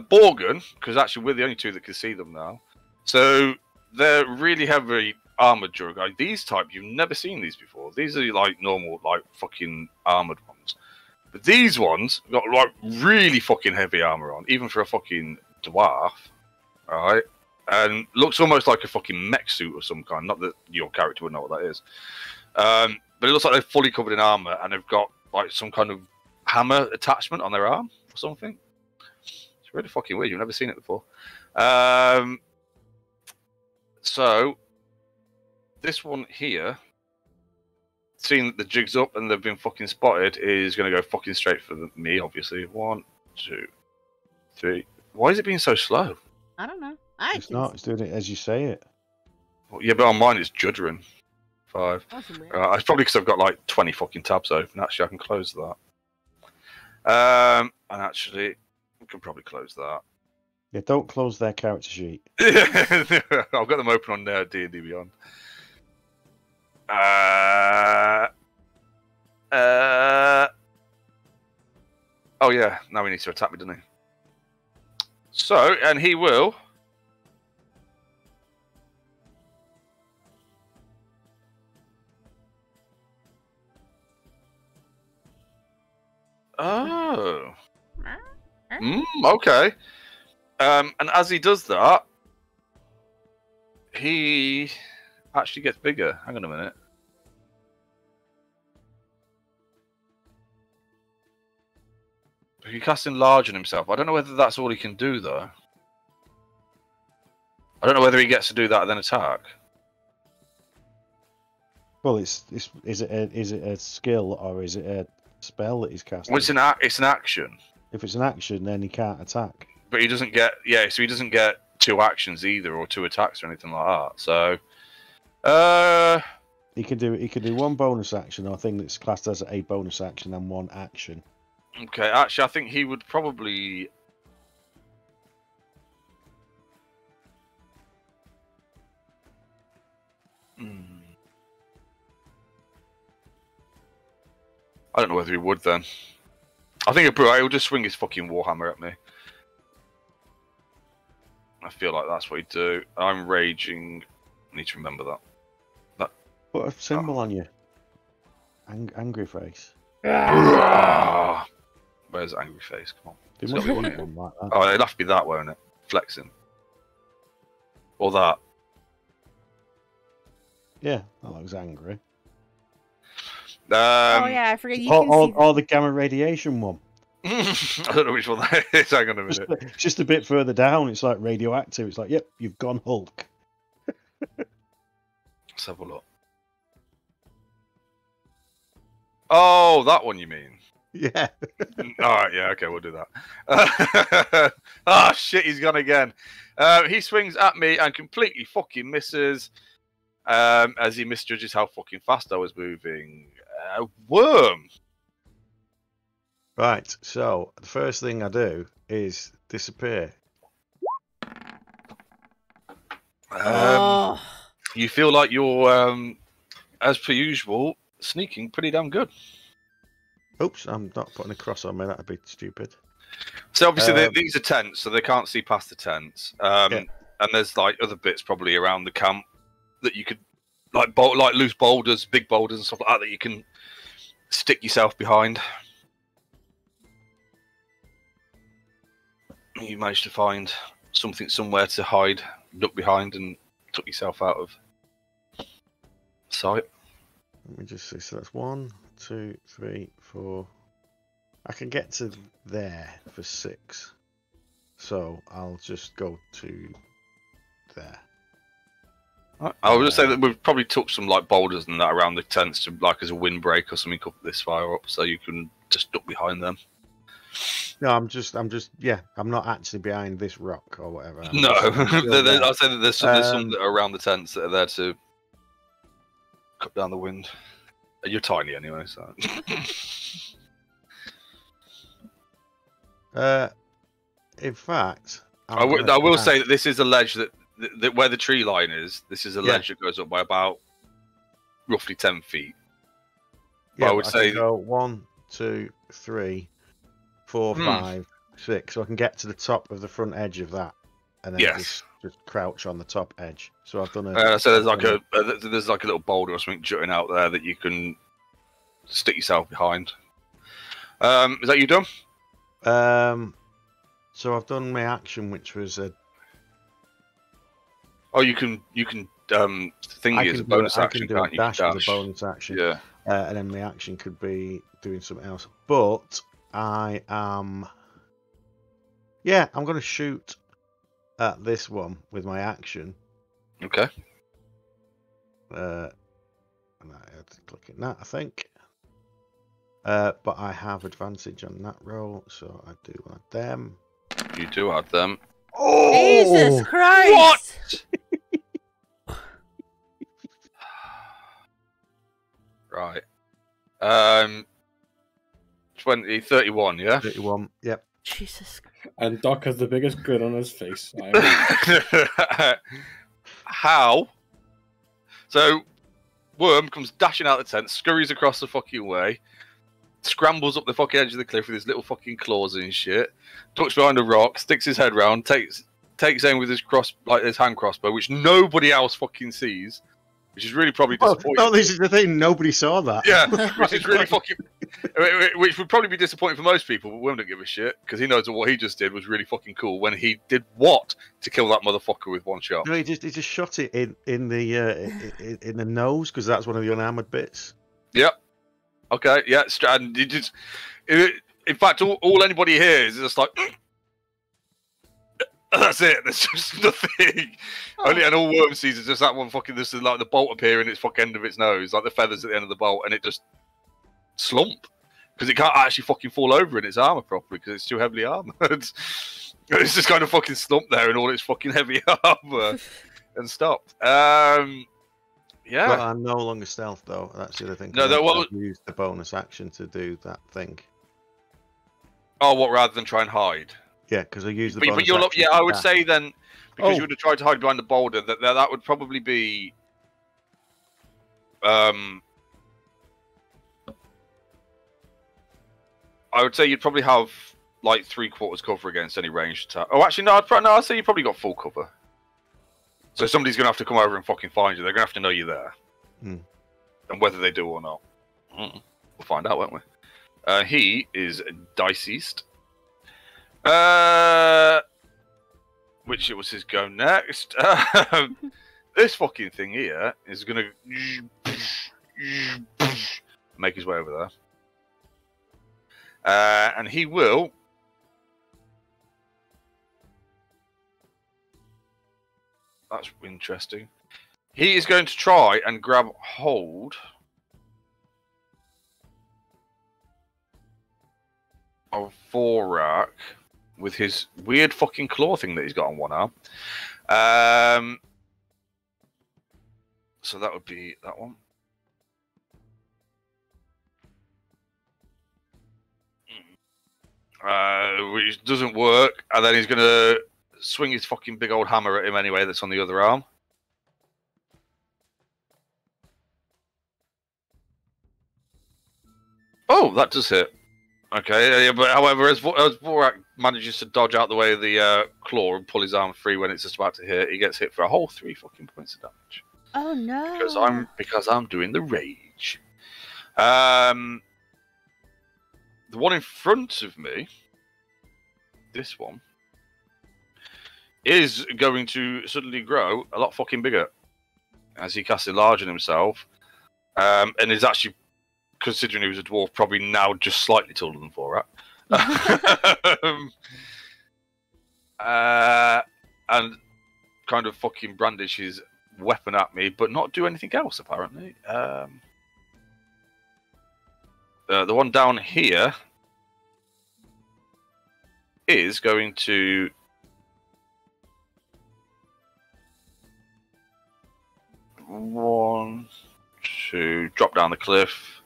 Borgen, because actually we're the only two that can see them now. So they're really heavy armored Jurgai. These type, you've never seen these before. These are like normal, like fucking armored ones. But these ones got like really fucking heavy armor on, even for a fucking dwarf. Alright? And looks almost like a fucking mech suit of some kind. Not that your character would know what that is. But it looks like they're fully covered in armor and they've got like some kind of hammer attachment on their arm or something. It's really fucking weird. You've never seen it before. So this one here, seeing that the jig's up and they've been fucking spotted, is going to go fucking straight for me, obviously. 1, 2, 3. Why is it being so slow? I don't know. It's not. It's doing it as you say it. Well, yeah, but on mine it's juddering. 5. That's weird. It's probably because I've got like 20 fucking tabs open. Actually, I can close that. And actually, we can probably close that. Yeah, don't close their character sheet. I've got them open on D&D Beyond. Oh yeah, now he needs to attack me, doesn't he? So, and he will. Oh. Okay. And as he does that, he actually gets bigger. Hang on a minute. He casts enlarge on himself. I don't know whether that's all he can do, though. I don't know whether he gets to do that and then attack. Well, is it a skill or is it a spell that he's casting? Well, it's an action. If it's an action, then he can't attack. But he doesn't get so he doesn't get 2 actions either, or 2 attacks or anything like that. So, he could do 1 bonus action or thing that's classed as a bonus action and 1 action. Okay, actually, I think he would probably. I don't know whether he would then. I think he'll just swing his fucking warhammer at me. I feel like that's what he'd do. I'm raging. I need to remember that. Put a symbol on you. Angry face. Where's angry face? Come on. There must be one like that. Oh, it'll have to be that, won't it? Flexing. Or that. Yeah, that looks angry. Oh yeah, I forget. You can see Or the gamma radiation one. I don't know which one that is. Hang on a minute. Just a bit further down, it's like radioactive. It's like, yep, you've gone Hulk. Let's have a look. Oh, that one you mean? Yeah. Alright, yeah, okay, we'll do that. Oh, shit, he's gone again. He swings at me and completely fucking misses. As he misjudges how fucking fast I was moving. Worm! Right, so the first thing I do is disappear. You feel like you're, as per usual, sneaking pretty damn good. Oops, I'm not putting a cross on me. That'd be stupid. So obviously these are tents, so they can't see past the tents. And there's like other bits probably around the camp that you could, like loose boulders, big boulders and stuff like that you can stick yourself behind. You managed to find something somewhere to hide, duck behind, and took yourself out of sight. Let me just see. So that's 1, 2, 3, 4. I can get to there for 6. So I'll just go to there. I would just say that we've probably took some like boulders and that around the tents to like as a windbreak or something up this far up, so you can just duck behind them. No, I'm not actually behind this rock or whatever. No, I'd say that there's some that are around the tents that are there to cut down the wind. You're tiny anyway, so. In fact, I will say that this is a ledge that where the tree line is. This is a ledge that goes up by about roughly 10 feet. Yeah, I would say can go 1, 2, 3, 4, 5, 6. So I can get to the top of the front edge of that, and then just crouch on the top edge. So I've done a. So there's like a little boulder or something jutting out there that you can stick yourself behind. Is that you done? So I've done my action, which was a. Oh, you can thingy as a bonus action. I can do a dash as a bonus action. Yeah. And then my action could be doing something else. But I am. Yeah, I'm going to shoot at this one with my action. Okay. And I had to click in that, I think. But I have advantage on that roll, so I do add them. You do add them. Oh! Jesus Christ! What? Right. 31, yeah? 31, yep. Jesus Christ. And Doc has the biggest grin on his face. How? So, Worm comes dashing out the tent, scurries across the fucking way, scrambles up the fucking edge of the cliff with his little fucking claws and shit, ducks behind a rock, sticks his head round, takes aim with his his hand crossbow, which nobody else fucking sees, which is really probably disappointing. Oh, this is the thing, nobody saw that. Yeah, which is really fucking... Which would probably be disappointing for most people, but Worm don't give a shit, because he knows that what he just did was really fucking cool when he did what to kill that motherfucker with one shot. No, he just shot it in the nose, because that's one of the unarmored bits. Yep. Okay, yeah, and he just... In fact, all anybody hears is just like... That's it. There's just nothing. Oh. And all Worm sees is just that one fucking... This is like the bolt appearing its fucking end of its nose, like the feathers at the end of the bolt, and it just slump because it can't actually fucking fall over in its armor properly because it's too heavily armored. It's just kind of fucking slumped there in all its fucking heavy armor and stopped. Yeah. But I'm no longer stealth though. That's the other thing. No, I've used the bonus action to do that thing. Oh, what? Rather than try and hide? Yeah, because I used the bonus but you're action. yeah, I would say then because you would have tried to hide behind the boulder, that would probably be I would say you'd probably have like 3/4 cover against any ranged attack. Oh, actually, no. I'd say you probably got full cover. So somebody's gonna have to come over and fucking find you. They're gonna have to know you're there, and whether they do or not, we'll find out, won't we? He is diced. Which it was his go next. This fucking thing here is gonna make his way over there. And he will that's interesting. He is going to try and grab hold of Vorak with his weird fucking claw thing that he's got on one arm. So that would be that one. Which doesn't work, and then he's going to swing his fucking big old hammer at him anyway that's on the other arm. Oh, that does hit. Okay, but however, as Vorak manages to dodge out the way of the claw and pull his arm free when it's just about to hit, he gets hit for a whole 3 fucking points of damage. Oh no! Because I'm doing the rage. The one in front of me, this one, is going to suddenly grow a lot fucking bigger as he casts Enlarge on himself, and is actually, considering he was a dwarf, probably now just slightly taller than Vorak. And kind of fucking brandish his weapon at me, but not do anything else, apparently. The one down here is going to drop down the cliff.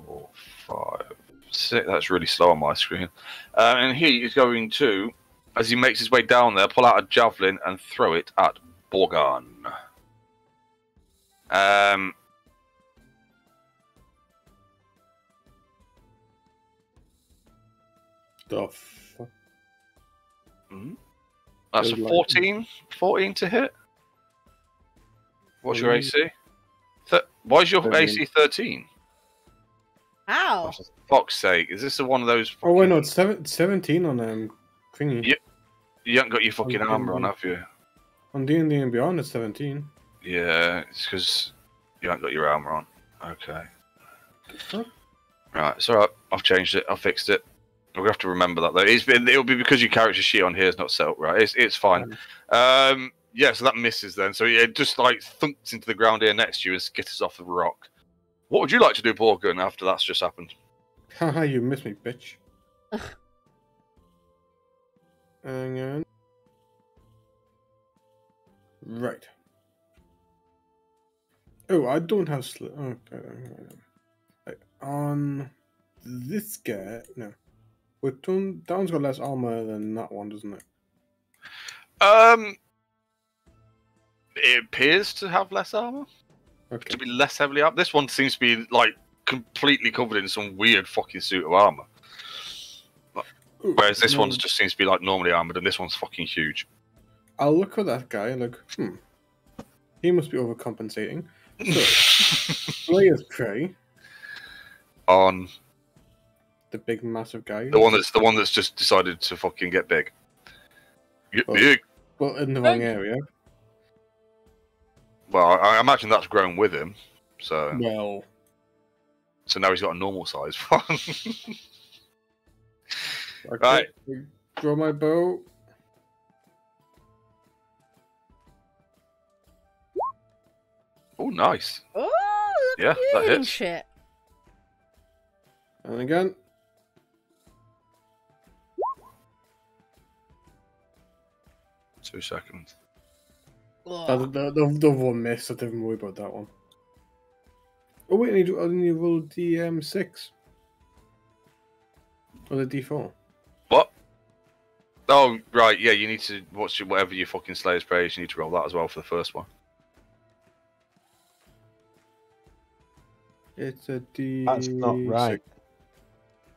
4, 5, 6. That's really slow on my screen. And he is going to, as he makes his way down there, pull out a javelin and throw it at Borgan. The fuck? That's a 14 to hit. What's your AC? Why is your 13. AC 13? Ow! Oh, for fuck's sake, is this one of those? Oh wait, no, it's 17 on thingy. Yeah. You haven't got your fucking On armor on, D&D. have you? On D&D and Beyond, it's 17. Yeah, it's because you haven't got your armor on. Okay. Huh? Right, it's alright. I've changed it. I've fixed it. We're gonna have to remember that though. It'll be because your character sheet on here is not set up right. It's fine. Yeah, so that misses then. So it just like thunks into the ground here next to you and skitters off the rock. What would you like to do, Borgun, after that's just happened? Haha, you missed me, bitch. Hang on. Right. Oh, I don't have on this guy, no. But that one's got less armor than that one, doesn't it? It appears to have less armor. Okay. To be less heavily armored. This one seems to be like completely covered in some weird fucking suit of armor. Whereas this one just seems to be like normally armored, and this one's fucking huge. I'll look at that guy and look, he must be overcompensating. So, player's prey. On the big massive guy. The one that's just decided to fucking get big. Get big. Well, in the wrong area. Well, I imagine that's grown with him. So. Well. So now he's got a normal size one. Okay. Right. Draw my bow. Oh, nice. Oh, yeah, that hits. Shit. And again. Two seconds. The one miss. I didn't even worry about that one. Oh wait, I need to roll D6. Or the D4. What? Oh, right, yeah, you need to watch whatever your fucking Slayer's Praise, you need to roll that as well for the first one. It's a D. That's not right.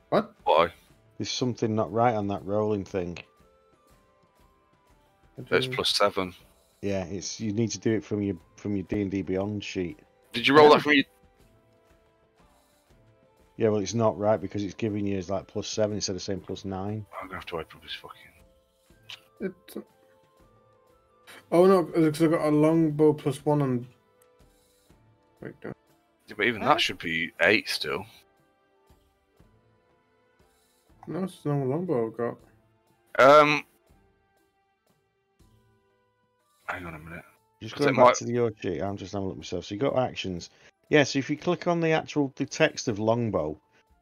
What? Why? There's something not right on that rolling thing. It's +7. Yeah, it's you need to do it from your D&D Beyond sheet. Did you roll that from your? Yeah, well, it's not right because it's giving you like +7 instead of saying +9. I'm gonna have to open up this fucking. Oh no, because I've got a longbow +1 and. Wait, no. Yeah, but even that should be 8 still. No, it's no longbow I've got. Hang on a minute. Just going back to your sheet, I'm just having a look myself. So you got actions. Yeah, so if you click on the text of longbow,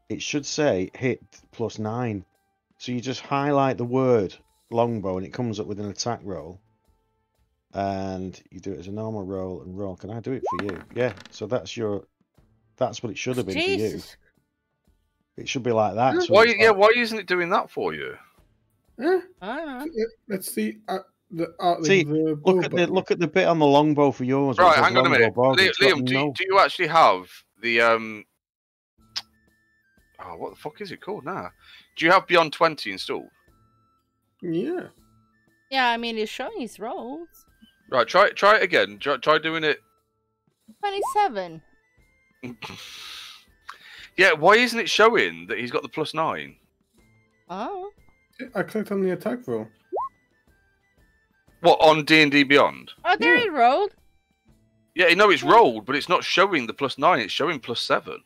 it should say hit +9. So you just highlight the word longbow and it comes up with an attack roll. And you do it as a normal roll and roll. Can I do it for you? Yeah, so that's what it should have been for you. It should be like that. So why isn't it doing that for you? Let's see. Look at the bit on the longbow for yours. Right, hang on a minute. Liam, do you actually have the oh, what the fuck is it called now? Do you have Beyond 20 installed? Yeah. Yeah, I mean, it's showing his rolls. Right, try it again. Try doing it. 27. Yeah, why isn't it showing that he's got the +9? Oh. I clicked on the attack roll. What, on D&D Beyond? Oh, there he rolled. Yeah, no, it's rolled, but it's not showing the +9. It's showing +7.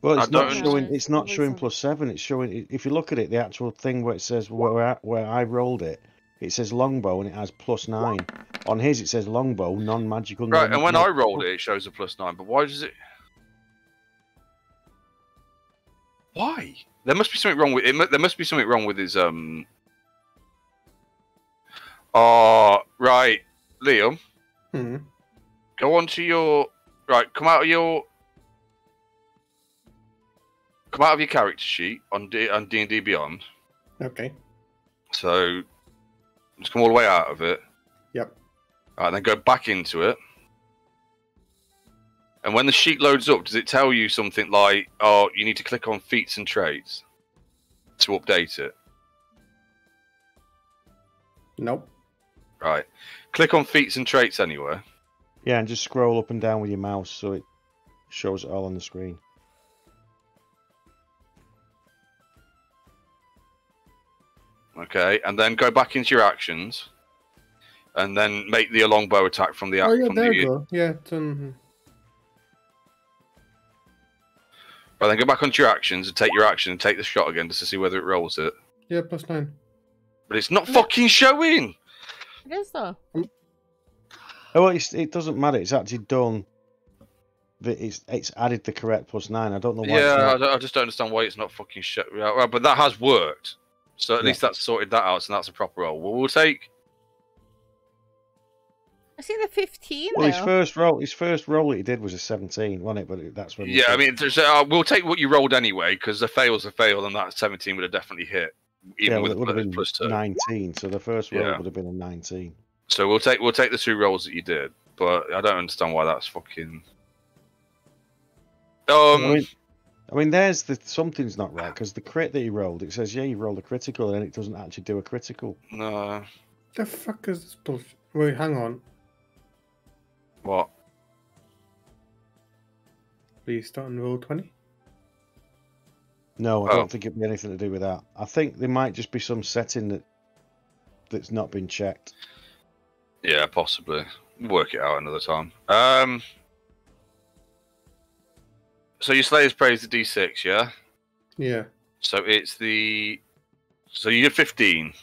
Well, it's not showing. It's not showing +7. It's showing. If you look at it, the actual thing where it says where I rolled it, it says longbow and it has +9. On his, it says longbow, non-magical. Right, and when I rolled it, it shows a +9. But why does it? Why? There must be something wrong with it. There must be something wrong with his Oh, right, Liam. Go on to your Come out of your character sheet on D&D Beyond. Okay. So just come all the way out of it. Yep. Alright, then go back into it. And when the sheet loads up, does it tell you something like, "Oh, you need to click on feats and traits"? to update it? Nope. Right. Click on feats and traits anywhere. Yeah, and just scroll up and down with your mouse so it shows it all on the screen. Okay, and then go back into your actions, and then make the longbow attack from the. Oh yeah, from there the, you go. Yeah, it's on. Right, then go back onto your actions and take your action and take the shot again just to see whether it rolls it. Yeah, +9. But it's not fucking showing. It is though. Oh, well, it doesn't matter. It's actually done. It's added the correct +9. I don't know why. Yeah, I just don't understand why it's not fucking showing. Right, but that has worked. So at least that's sorted that out, so that's a proper roll. We'll take. I see the 15 Well, though. his first roll that he did was a 17, wasn't it? But that's when. Yeah, I mean, we'll take what you rolled anyway, because the fail's a fail, and that 17 would have definitely hit, even with it would have been +2. 19. So the first roll would have been a 19. So we'll take the 2 rolls that you did, but I don't understand why that's fucking. I mean, there's something's not right because the crit that he rolled, it says you rolled a critical, and it doesn't actually do a critical. No. The fuck is this bullshit? Wait, hang on. What? Please start on roll 20. No, I don't think it'd be anything to do with that. I think there might just be some setting that's not been checked. Yeah, possibly. We'll work it out another time. So your Slayer's Praise the D6, yeah? Yeah. So it's the. So you did 15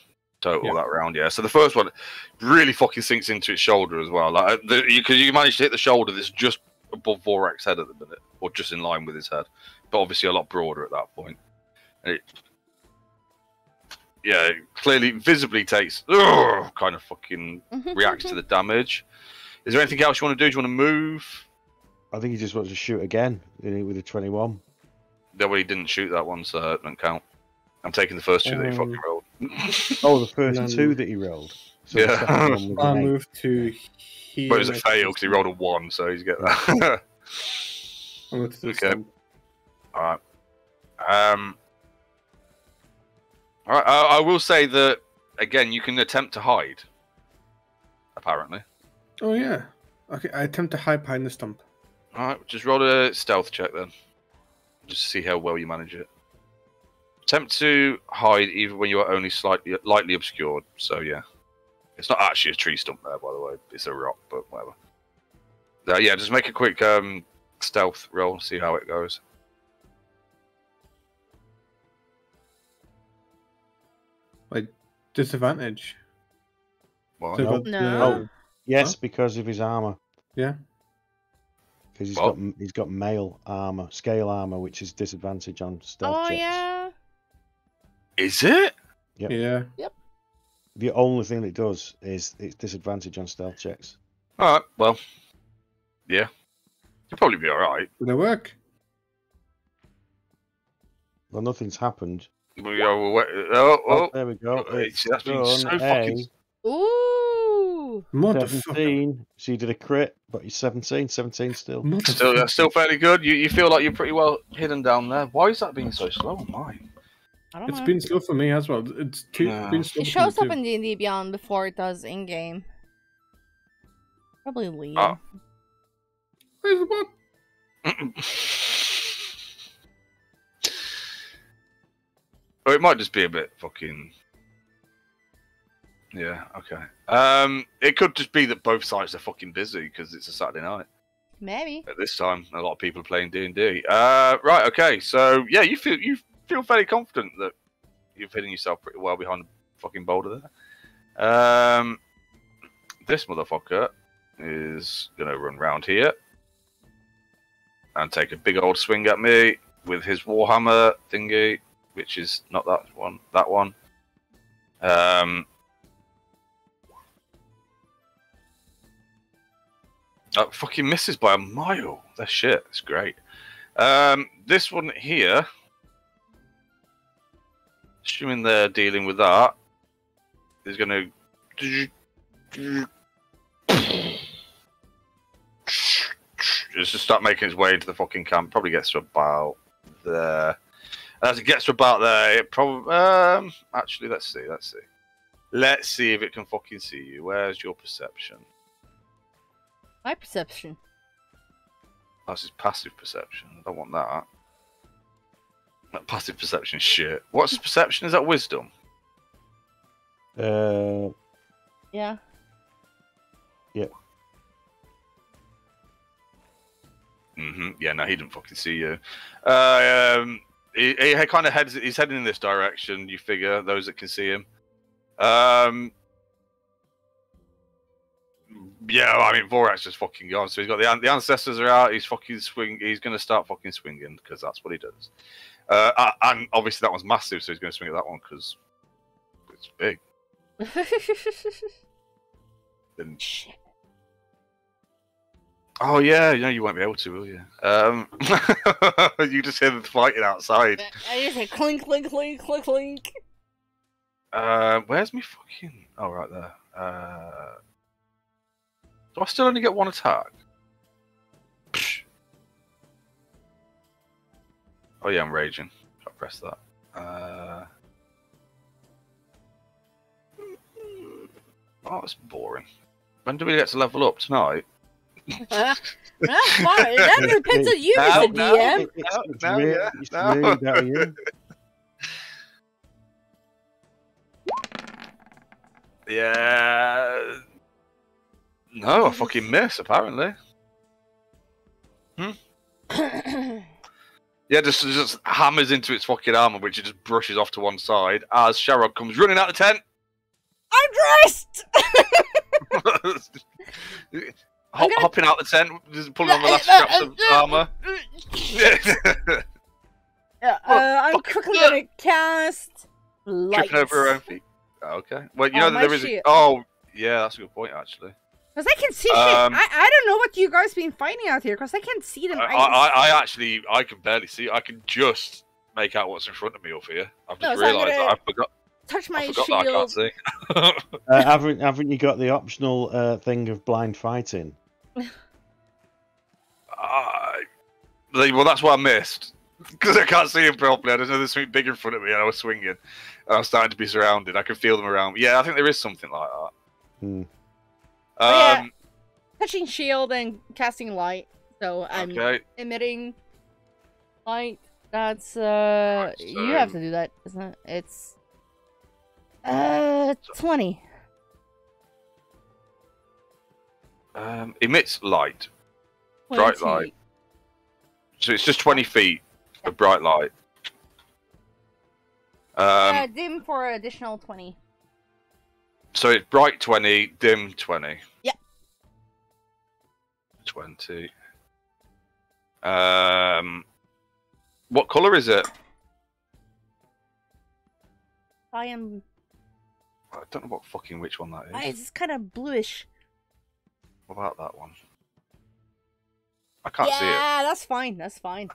total that round, yeah. So the first one really fucking sinks into its shoulder as well. Like, because you managed to hit the shoulder that's just above Vorak's head at the minute, or just in line with his head, but obviously a lot broader at that point. And it clearly, visibly takes kind of fucking reacts to the damage. Is there anything else you want to do? Do you want to move? I think he just wants to shoot again with a 21. No, well, he didn't shoot that one, so it doesn't count. I'm taking the first 2 that he fucking rolled. Oh, the first 2 that he rolled. So yeah. I'll move to here. But it was a fail because he rolled a 1, so he's get that. Okay. Alright. Alright, I will say that, again, you can attempt to hide. Apparently. Oh, yeah. Okay, I attempt to hide behind the stump. Alright, just roll a stealth check then. Just to see how well you manage it. Attempt to hide even when you are only lightly obscured. So yeah, it's not actually a tree stump there, by the way. It's a rock, but whatever. Yeah, just make a quick stealth roll. See how it goes. Like disadvantage. What? So No. Yes, because of his armor. Yeah. Because he's got mail armor, scale armor, which is disadvantage on stealth checks. Yeah. Is it? Yep. Yeah. Yep. The only thing that it does is it's disadvantage on stealth checks. All right. Well, yeah, you'll probably be all right. Did it work? Well, nothing's happened. There we go. There we go. It's, that's been done. so fucking. Ooh. Motherfucker. 17. So you did a crit, but you're 17. 17 still. Still fairly good. You feel like you're pretty well hidden down there. Why is that being so slow? Mine. I don't It's know. been slow for me as well. It's been slow It for shows me up too. in D&D Beyond before it does in-game. Probably Liam. Oh. Where's the bot? Or it might just be a bit fucking. Yeah. Okay. It could just be that both sites are fucking busy because it's a Saturday night. Maybe. At this time, a lot of people are playing D&D. Right. Okay. So yeah, you feel fairly confident that you've hidden yourself pretty well behind the fucking boulder there. This motherfucker is gonna run round here and take a big old swing at me with his warhammer thingy, which is not that one. That one. Fucking misses by a mile. That's shit. That's great. This one here, assuming they're dealing with that, is going to just start making its way into the fucking camp. Probably gets to about there. As it gets to about there, it probably. Actually, let's see. Let's see if it can fucking see you. Where's your perception? My perception. That's his passive perception. I don't want that. That passive perception shit. What's his perception? Is that wisdom? Yeah. Yeah. Yeah, no, he didn't fucking see you. He kind of he's heading in this direction, you figure, those that can see him. Yeah, I mean, Vorax just fucking gone. So he's got the ancestors are out. He's fucking he's going to start fucking swinging because that's what he does. And obviously that one's massive, so he's going to swing at that one because it's big. Then... Shit. Oh yeah, you won't be able to, will you? You just hear them fighting outside. I just hear clink, clink, clink, clink, clink. Where's me fucking? Oh, right there. Do I still only get one attack? Psh. Oh yeah, I'm raging. I press that. Oh, that's boring. When do we get to level up tonight? That's fine. That depends on you, Mr. DM. It's really down you. Yeah. No, I fucking miss, apparently. Yeah, just hammers into its fucking armor, which it just brushes off to one side as Sharog comes running out the tent. I'm dressed! Hopping out the tent, just pulling on the last scraps of armor. I'm quickly gonna cast light. Tripping over her own feet. Okay. Well, you know that there is. Shield. Oh, yeah, that's a good point, actually. Because I can see shit. I don't know what you guys been fighting out here, because I can't see them. I can barely see. I can just make out what's in front of me up here. I've just realised that I forgot. Touch my shield. shield. That I can't see. Haven't you got the optional thing of blind fighting? Well, that's what I missed. Because I can't see him properly. I just know there's something big in front of me and I was swinging. And I was starting to be surrounded. I could feel them around me. Yeah, I think there is something like that. Yeah. Touching shield and casting light. So I'm emitting light. That's you have to do that, isn't it? It's 20. Emits light. 20. Bright light. So it's just 20 feet of bright light. Dim for additional 20. So it's bright 20, dim 20. Yep. 20. What colour is it? I don't know what fucking which one that is. It's kind of bluish. What about that one? I can't see it. Yeah, that's fine. That's fine.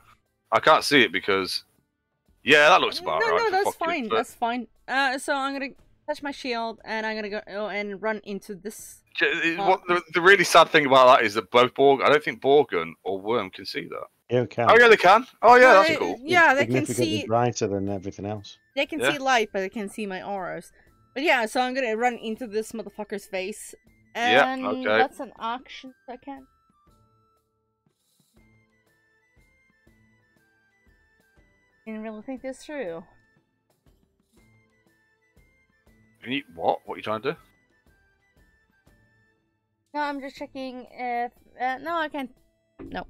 I can't see it because... Yeah, that looks about right. No, that's fine. That's fine. So I'm going to touch my shield and I'm going to go and run into this. The really sad thing about that is that both Borg... I don't think Borgun or Worm can see that. Yeah, can. Oh, yeah, they can. Oh, yeah, that's cool. Yeah, they can see... brighter than everything else. They can see light, but they can see my auras. But yeah, so I'm going to run into this motherfucker's face. And that's an action second. Didn't really think this through. What? What are you trying to do? No, I'm just checking if... no, I can't... No.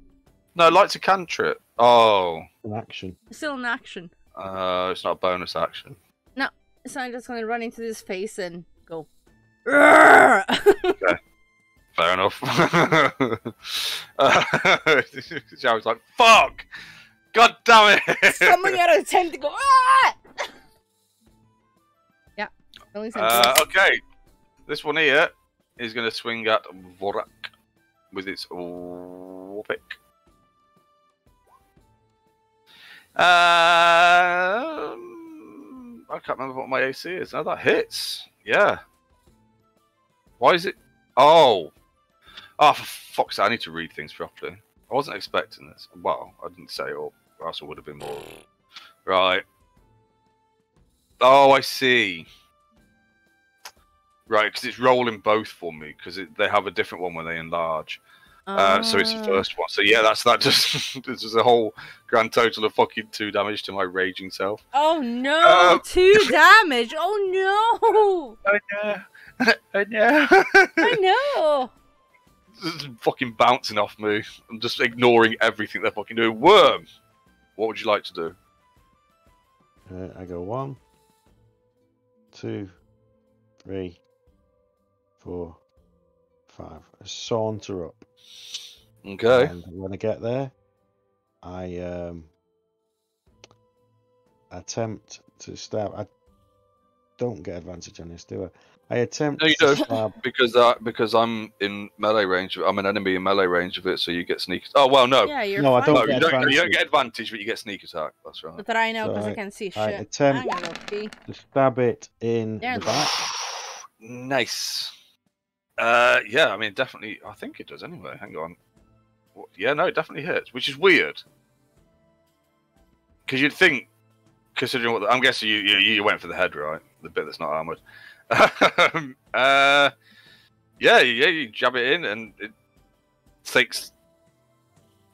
No, light's a cantrip. Oh. An action. It's still an action. It's not a bonus action. No, so I'm just going to run into this face and go... Okay. Fair enough. Jarrod's like, fuck! God damn it! Somebody out of the tent to go, ah! Yeah. At least okay. This one here is going to swing at Vorak with its pick. I can't remember what my AC is. No, that hits. Yeah. Why is it? Oh. Oh, for fuck's sake, I need to read things properly. I wasn't expecting this. Well, I didn't say it, or else it would have been more Right. Oh, I see. Right, because it's rolling both for me, because they have a different one when they enlarge. So it's the first one. So yeah, that's that. Just this is a whole grand total of fucking 2 damage to my raging self. Oh no! 2 damage! Oh no! Oh no! Oh no! I know. This is fucking bouncing off me. I'm just ignoring everything they're fucking doing. Worm, what would you like to do? I go 1, 2, 3, 4, 5. I saunter up. Okay. And when I get there, I attempt to stab. I don't get advantage on this, do I? I attempt. No, you to don't, stab. because I'm in melee range. I'm an enemy in melee range of it, so you get sneak. Oh well, no. Yeah, you're No, I fine. don't No, get you don't advantage. get advantage, but you get sneak attack. That's right. But I know So because I can see I shit. attempt I'm lucky. to stab it in There the it back. Nice. Yeah, I mean, definitely. I think it does anyway. Hang on. Yeah, no, it definitely hits, which is weird. Because you'd think, considering what I'm guessing, you went for the head, right? The bit that's not armored. Yeah, you jab it in, and it takes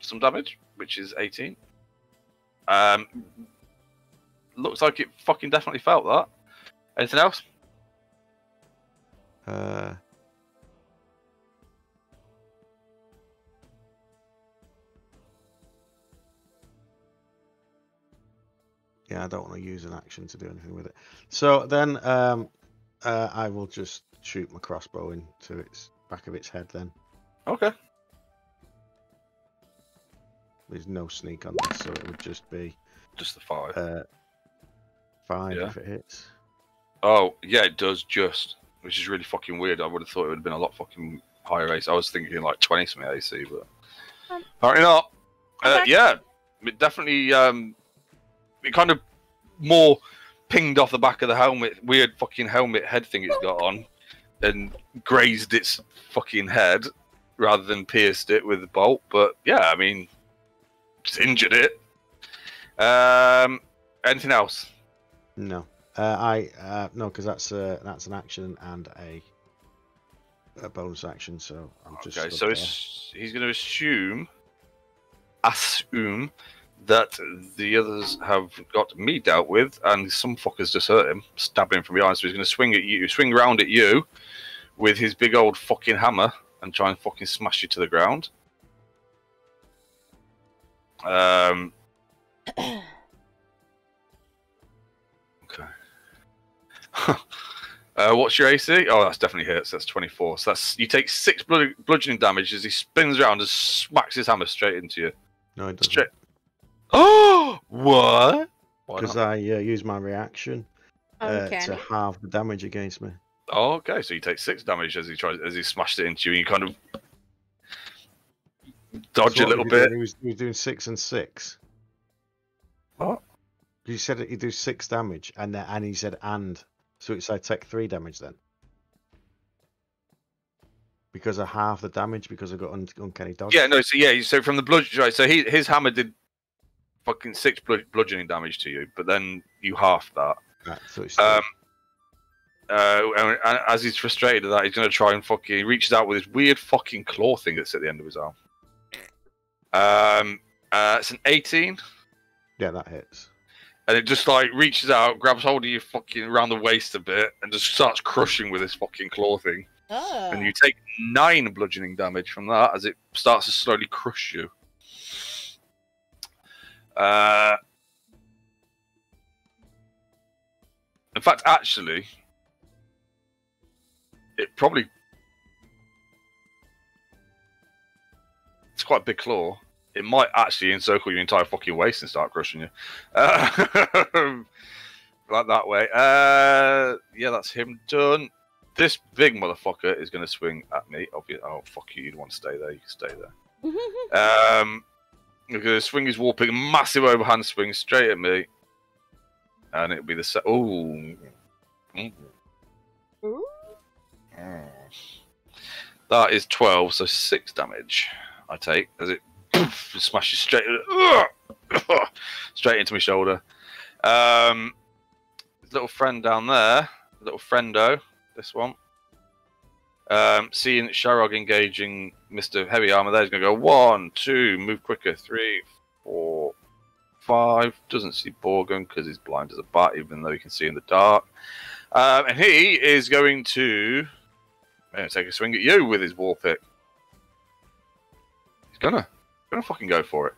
some damage, which is 18. Looks like it fucking definitely felt that. Anything else? Yeah, I don't want to use an action to do anything with it. So then I will just shoot my crossbow into its back of its head then. Okay. There's no sneak on this, so it would just be Just the 5. 5 Yeah. if it hits. Oh, yeah, it does just, which is really fucking weird. I would have thought it would have been a lot fucking higher AC. I was thinking like 20 something AC, but apparently not. Okay. Yeah, it definitely. It kind of more pinged off the back of the helmet, weird fucking helmet head thing it's got on, and grazed its fucking head rather than pierced it with the bolt. But yeah, I mean, just injured it. Anything else? No. No, because that's an action and a bonus action, so I'm just Okay, stood so there. he's going to assume that the others have got me dealt with, and some fuckers just hurt him, stabbing him from behind. So he's going to swing round at you with his big old fucking hammer and try and fucking smash you to the ground. Okay. What's your AC? Oh, that's definitely hits. That's 24. So you take 6 bludgeoning damage as he spins around and smacks his hammer straight into you. No, it doesn't. Straight. Oh, what? Because I use my reaction to Uncanny. halve the damage against me. Oh, okay, so you take 6 damage as he smashed it into you, and you kind of dodge So a little what was he bit. doing? He was doing 6 and 6. What? You said he'd do 6 damage, and he said and. So it's I take 3 damage then. Because I half the damage because I got uncanny dodge. Yeah, no. So from the bludgeon, right? So his hammer did fucking 6 bludgeoning damage to you, but then you half that. Right, so it's And as he's frustrated at that, he's going to try and fucking. He reaches out with his weird fucking claw thing that's at the end of his arm. It's an 18. yeah, that hits. And it just like reaches out, grabs hold of you fucking around the waist a bit, and just starts crushing with this fucking claw thing. Oh. And you take 9 bludgeoning damage from that as it starts to slowly crush you. In fact, actually, it's quite a big claw. It might actually encircle your entire fucking waist and start crushing you. Like that way. Yeah, that's him done. This big motherfucker is going to swing at me. Oh, fuck you. You'd want to stay there. You can stay there. He's going to swing his warping, massive overhand swing straight at me. And it'll be the Ooh. Ooh. That is 12, so 6 damage I take as it smashes straight into my shoulder. His little friend down there, little friendo, this one. Seeing Sharog engaging Mr. Heavy Armor there, he's going to go 1, 2, move quicker, 3, 4, 5. Doesn't see Borgun because he's blind as a bat, even though he can see in the dark. And he is going to take a swing at you with his war pick. He's gonna fucking go for it.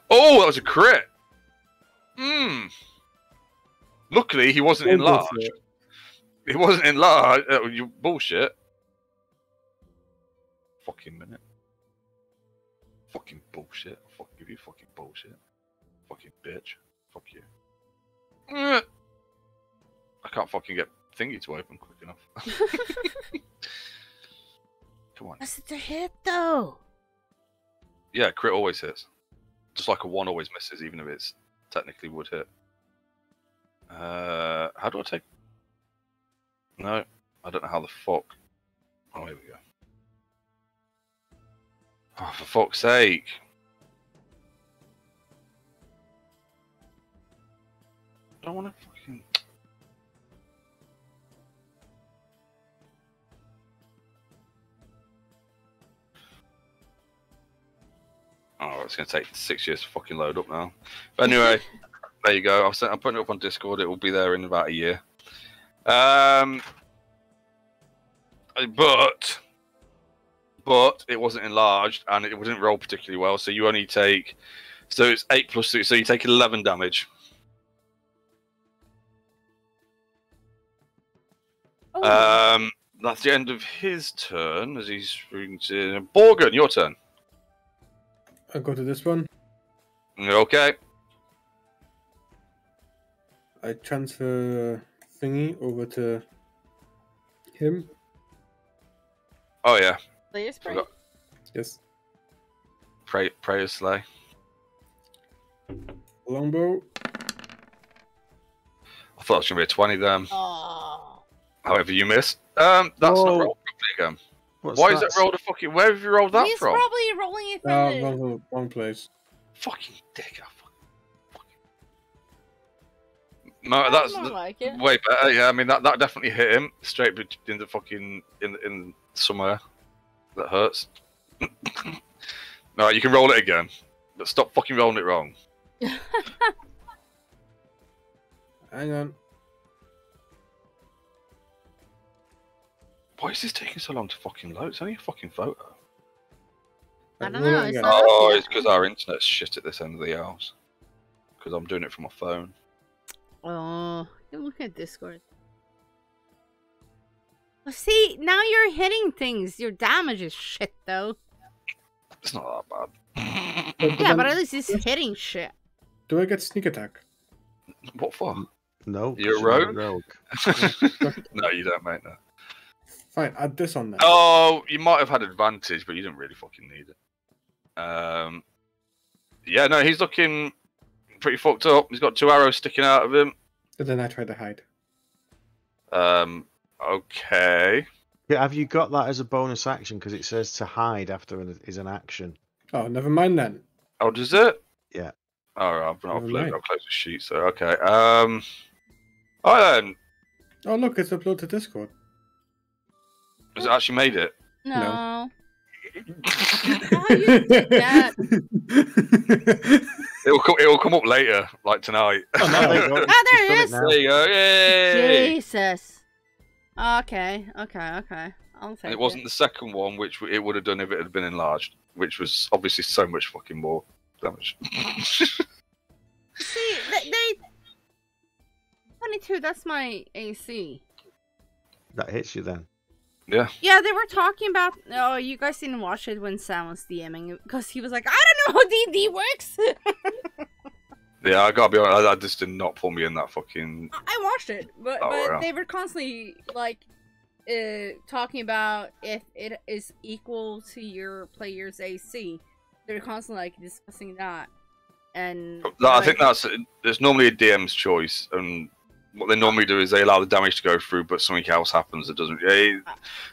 Oh, that was a crit. Luckily, he wasn't enlarged. He wasn't enlarged. You bullshit. Fucking minute. Fucking bullshit. Fuck give you fucking bullshit. Fucking bitch. Fuck you. I can't fucking get thingy to open quick enough. Come on. That's a hit though. Yeah, crit always hits. Just like a 1 always misses, even if it's technically would hit. How do I take... No, I don't know how the fuck... Oh, here we go. Oh, for fuck's sake. I don't want to fucking... Oh, it's going to take 6 years to fucking load up now. But anyway, there you go. I'm putting it up on Discord. It will be there in about a year. But it wasn't enlarged and it didn't roll particularly well. So you only take... So it's 8 plus 6. So you take 11 damage. Oh. That's the end of his turn as he's... Borgun, your turn. I'll go to this one. Okay. I transfer thingy over to him. Oh yeah. Play your spray. Forgot. Yes. Prayer Slay. Longbow. I thought it was going to be a 20 then. Oh. However you missed. That's not rolled properly again. Why is that rolled a fucking... Where have you rolled that He's from? probably rolling it from Wrong place. Fucking dick. No, that's more like it. way better. Yeah, I mean that definitely hit him straight in the fucking in somewhere that hurts. No, you can roll it again, but stop fucking rolling it wrong. Hang on. Why is this taking so long to fucking load? It's only a fucking photo. I don't know. It's not Oh, up it's because our internet's shit at this end of the house. Because I'm doing it from my phone. Oh, you're looking at Discord. Well, see, now you're hitting things. Your damage is shit, though. It's not that bad. Yeah, but at least it's hitting shit. Do I get sneak attack? What for? No. You're a rogue? No, you don't, mate, no. Fine, add this on there. Oh, you might have had advantage, but you didn't really fucking need it. Yeah, no, he's looking pretty fucked up. He's got 2 arrows sticking out of him. And then I try to hide. Okay. Yeah, have you got that as a bonus action? Because it says to hide after is an action. Oh, never mind then. Oh, does it? Yeah. Alright, I'll close the sheet, so okay. Alright then. Oh, look, it's uploaded to Discord. Has it actually made it? No. How you did that? It will come up later, like tonight. Oh, no, there you go. Oh, there it is. There you go. Yay! Jesus. Okay. I'll take And it wasn't the second one, which it would have done if it had been enlarged, which was obviously so much fucking more damage. See, they 22. That's my AC. That hits you then. Yeah. Yeah, they were talking about. Oh, you guys didn't watch it when Sam was DMing because he was like, "I don't know how D&D works." Yeah, I gotta be honest. That just did not pull me in that fucking. I watched it, but yeah. they were constantly like talking about if it is equal to your player's AC. They're constantly like discussing that, and I think there's normally a DM's choice, and what they normally do is they allow the damage to go through, but something else happens that doesn't.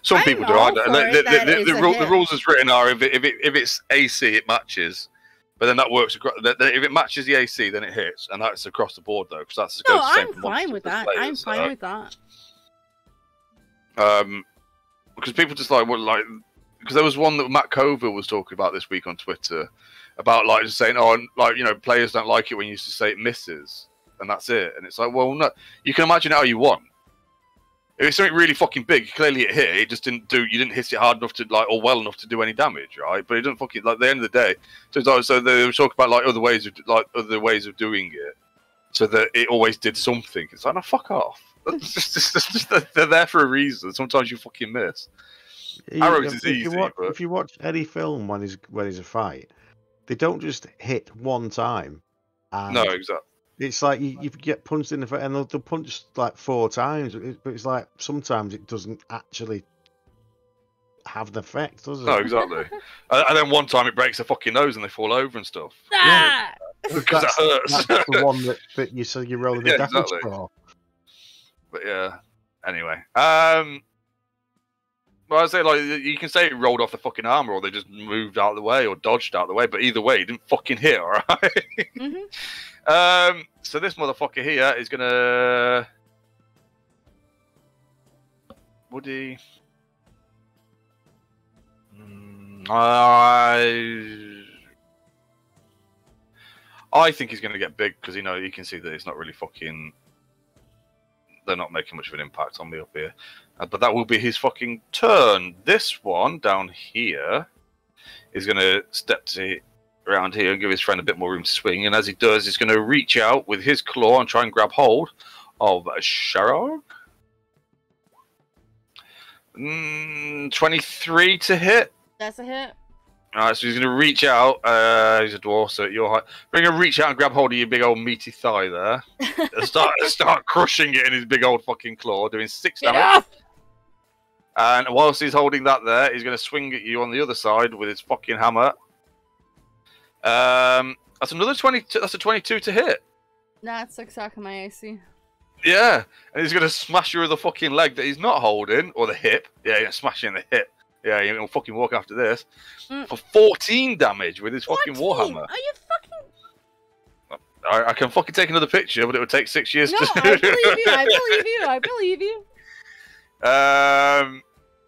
Some people do. The rules as written are if it's AC, it matches. But then that works. If it matches the AC, then it hits, and that's across the board though, because that's No, goes the same I'm for fine monsters with as that. players, I'm fine with that. Because people just like, well, like, because there was one that Matt Cover was talking about this week on Twitter about like just saying, oh, like, you know, players don't like it when you used to say it misses and that's it, and it's like, well, no, you can imagine how you want. If it's something really fucking big, clearly it hit. It just didn't do. You didn't hit it hard enough to like, or well enough to do any damage, right? But it doesn't fucking like at the end of the day. So it's like, so they were talking about like other ways of doing it, so that it always did something. It's like, no, fuck off. They're there for a reason. Sometimes you fucking miss. Arrows is easy. If you watch any film when there's a fight, they don't just hit one time. No, exactly. It's like you get punched in the face, and they'll punch like 4 times, but it's like sometimes it doesn't actually have the effect, does it? No, exactly. And then one time it breaks their fucking nose and they fall over and stuff. Ah! Because it hurts. That's the one that you're rolling the damage for. But yeah. Anyway, well, I'd say like you can say it rolled off the fucking armor, or they just moved out of the way, or dodged out of the way. But either way, it didn't fucking hit. All right. So this motherfucker here is gonna. Would he? I think he's gonna get big because you can see that it's not really fucking. They're not making much of an impact on me up here. But that will be his fucking turn. This one down here is going to step around here and give his friend a bit more room to swing. And as he does, he's going to reach out with his claw and try and grab hold of Sharog. 23 to hit. That's a hit. Alright, so he's going to reach out. He's a dwarf, so at your height. We're going to reach out and grab hold of your big old meaty thigh there. start crushing it in his big old fucking claw, doing 6 damage. And whilst he's holding that there, he's going to swing at you on the other side with his fucking hammer. That's another 22. That's a 22 to hit. That's exactly my AC. Yeah, and he's going to smash you with the fucking leg that he's not holding, or the hip. Yeah, he's smashing in the hip. Yeah, he'll fucking walk after this for 14 damage with his fucking warhammer. Are you fucking? I can fucking take another picture, but it would take 6 years. No, I believe you. I believe you. I believe you.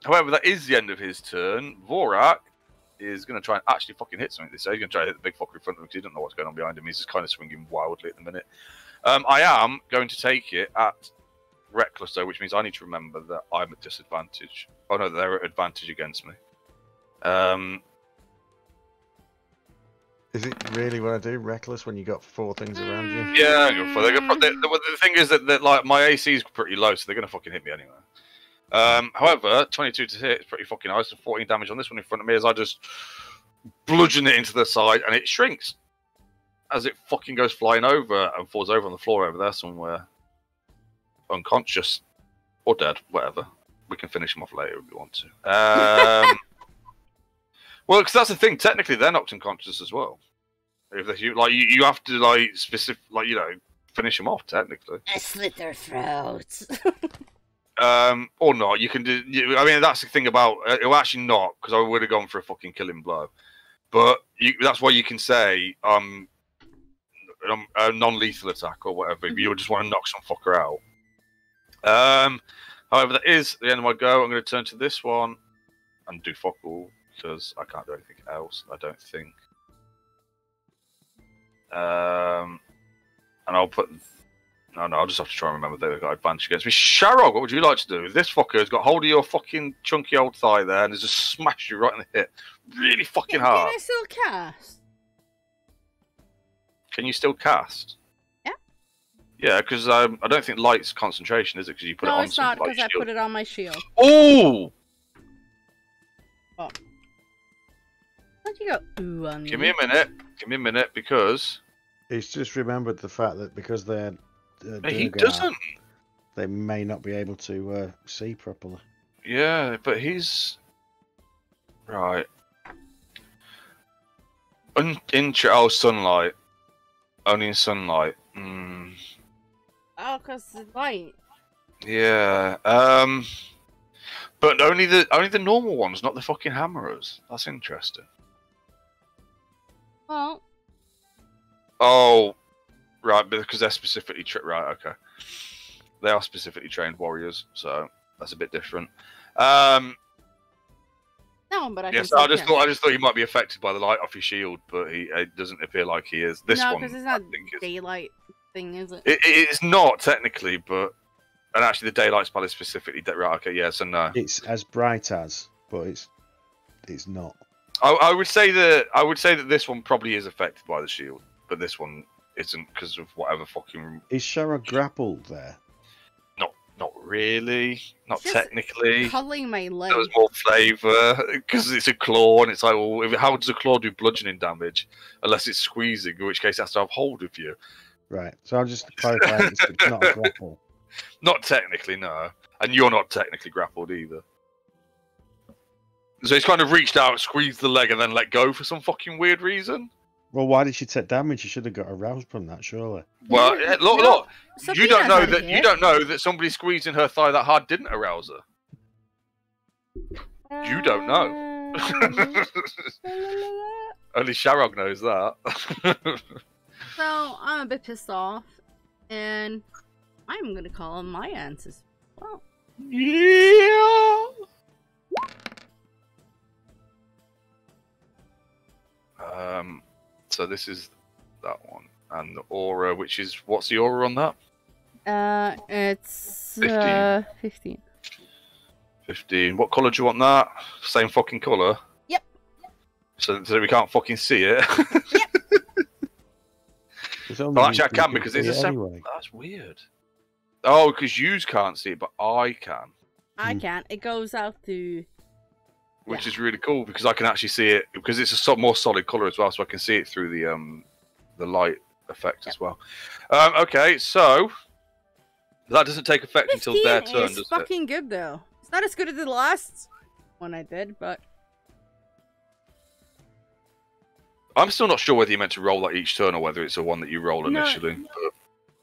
However, that is the end of his turn. Vorak is going to try and actually fucking hit something this day. He's going to try to hit the big fucker in front of him because he doesn't know what's going on behind him. He's just kind of swinging wildly at the minute. I am going to take it at reckless though, which means I need to remember that I'm at disadvantage. Oh no, they're at advantage against me. Is it really what I do? Reckless when you got 4 things around you? Yeah, the thing is that like my AC is pretty low, so they're gonna fucking hit me anyway. However, 22 to hit is pretty fucking nice, and 14 damage on this one in front of me as I just bludgeon it into the side, and it shrinks as it fucking goes flying over and falls over on the floor over there somewhere. Unconscious or dead, whatever. We can finish him off later if we want to. Well, because that's the thing. Technically, they're knocked unconscious as well. If they, you have to finish them off. Technically, I slit their throats. Or not. You can do. I mean, that's the thing about. Well, actually not, because I would have gone for a fucking killing blow. But that's why you can say a non-lethal attack or whatever. If you just want to knock some fucker out. However, that is the end of my go. I'm going to turn to this one and do fuck all because I can't do anything else. I don't think. And I'll put. No, I'll just have to try and remember they've got advantage against me. Sharog, what would you like to do? This fucker has got hold of your fucking chunky old thigh there and has just smashed you right in the hip, really fucking hard. Can I still cast? Can you still cast? Yeah, because I don't think light's concentration, is it? Because you put it on. No, it's not, because I put it on my shield. Ooh! Oh. Why'd you go ooh on me? Give me a minute, because... He's just remembered the fact that because they're... he doesn't! They may not be able to see properly. Yeah, but he's... Right. Sunlight. Only in sunlight. Oh, because the light. Yeah. But only the normal ones, not the fucking hammerers. That's interesting. Well, Oh, right, because they're specifically right. Okay, they are specifically trained warriors, so that's a bit different. No, but I yes, can I just thought he might be affected by the light off his shield, but it doesn't appear like he is. This no, one, because it's not daylight thing, is it? It's not technically, but and actually the daylight spell is specifically right. Okay, yeah, so no, It's as bright as, but it's not. I would say that this one probably is affected by the shield, but this one isn't because of whatever fucking. Is Shara grappled there? Not really, not Just technically. Cuddling my leg. There was more flavour because it's a claw, and it's like, well, how does a claw do bludgeoning damage unless it's squeezing? In which case, it has to have hold of you. Right. So I'll just clarify it's not a grapple. Not technically, no, and you're not technically grappled either. So he's kind of reached out, squeezed the leg, and then let go for some fucking weird reason. Well, why did she take damage? She should have got aroused from that, surely. Well, Yeah, look. Sophia You don't know that. here. You don't know that somebody squeezing her thigh that hard didn't arouse her. You don't know. Only Sharog knows that. So I'm a bit pissed off, and I'm gonna call on my ancestors. Well, Yeah. So this is that one, and the aura, which is what's the aura on that? it's 15. 15. What colour do you want that? Same fucking colour. Yep. So we can't fucking see it. Well, actually, I can because there's a separate. Anyway. That's weird. Oh, because yous can't see it, but I can. I can't. It goes out to. Which is really cool because I can actually see it because it's a more solid color as well, so I can see it through the light effect as well. Okay, so that doesn't take effect until their turn, does it? It's fucking good though. It's not as good as the last one I did, but I'm still not sure whether you meant to roll that each turn or whether it's a one that you roll initially. But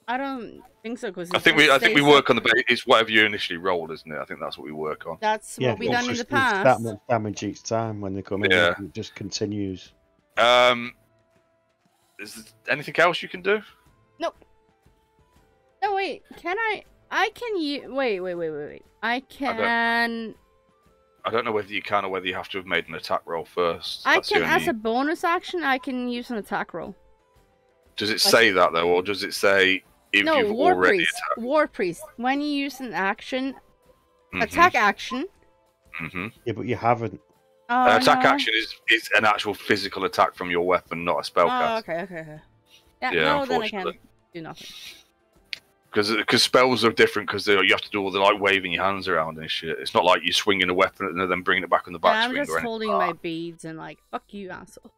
I don't think so. Because I think we work on the base. It's whatever you initially roll, isn't it? I think that's what we work on. That's what we done in the past. That much damage each time when they come in. Yeah. It just continues. Is there anything else you can do? Nope. No, wait. Can I? I can use. Wait. I can. I don't know whether you can or whether you have to have made an attack roll first. I can, as a bonus action, I can use an attack roll. Does it say that though, or does it say if no, you've War already Priest. attacked? War Priest. When you use an action, attack action. Yeah, but you haven't. Attack action is an actual physical attack from your weapon, not a spellcast. Oh, okay. Yeah, Yeah, no, then I can unfortunately. do nothing. Because spells are different because you have to do all the like waving your hands around and shit. It's not like you swinging a weapon and then bringing it back on the back I'm swing just or anything. holding my beads and like, fuck you, asshole.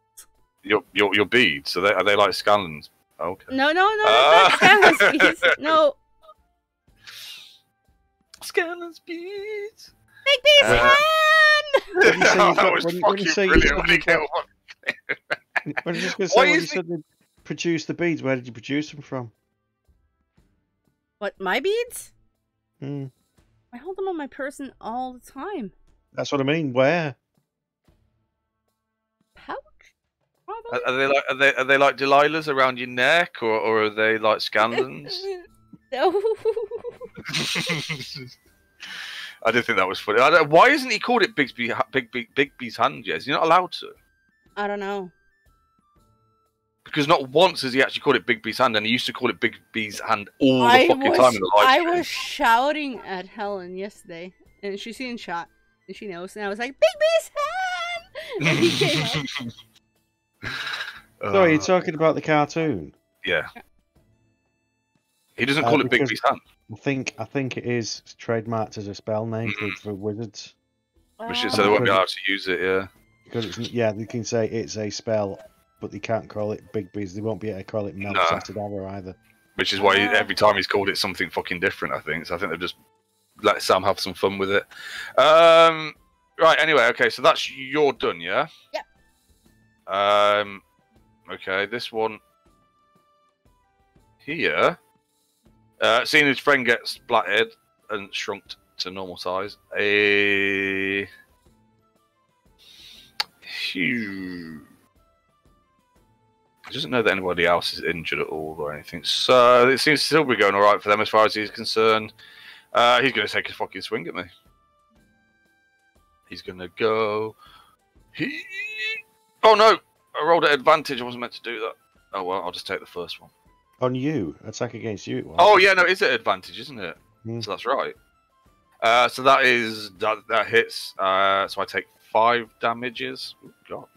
Your beads, are they like scallons? Okay. No, not Scallon's beads. No. Scallon's beads. Big beads hand! That was fucking brilliant when he came on. When you said they produce the beads, where did you produce them from? What, my beads? Hmm. I hold them on my person all the time. That's what I mean. Where? Pouch? Probably. Are they like Delilah's around your neck, or are they like Scandans? No. I didn't think that was funny. Why isn't he called it Bigby's hand yet? Is he not allowed to? I don't know. Because not once has he actually called it Bigby's hand, and he used to call it Bigby's hand all the fucking time in the live stream. I was shouting at Helen yesterday, and she's seen shot, and she knows, and I was like, Bigby's hand! And he came up. Sorry, you're talking about the cartoon? Yeah. He doesn't call it Bigby's hand. I think it is trademarked as a spell name for wizards. Which is, so they won't be allowed to use it, yeah. Because they can say it's a spell, but they can't call it Bigby's. They won't be able to call it Melted Arrow either. Which is why every time he's called it something fucking different, I think. So I think they've just let Sam have some fun with it. Right, anyway, okay, so that's you're done, yeah? Yep. Okay, this one here. Seeing his friend get splattered and shrunk to normal size. He doesn't know that anybody else is injured at all or anything, so it seems to still be going all right for them as far as he's concerned. He's going to take a fucking swing at me. He's going to go. Oh no! I rolled at advantage. I wasn't meant to do that. Oh well, I'll just take the first one. On you, attack against you. Well. Oh yeah, no, it's at advantage, isn't it? Mm. So that's right. So that hits. So I take 5 damages. Oh, God,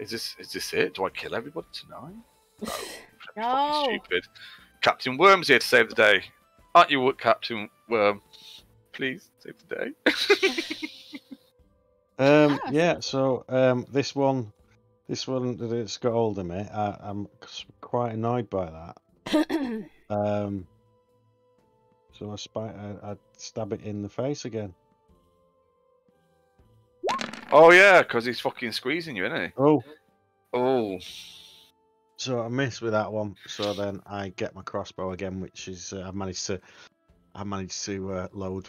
is this it? Do I kill everybody tonight? No, No. fucking stupid. Captain Worm's here to save the day, aren't you, Captain Worm? Please save the day. Yeah. So this one that's got hold of me, I'm quite annoyed by that. So I stab it in the face again. Oh yeah, because he's fucking squeezing you, isn't he? Oh. Oh. So I miss with that one. So then I get my crossbow again, which is I managed to load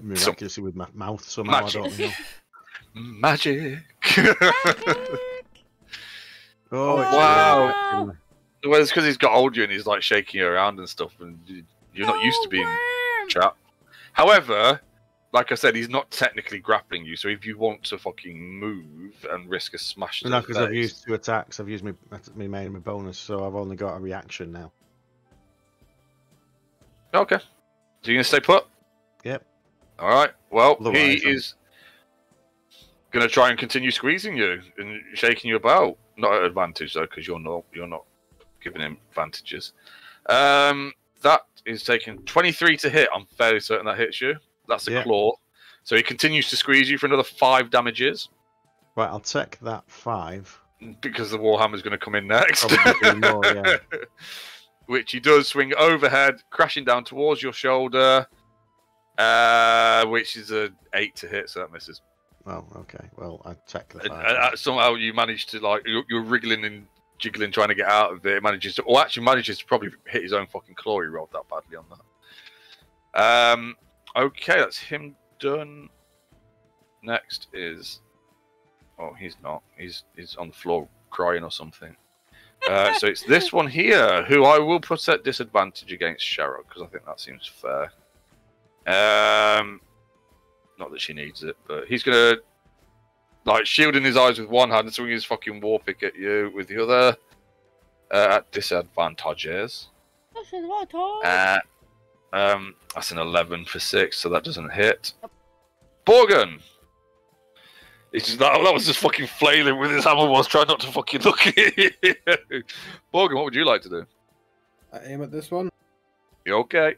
miraculously with my mouth somehow. Magic. I don't know. Magic. Oh wow. Well, it's because he's got older and he's like shaking you around and stuff, and you're not used to being trapped. However, like I said, he's not technically grappling you, so if you want to fucking move and risk a smash to No, the because I've face- used 2 attacks. I've used my main and my bonus, so I've only got a reaction now. Okay. So you're going to stay put? Yep. Alright. Well, Otherwise, he is going to try and continue squeezing you and shaking you about. Not at advantage, though, because you're not giving him advantages. That is taking 23 to hit. I'm fairly certain that hits you. That's a claw. So he continues to squeeze you for another 5 damages. Right, I'll take that 5. Because the Warhammer's going to come in next. Probably more, yeah. Which he does swing overhead, crashing down towards your shoulder, which is a 8 to hit, so that misses. Oh, okay. Well, I take the 5. Somehow you manage to, like, you're wriggling and jiggling trying to get out of it. It manages to probably hit his own fucking claw. He rolled that badly on that. Okay, that's him done. Next is... Oh, he's not. He's on the floor crying or something. So it's this one here, who I will put at disadvantage against Cheryl, because I think that seems fair. Not that she needs it, but he's going to, like, shielding his eyes with one hand and swing his fucking war pick at you with the other. At disadvantages. That's an 11 for 6, so that doesn't hit. Borgen! That was just fucking flailing with his hammer was trying not to fucking look at you. Borgen, what would you like to do? I aim at this one. You okay?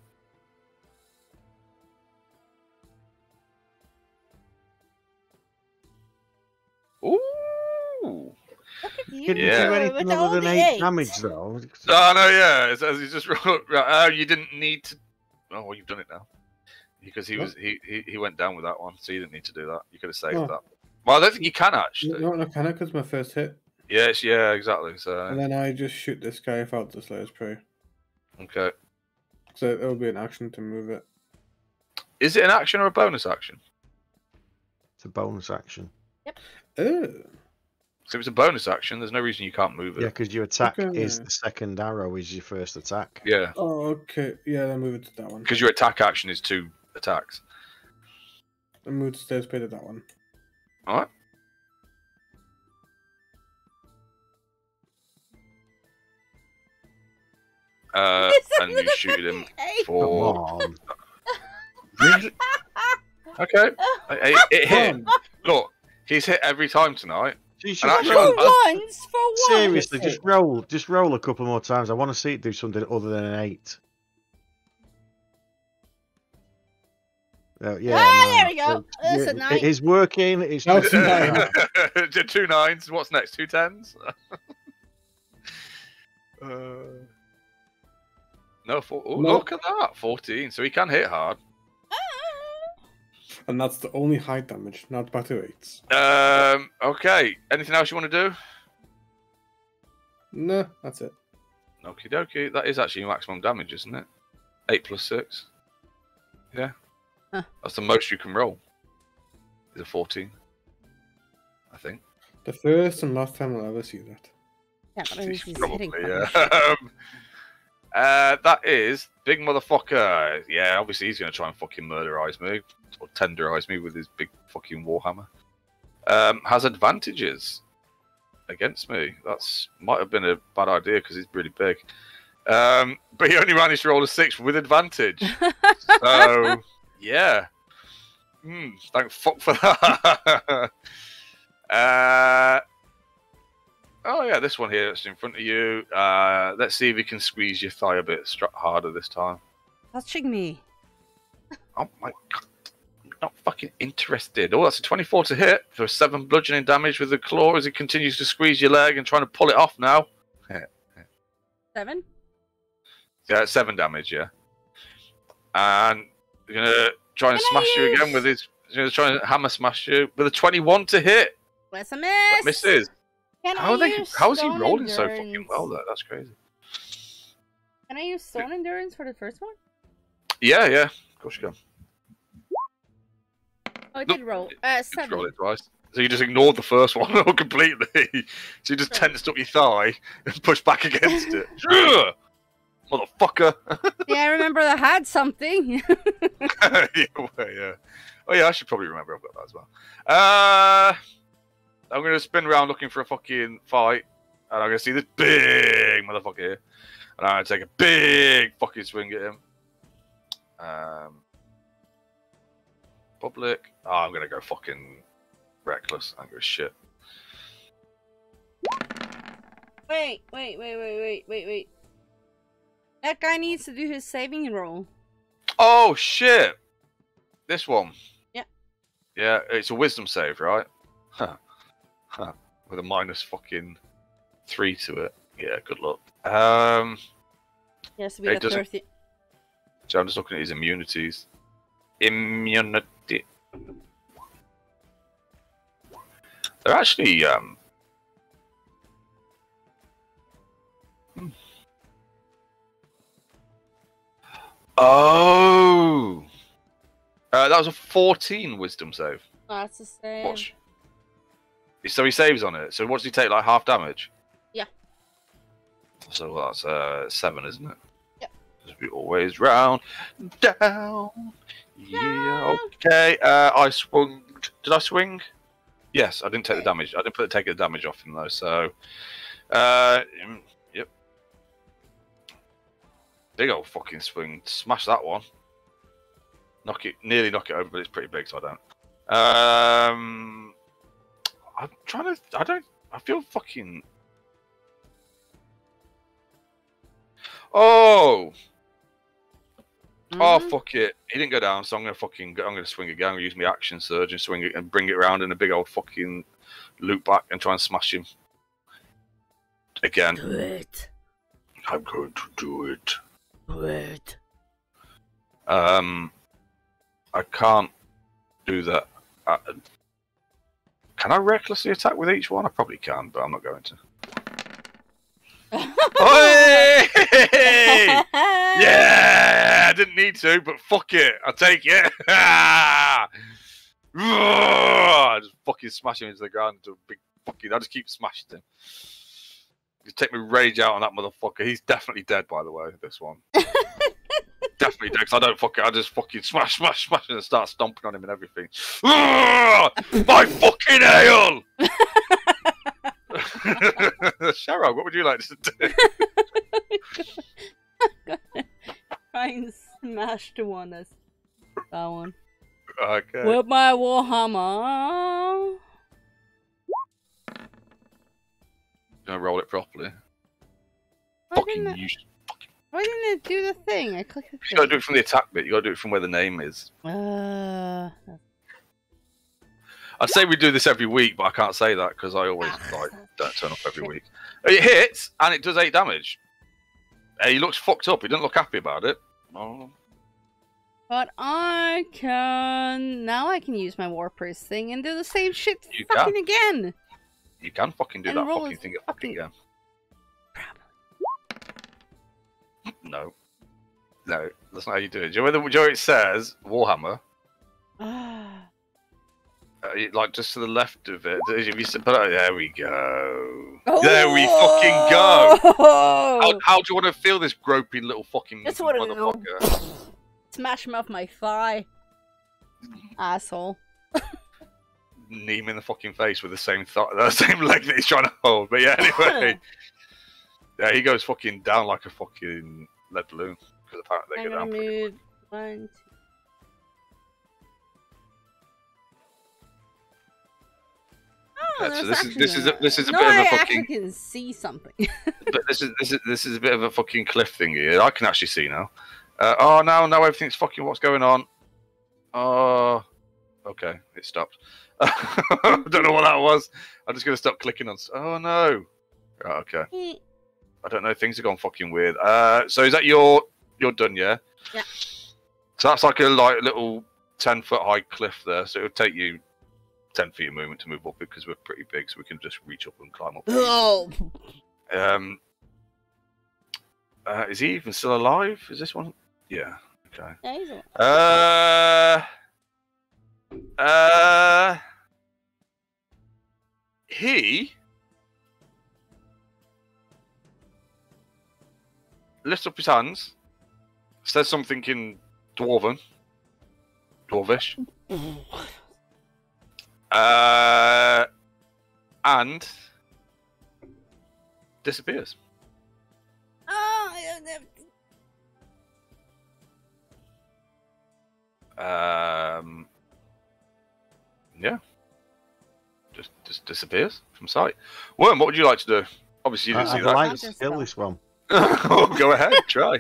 Ooh! You Can you Yeah. do anything with all other than the 8 eights. damage, though? Oh, no, yeah. It says he just rolled. You didn't need to. Oh, well, you've done it now. Because he went down with that one, so you didn't need to do that. You could have saved that. Well, I don't think you can actually. No, I can because my first hit. Yes, yeah, exactly. So. And then I just shoot this guy without the Slayer's Prey. Okay. So it'll be an action to move it. Is it an action or a bonus action? It's a bonus action. Oh. So if it's a bonus action, there's no reason you can't move it. Yeah, because your attack Okay. is the second arrow is your first attack. Yeah. Oh, okay. Yeah, then move it to that one. Because your attack action is 2 attacks. Then move the Slayer's Prey to that one. Alright. And you shoot him Come for... on. Really? Okay. It hit. Come. Look, he's hit every time tonight. You And should actually, For roll. once, for once. Seriously, just roll a couple more times. I want to see it do something other than an 8. Yeah, There we go. That's a It 9. is working. It's Oh, just 9. 2 9s. What's next? 2 10s? No, 4. Oh, No. look at that. 14. So he can hit hard. And that's the only high damage, not battle rates. Okay. Anything else you want to do? No, that's it. Okie dokie. That is actually maximum damage, isn't it? 8 plus 6. Yeah. Huh. That's the most you can roll. Is a 14. I think. The first and last time I'll ever see that. Yeah, but at least he's Probably, hitting yeah. fucking shit. That is big motherfucker. Yeah, obviously he's gonna try and fucking murderize me or tenderize me with his big fucking warhammer. Has advantages against me. That's might have been a bad idea because he's really big. But he only managed to roll a 6 with advantage. So yeah. Thank fuck for that. Oh yeah, this one here that's in front of you. Let's see if he can squeeze your thigh a bit harder this time. Touching me. Oh my god. I'm not fucking interested. Oh, that's a 24 to hit for 7 bludgeoning damage with the claw as he continues to squeeze your leg and trying to pull it off now. 7? Yeah, 7 damage, yeah. And he's gonna try and smash you again with his. He's gonna try and hammer smash you with a 21 to hit. What's a miss? That misses. How is he rolling endurance? so fucking well there? That's crazy. Can I use stone endurance for the first one? Yeah, of course you can. Oh, it did roll. 7. Roll it twice. So you just ignored the first one completely. So you just tensed up your thigh and pushed back against it. Motherfucker. Yeah, I remember I had something. Yeah. Oh yeah, I should probably remember I've got that as well. I'm gonna spin around looking for a fucking fight, and I'm gonna see this big motherfucker here, and I'm gonna take a big fucking swing at him. Public. Oh, I'm gonna go fucking reckless. I'm gonna shit. Wait. That guy needs to do his saving roll. Oh shit! This one. Yeah. Yeah, it's a wisdom save, right? Huh. With a minus fucking 3 to it. Yeah, good luck. Yes, we got 30. So I'm just looking at his immunities. Immunity. They're actually Oh! That was a 14 wisdom save. Oh, that's the same. So he saves on it. So what does he take, like half damage? Yeah. So that's 7, isn't it? Yeah. Because we always round down. Yeah, okay. I swung. Did I swing? Yes, I didn't take the damage. I didn't take the damage off him, though, so... yep. Big old fucking swing. Smash that one. Nearly knock it over, but it's pretty big, so I don't. I'm trying to... I feel fucking... Oh! Oh, fuck it. He didn't go down, so I'm gonna swing again. I'm gonna use my action surge and swing it and bring it around in a big old fucking loop back and try and smash him. Again. Do it. I'm going to do it. Do it. I can't do that. Can I recklessly attack with each one? I probably can, but I'm not going to. Yeah, I didn't need to, but fuck it, I'll take it. I just fucking smash him into the ground. Into a big fucking. I just keep smashing him. Just take my rage out on that motherfucker. He's definitely dead, by the way. This one. Definitely dead. 'Cause I don't fucking. I just fucking smash, and start stomping on him and everything. My fucking ale. Cheryl, what would you like to do? Try and smash the one that's that one. Okay. With my warhammer. Gonna roll it properly. Why didn't it do the thing? I clicked the thing. You gotta do it from the attack bit. You gotta do it from where the name is. I'd say we do this every week, but I can't say that because I always don't turn up every week. It hits and it does 8 damage. He looks fucked up. He doesn't look happy about it. Oh. But I can use my war priest thing and do the same shit again. You can fucking do that fucking thing again. No, that's not how you do it. Do you know what it says? Warhammer. Like just to the left of it. If you there we go. Oh! There we fucking go. How do you want to feel this groping little fucking Just want motherfucker? Smash him off my thigh. Asshole. Knee him in the fucking face with the same leg that he's trying to hold. But yeah, anyway. Yeah, he goes fucking down like a fucking lead balloon. Because apparently they I'm go down gonna pretty move 1, 2. Oh, so that's this is a bit of a I fucking. actually can see something. But this is a bit of a fucking cliff thing here. I can actually see now. Oh no, everything's fucking. What's going on? Oh, okay, it stopped. I don't know what that was. I'm just gonna stop clicking on. Oh no. Right, okay. I don't know. Things have gone fucking weird. So is that you're done? Yeah. Yeah. So that's like a little 10-foot high cliff there. So it would take you 10 feet of movement to move up because we're pretty big, so we can just reach up and climb up. Oh. Is he even still alive? Is this one? Yeah. Okay. Yeah, he's alive. He lifts up his hands, says something in Dwarvish, and disappears. Oh, Yeah. Just disappears from sight. Worm, what would you like to do? Obviously, you didn't see I'd that. like to kill this one. Go ahead, try.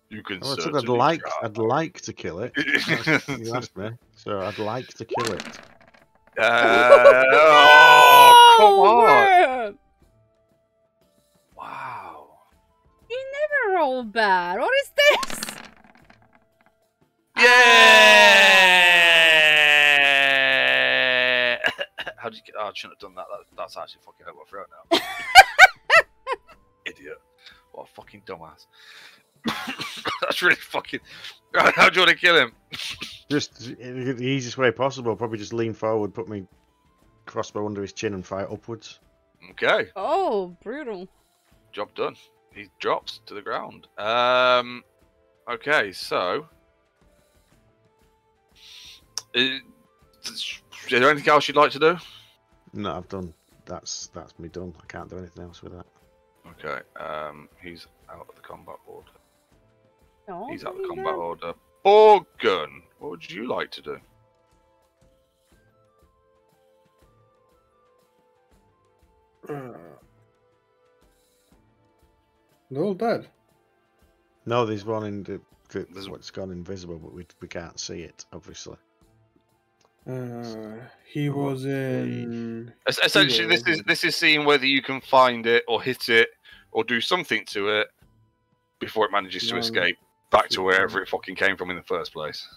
You can. Oh, I said certainly try. I'd like to kill it. You asked me, so I'd like to kill it. Oh, come on! Worm! Wow. You never roll bad. What is this? Yeah! How did you get? Oh, I shouldn't have done that. That's actually fucking hurt my throat now. Idiot. What a fucking dumbass. That's really fucking. How do you want to kill him? Just the easiest way possible. Probably just lean forward, put my crossbow under his chin, and fire upwards. Okay. Oh, brutal. Job done. He drops to the ground. Okay, so. Is there anything else you'd like to do? No, I've done. That's me done. I can't do anything else with that. Okay. He's out of the combat order. No, He's out of the combat order. Borgun, what would you like to do? They're all dead. No, there's one in there's what's gone invisible, but we can't see it, obviously. He was in. Essentially, this is seeing whether you can find it or hit it or do something to it before it manages to escape back to wherever it fucking came from in the first place.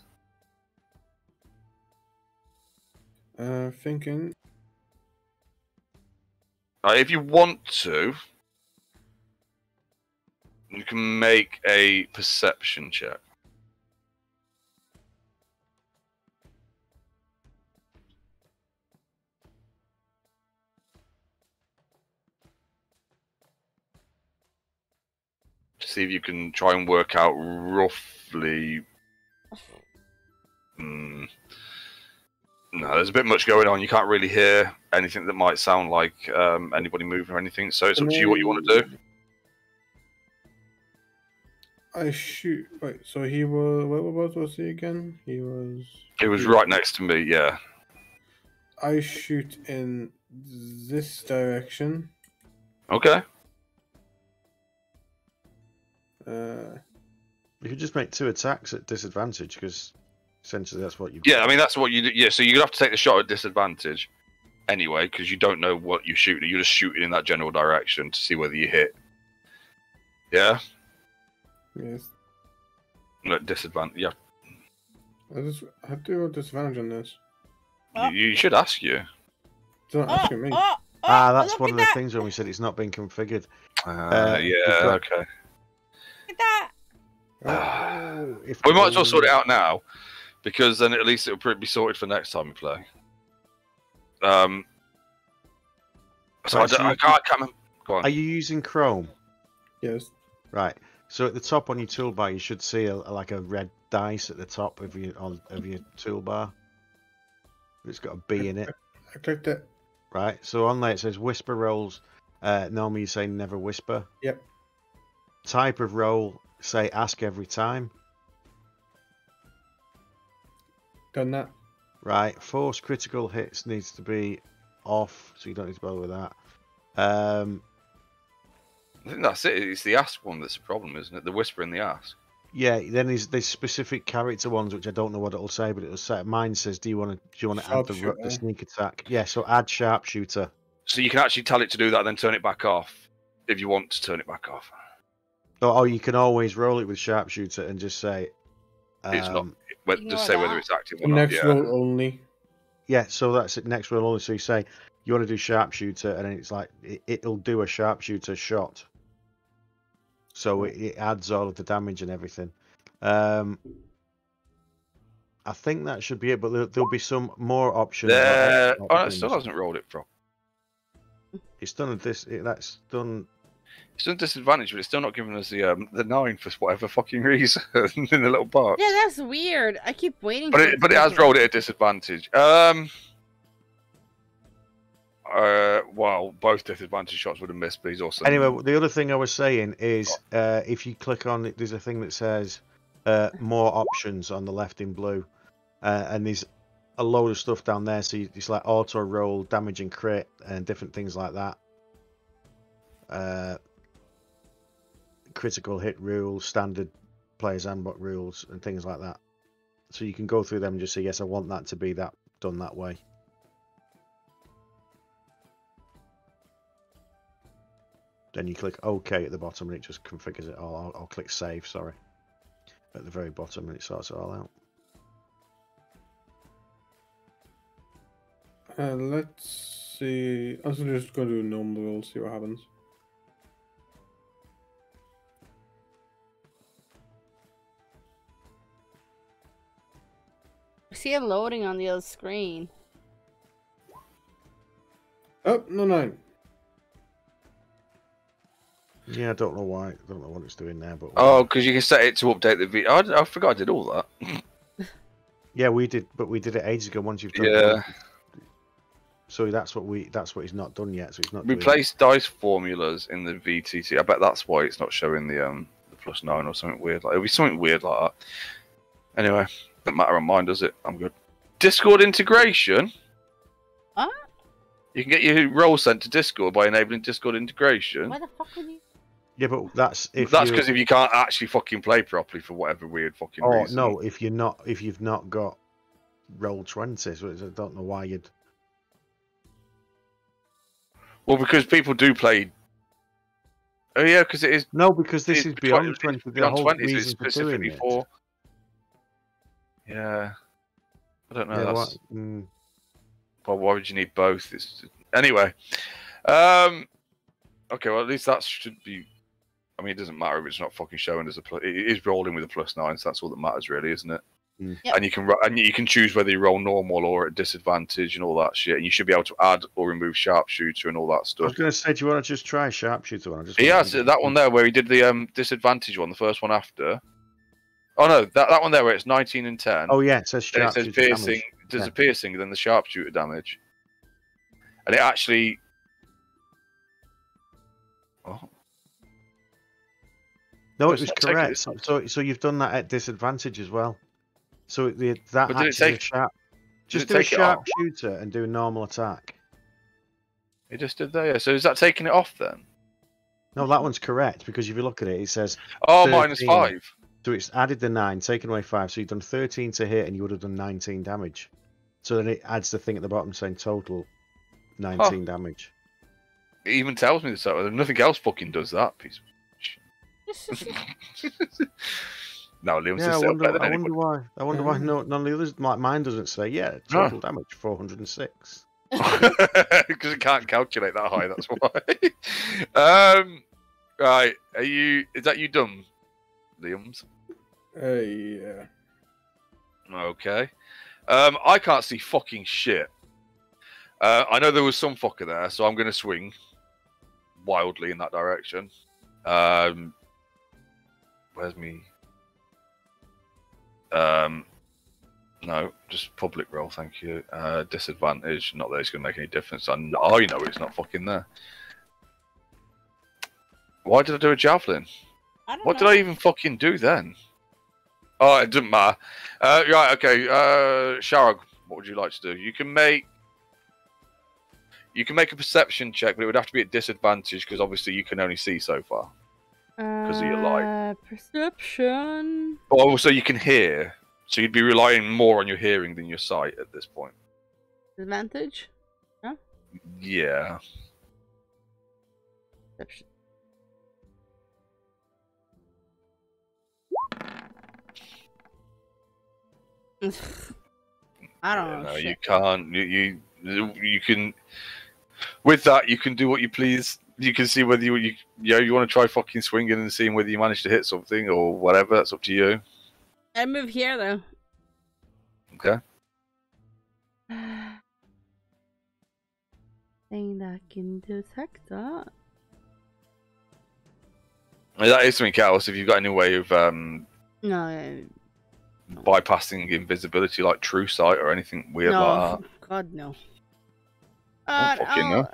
Thinking. If you want to, you can make a perception check. To see if you can try and work out roughly. No, there's a bit much going on. You can't really hear anything that might sound like anybody moving or anything. So it's up to you what you want to do. I shoot. Wait, so he was. What was he again? He was. It was right next to me. Yeah. I shoot in this direction. Okay. You could just make 2 attacks at disadvantage because essentially that's what you. Yeah, I mean that's what you do. Yeah, so you'd have to take the shot at disadvantage anyway because you don't know what you're shooting. You're just shooting in that general direction to see whether you hit. Yeah. Yes. No, disadvantage. Yeah. I have to roll disadvantage on this. You should ask you. Don't ask me. That's one of the things when we said it's not been configured. Yeah. Okay. Look at that. We might as well sort it out now, because then at least it'll probably be sorted for next time we play. So Right, I can't remember. Go on. Are you using Chrome? Yes. Right. So at the top on your toolbar, you should see like a red dice at the top of your toolbar. It's got a B in it. I clicked it. Right. So on there it says whisper rolls. Normally you say never whisper. Yep. Type of roll, say ask every time. Done that. Right. Force critical hits needs to be off, so you don't need to bother with that. I think that's it. It's the ask one that's the problem, isn't it? The whisper and the ask. Yeah. Then there's specific character ones which I don't know what it'll say, but it'll say. Mine says, "Do you want to add the sneak attack?" Yeah. So add sharpshooter. So you can actually tell it to do that, and then turn it back off if you want to turn it back off. Or you can always roll it with sharpshooter and just say. It's not. Just say whether it's active or The not. next roll only. Yeah, so that's it. Next roll only. So you say you want to do sharpshooter, and then it's like it'll do a sharpshooter shot. So it adds all of the damage and everything. I think that should be it, but there'll be some more options. Oh, it still hasn't rolled it properly. It's done this. That's done. It's done disadvantage, but it's still not giving us the 9 for whatever fucking reason in the little box. Yeah, that's weird. I keep waiting. But it has rolled it at disadvantage. Well, both disadvantage shots would have missed, but he's also. Anyway, the other thing I was saying is, if you click on it, there's a thing that says more options on the left in blue, and there's a load of stuff down there. So it's like auto roll, damage and crit, and different things like that. Critical hit rules, standard player's handbook rules, and things like that. So you can go through them and just say, yes, I want that to be done that way. Then you click OK at the bottom and it just configures it all. I'll click save, sorry, at the very bottom, and it sorts it all out. Let's see. I'm just going to do normal roll, see what happens. I see it loading on the other screen. Oh, no 9. Yeah, I don't know why. I don't know what it's doing there, but Oh, because you can set it to update the video. I forgot I did all that. yeah, we did, but we did it ages ago. Once you've done Yeah. So that's what he's not done yet. So he's not. Replace dice formulas in the VTT. I bet that's why it's not showing the +9 or something weird. Like it'll be something weird like that. Anyway, doesn't matter on mine, does it? I'm good. Discord integration. Huh? You can get your role sent to Discord by enabling Discord integration. Why the fuck would you? Yeah, but that's because if you can't actually fucking play properly for whatever weird fucking reason. Oh no, if you've not got Roll20, so I don't know why you'd. Well, because people do play. Oh yeah, because it is. No, because this is beyond 20. Beyond 20, reason it's specifically for. Yeah, I don't know. Yeah, that's. Mm. Well, why would you need both? Anyway. Okay, well at least that should be. I mean, it doesn't matter if it's not fucking showing as a plus. It is rolling with a +9, so that's all that matters, really, isn't it? Mm. Yep. And you can choose whether you roll normal or at disadvantage and all that shit. And you should be able to add or remove sharpshooter and all that I was stuff. going to say, do you want to just try sharpshooter one? He has that one there where he did the disadvantage one, the first one after. Oh no, that one there where it's 19 and 10. Oh yeah, it says And it sharpshooter says piercing. damage. There's a piercing, then the sharpshooter damage. And it actually. Oh. No, it was It's correct. So you've done that at disadvantage as well. So that But did it actually take- just did do it a take it off? sharpshooter and do a normal attack. It just did there, yeah. So is that taking it off then? No, that one's correct because if you look at it, it says Oh, 13. -5. So it's added the 9, taken away 5. So you've done 13 to hit, and you would have done 19 damage. So then it adds the thing at the bottom saying total 19 damage. It even tells me this. Nothing else fucking does that piece. No, Liam's Yeah, just I set up better than wonder anybody. why. I wonder why none of the others, like mine, doesn't say. Yeah, total damage 406. Because it can't calculate that high. That's why. Right. Is that you done, Liam's? Yeah. Okay. I can't see fucking shit. I know there was some fucker there, so I'm going to swing wildly in that direction. Where's me? No, just public roll, thank you. Disadvantage, not that it's going to make any difference. I know it's not fucking there. Why did I do a javelin? What did I even fucking do then? Oh, it doesn't matter. Right, okay. Sharog, what would you like to do? You can make a perception check, but it would have to be at disadvantage because obviously you can only see so far because of your light. Perception. But also you can hear, so you'd be relying more on your hearing than your sight at this point. Advantage? Huh? Yeah. Perception. I don't know. No, shit. you can't. You can. With that, you can do what you please. You can see whether you want to try fucking swinging and seeing whether you manage to hit something or whatever. That's up to you. I move here though. Okay. Thing that can detect that. That is something else. If you've got any way of No. bypassing invisibility, like true sight or anything weird No. like that. God no. I don't fucking know.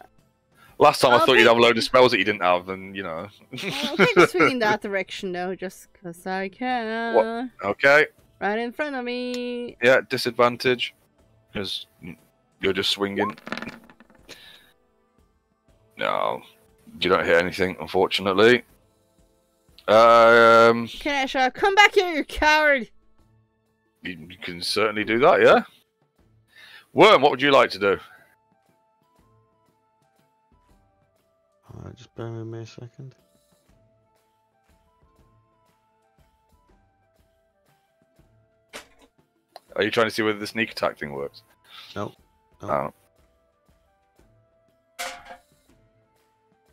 Last time I thought you'd have a load of spells that you didn't have, and you know. I'll take a swing in that direction though, just because I can. What? Okay. Right in front of me. Yeah, disadvantage because you're just swinging. No, you don't hit anything, unfortunately. Kanesha, come back here, you coward! You can certainly do that, yeah. Worm, what would you like to do? Alright, just bear with me a second. Are you trying to see whether the sneak attack thing works? No. Oh.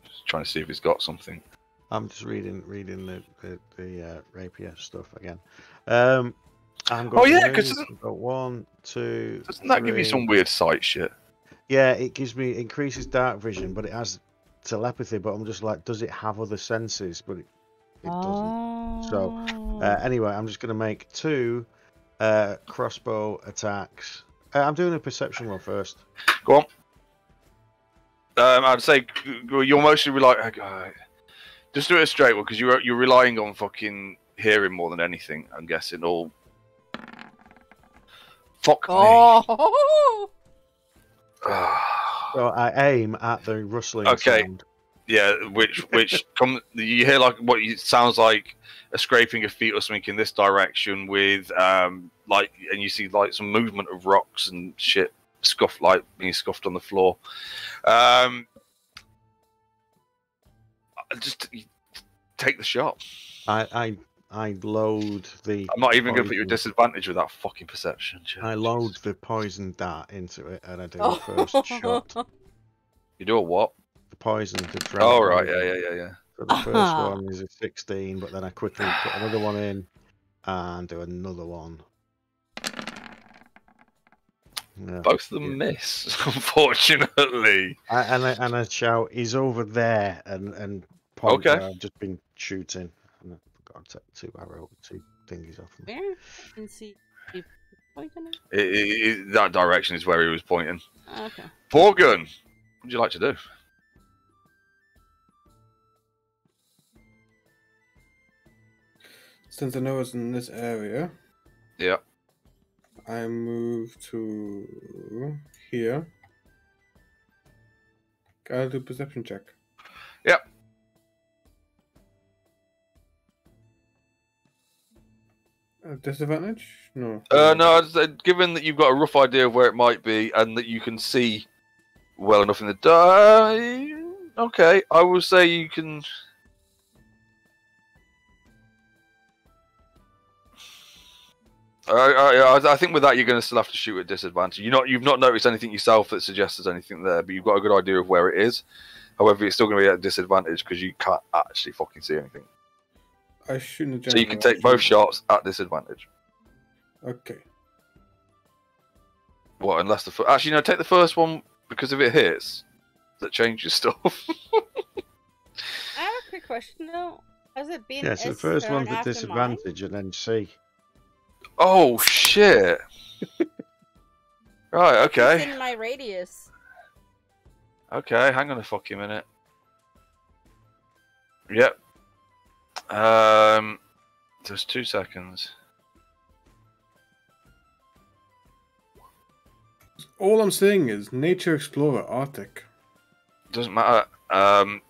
Just trying to see if he's got something. I'm just reading the rapier stuff again. I'm going Oh yeah, because one, two. Doesn't that give you some weird sight shit? Yeah, it increases dark vision, but it has telepathy. But I'm just like, does it have other senses? But it doesn't. So anyway, I'm just going to make 2 crossbow attacks. I'm doing a perception roll first. Go on. I'd say you're mostly relying. Just do it a straight one because you're relying on fucking hearing more than anything. I'm guessing. Or fuck me. Oh! So I aim at the rustling sound. Yeah, which you hear like what sounds like a scraping of feet or something in this direction with and you see like some movement of rocks and shit being scuffed on the floor. Just take the shot. I load the. I'm not even going to put you at disadvantage with that fucking perception. I load the poison dart into it and I do the first shot. You do a what? The poison to try. Oh right, yeah. So the first one is a 16, but then I quickly put another one in and do another one. Yeah. Both of them miss, unfortunately. And I shout, "He's over there!" and point where I've just been shooting. And I forgot to take 2 thingies off him. Where? I can see. Pointing That direction is where he was pointing. Okay. Borgun, what would you like to do? Since I know it's in this area, Yeah. I move to here. Gotta do perception check. Yep. Disadvantage? No. No, given that you've got a rough idea of where it might be and that you can see well enough in the dark, okay, I will say you can. I think with that you're going to still have to shoot at disadvantage. You've not noticed anything yourself that suggests there's anything there, but you've got a good idea of where it is. However, it's still going to be at disadvantage because you can't actually fucking see anything. I shoot in the general. So you can take both shots at disadvantage. Okay. What? Unless actually no, take the first one Because if it hits, that changes stuff. I have a quick question though. Has it been? Yeah, so the S first turn one's with after disadvantage, and then C. Oh shit! Right, mine? okay. It's in my radius. Okay, hang on a fucking minute. Yep. Just 2 seconds. All I'm saying is Nature Explorer Arctic. Doesn't matter.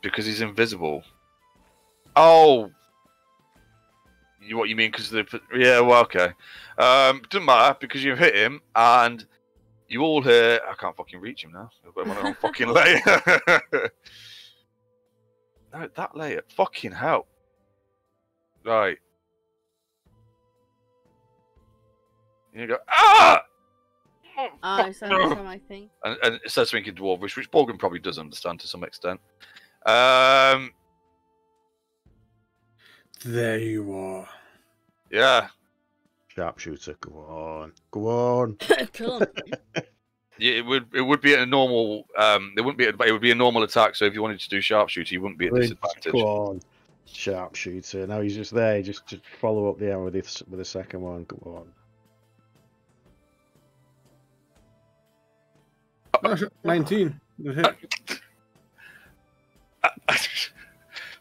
Because he's invisible. Oh. What you mean? Because the yeah, well, okay. Doesn't matter because you've hit him and you all hear. I can't fucking reach him now. I'm on the wrong fucking layer. No, that layer. Fucking hell. Right. You go. Ah. I saw my thing. And it says something in Dwarvish, which Borgren probably does understand to some extent. There you are. Yeah. Sharpshooter, go on. Go on. Cool. Yeah, it would be a normal it would be a normal attack, so if you wanted to do sharpshooter you wouldn't be at disadvantage. Go on. Sharpshooter. Now he's just there, just follow up the arrow with the second one. Go on. Oh, 19. Hit.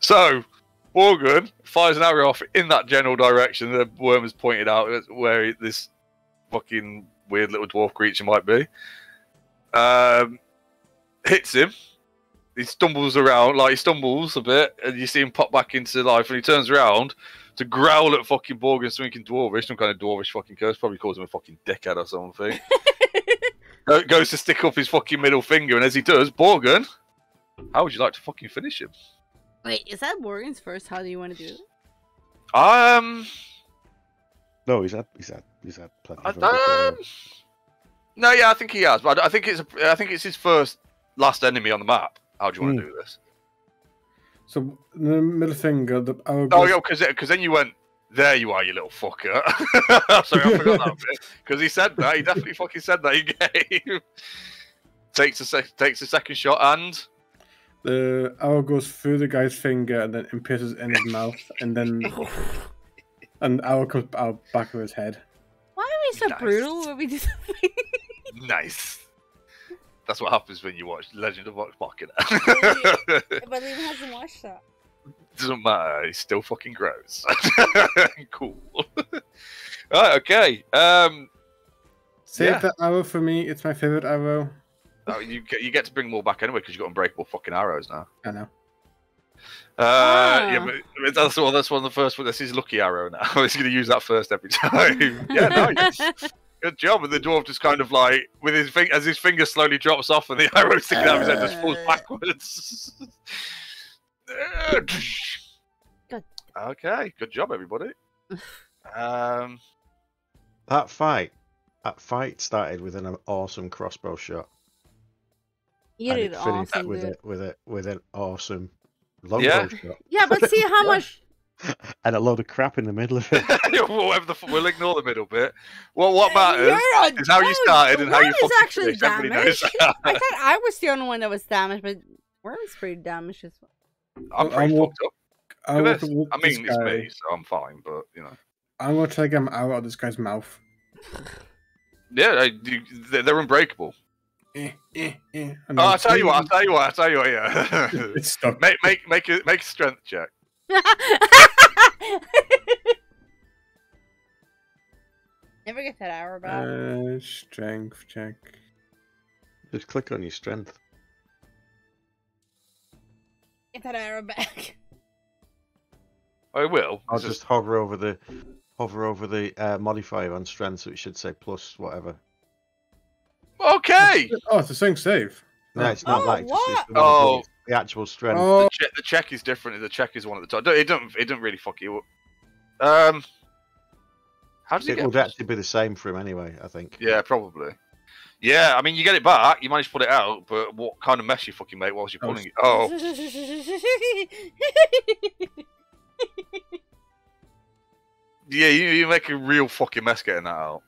So Borgren fires an arrow off in that general direction the worm has pointed out where this fucking weird little dwarf creature might be. Hits him. He stumbles around, he stumbles a bit, and you see him pop back into life, and he turns around to growl at fucking Borgren, something in Dwarvish, some kind of Dwarvish fucking curse, probably calls him a fucking dickhead or something. Goes to stick up his fucking middle finger, and as he does, Borgren, how would you like to fucking finish him? Wait, is that Morgan's first? How do you want to do it? No, he's had plenty of no, yeah, I think he has, but I think it's his first last enemy on the map. How do you want to do this? So the middle finger, the arrow. Oh, yeah, because then you went. There you are, you little fucker. Sorry, I forgot that bit. Because he said that. He definitely fucking said that in game. Takes a second shot and... The arrow goes through the guy's finger and then impales in his mouth. And then... and the arrow comes out back of his head. Why are we so brutal when we do something? Nice. That's what happens when you watch Legend of Vox Machina. But Liam hasn't watched that. Doesn't matter, he's still fucking gross. Cool. Right, okay. Save that arrow for me, it's my favourite arrow. Oh, you get to bring more back anyway because you've got unbreakable fucking arrows now. I know. Yeah, but that's one of the first one. This is lucky arrow now. He's going to use that first every time. Yeah, nice. Good job. And the dwarf just kind of with his finger, as his finger slowly drops off and the arrow sticking out of his head just falls backwards. Good. Okay, good job, everybody. That fight started with an awesome crossbow shot. You and did it finished awesome, with an awesome longbow shot. Yeah, but see how much. And a load of crap in the middle of it. We'll ignore the middle bit. Well, what matters is how you started and how you fucking finished. Everybody knows that. I thought I was the only one that was damaged, but Worm's pretty damaged as well. I'm pretty fucked up. I mean, it's guy. me, so I'm fine, but, I'm going to try to get him out of this guy's mouth. Yeah, they're unbreakable. I'll tell you what, yeah. It's stuck. Make a strength check. Never get that arrow back. Strength check. Just click on your strength. Get that arrow back. I will. I'll just hover over the modifier on strength, so it should say plus whatever. Okay. Oh, it's a sync save. No, it's not Oh, it's what? the actual strength. Oh, The check is different. The check is one at the top. It don't really fuck you up. How does It would actually be the same for him anyway, I think. Yeah, probably. Yeah, I mean, you get it back. You manage to put it out, but what kind of mess you fucking make whilst you're pulling it? Oh. Yeah, you make a real fucking mess getting that out.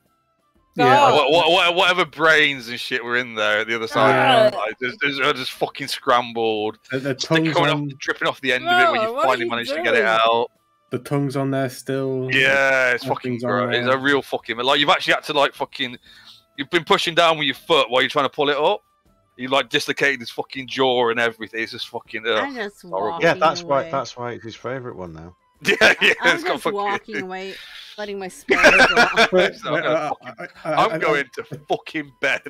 Whatever brains and shit were in there at the other side, they're just fucking scrambled. The tongue's dripping off the end of it when you finally manage to get it out. The tongue's on there still. Yeah, it's fucking gross. It's a real fucking like you've actually had to like fucking. You've been pushing down with your foot while you're trying to pull it up. You like dislocated his fucking jaw and everything. It's just fucking. Yeah, that's why. That's why it's his favourite one now. Yeah. I'm just walking away, letting my spell drop. I'm going to fucking bed.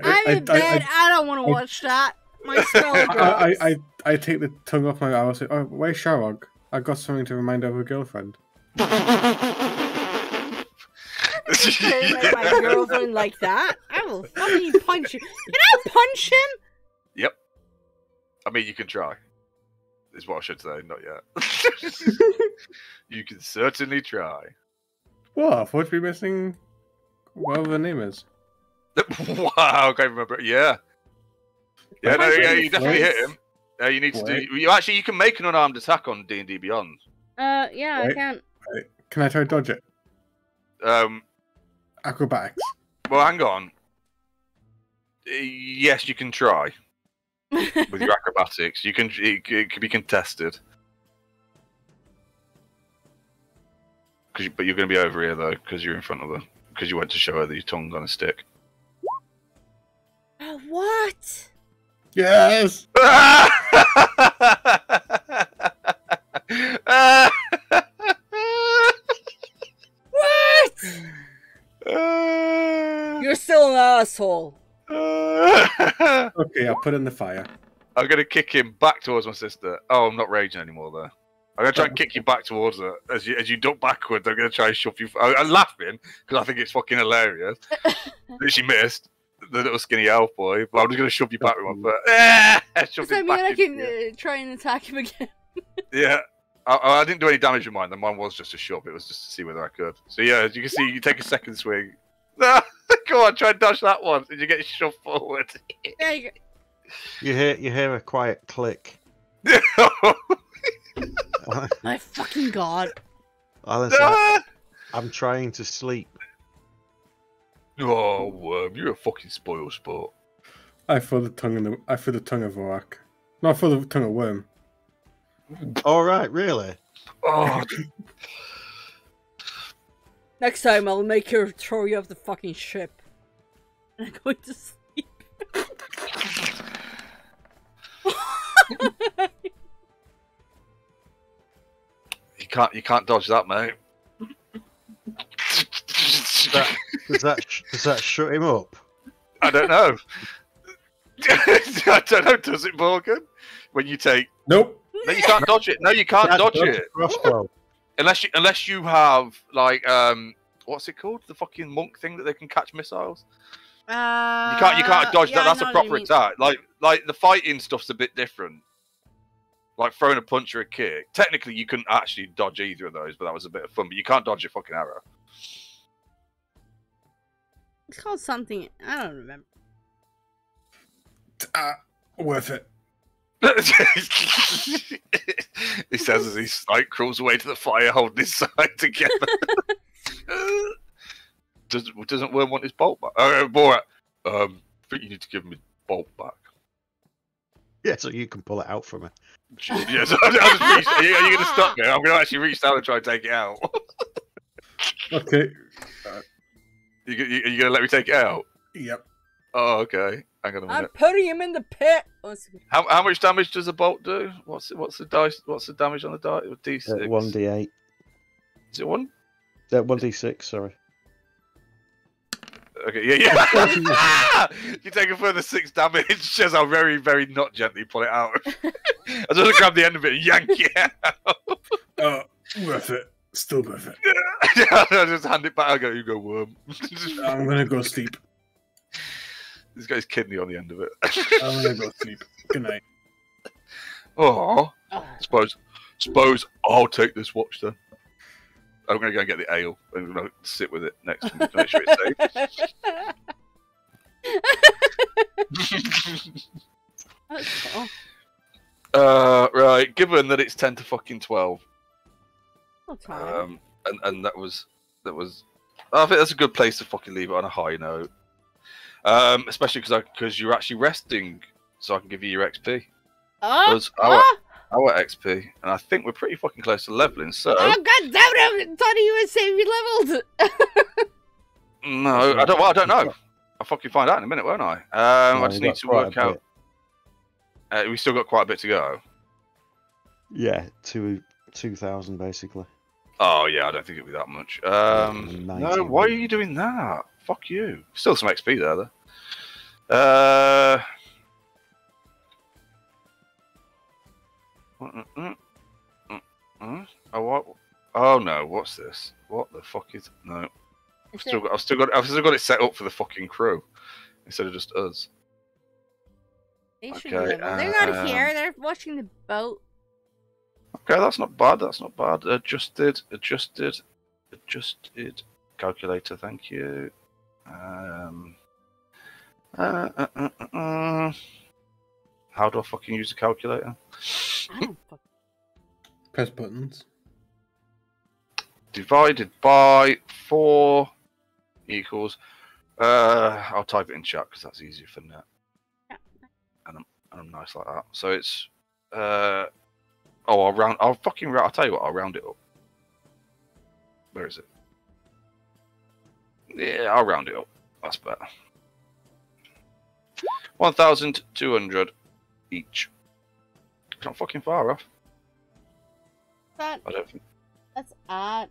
I'm in bed. I don't want to watch that. My spell drops. I take the tongue off my mouth. Oh, where's Sharog? I got something to remind her of her girlfriend. Like my girlfriend like that? I will fucking punch you. Can I punch him? Yep. I mean, you can try. Is what I should say. Not yet. You can certainly try. What? I thought we'd be missing whatever the name is. Wow, I can't remember. Yeah. Yeah, no, yeah, you definitely hit him. You need to do. You can make an unarmed attack on D&D Beyond. Yeah, I can. Can I try to dodge it? Acrobatics. Well, hang on. Yes, you can try with your acrobatics. You can. It can be contested. But you're going to be over here though, because you're in front of her. Because you went to show her that your tongue's on a stick. What? Yes. What? You're still an asshole. Okay, I'll put it in the fire. I'm going to kick him back towards my sister. Oh, I'm not raging anymore though. I'm going to try and kick you back towards her. As you duck backwards, I'm going to try and shove you. I'm laughing because I think it's fucking hilarious. She missed. The little skinny elf boy, but I'm just going to shove you back with my foot. Does that mean I can try and attack him again? Yeah. I didn't do any damage with mine. Mine was just a shove. It was just to see whether I could. So yeah, as you can see, you take a second swing. Come on, try and dodge that one. Did you get shoved forward? There you go. You hear a quiet click. My fucking god. I'm trying to sleep. Oh, worm, you're a fucking spoil sport. I threw the tongue of Vorak. No, I threw the tongue of Worm. All right, really? Oh. Next time I'll make her throw you off the fucking ship. And I'm going to sleep. You can't dodge that, mate. Does that shut him up? I don't know. I don't know. Does it, Morgan? When you take nope. No, you can't dodge it. No, you can't dodge it. Crossbow. Unless you have like what's it called? The fucking monk thing that they can catch missiles. You can't dodge that. That's a proper attack. Like the fighting stuff's a bit different. Like throwing a punch or a kick. Technically, you couldn't actually dodge either of those, but that was a bit of fun. But you can't dodge a fucking arrow. It's called something. I don't remember. Worth it. He says as he like crawls away to the fire, holding his side together. Doesn't Worm want his bolt back? Borat, I think you need to give him his bolt back. Yeah, so you can pull it out from her. Yeah, so are you going to stop me? I'm going to actually reach down and try and take it out. Okay. Are you going to let me take it out? Yep. Oh, okay. Hang on a minute. I'm putting him in the pit. How much damage does a bolt do? What's the dice? What's the damage on the die? D6. 1d8. Is it 1? 1d6. Sorry. Okay. Yeah. You take a further 6 damage as I'll very, very not gently pull it out. I just grab the end of it and yank it out. Worth it. Still worth it. I just hand it back. I go, you go, Worm. I'm gonna go sleep. This guy's kidney on the end of it. I'm gonna go sleep. Good night. Oh, suppose I'll take this watch then. I'm gonna go and get the ale and sit with it next to me to make sure it's safe. That's cool. Right. Given that it's 10 to fucking 12. That's fine. And that was I think that's a good place to fucking leave it on a high note. Especially because you're actually resting, so I can give you your XP. Our XP, and I think we're pretty fucking close to leveling. So. Oh god damn it! I thought you would say we leveled. No, I don't. Well, I don't know. I'll fucking find out in a minute, won't I? I just need to work out. We still got quite a bit to go. Yeah, 2,000 basically. Oh yeah, I don't think it'll be that much. No, why are you doing that? Fuck you. Still some XP there, though. Oh what? Oh no, what's this? What the fuck is? No, I've still got it set up for the fucking crew instead of just us. They should they're not here. They're watching the boat. Okay, that's not bad. That's not bad. Adjusted. Calculator, thank you. How do I fucking use a calculator? I don't fucking... Press buttons. Divided by 4 equals. I'll type it in chat because that's easier for net. Yeah. And I'm nice like that. So it's. I'll round. I'll fucking round. I'll tell you what. I'll round it up. Where is it? Yeah, I'll round it up. That's better. 1,200 each. It's not fucking far off. I don't think. That's odd.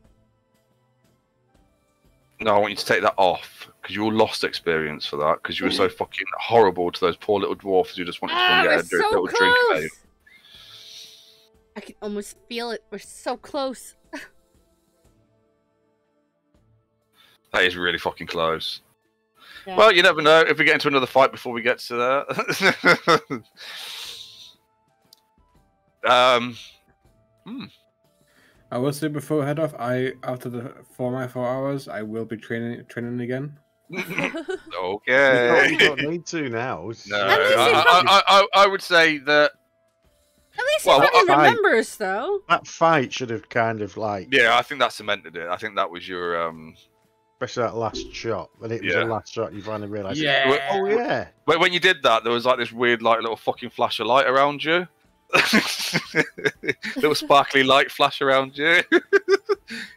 No, I want you to take that off because you all lost experience for that because you were so fucking horrible to those poor little dwarfs who just wanted to go and get a little drink. Mate. I can almost feel it. We're so close. That is really fucking close. Yeah. Well, you never know if we get into another fight before we get to that. I will say before I head off, after the 4 hours, I will be training again. Okay. You don't need to now. No, I would say that. At least he fucking remembers, though. That fight should have kind of like. Yeah, I think that cemented it. I think that was your. Especially that last shot. When it was the last shot, you finally realised. Yeah. Oh yeah. When you did that, there was like this weird, like little fucking flash of light around you. Little sparkly light flash around you.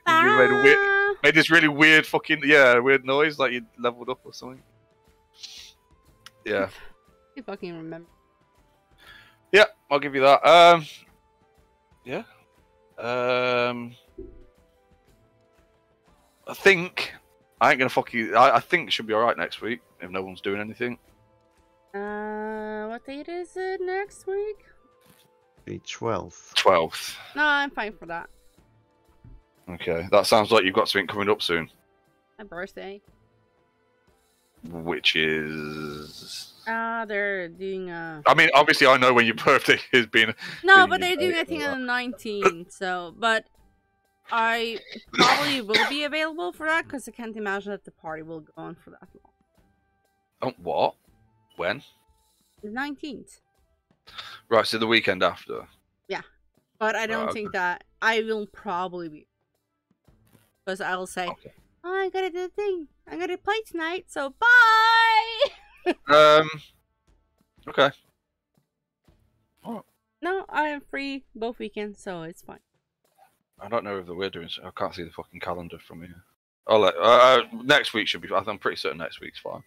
And you made this really weird fucking weird noise, like you leveled up or something. Yeah. You fucking remember. Yeah, I'll give you that. Yeah. I think I ain't gonna fuck you. I think it should be alright next week if no one's doing anything. What date is it next week? The 12th. 12th. No, I'm fine for that. Okay, that sounds like you've got something coming up soon. My birthday. Which is. They're doing I mean, obviously, I know when your birthday is being. No, but they're doing a thing on the 19th. So, but I probably will be available for that because I can't imagine that the party will go on for that long. Oh, what? When? The 19th. Right, so the weekend after. Yeah, but I don't think that I will probably be because I'll say, okay. Oh, I gotta do the thing. I'm gonna play tonight, so bye. Okay. Oh. No, I am free both weekends, so it's fine. I don't know if we're doing. I can't see the fucking calendar from here. I'll let. Next week should be. I'm pretty certain next week's fine.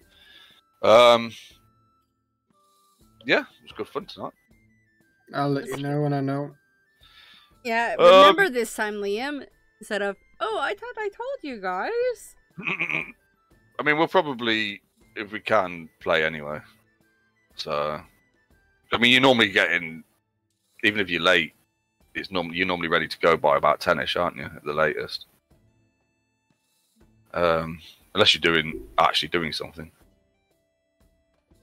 Yeah, it was good fun tonight. I'll let you know when I know. Yeah, remember this time, Liam, instead of, oh, I thought I told you guys. I mean, we'll probably, if we can, play anyway. So, I mean, you're normally getting, even if you're late, you're normally ready to go by about 10ish, aren't you, at the latest? Unless you're actually doing something.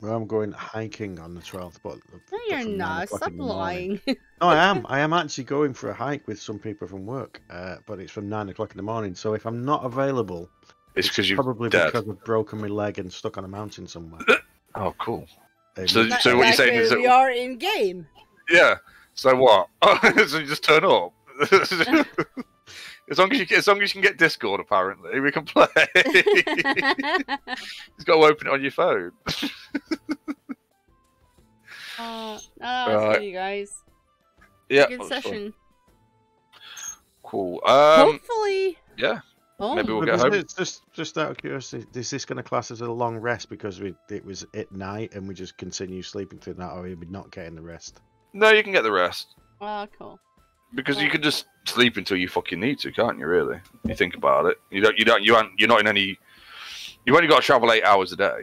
Well, I'm going hiking on the 12th, but No, you're not. Stop lying. No, I am. I am actually going for a hike with some people from work, but it's from 9 o'clock in the morning. So if I'm not available, it's because you're probably dead. Because I've broken my leg and stuck on a mountain somewhere. Oh, cool. So what you're saying is that we are in game. Yeah. So what? So you just turn up. As long as you can get Discord, apparently we can play. You've got to open it on your phone. No, that's good, you guys. Yeah, Good session. Cool. Hopefully. Yeah. Oh. Maybe we'll get home. Just out of curiosity, is this going to class as a long rest because it was at night and we just continue sleeping through that, or are we not getting the rest? No, you can get the rest. Oh, cool. Because you can just sleep until you fucking need to, can't you? Really? You think about it. You're not in any. You've only got to travel 8 hours a day.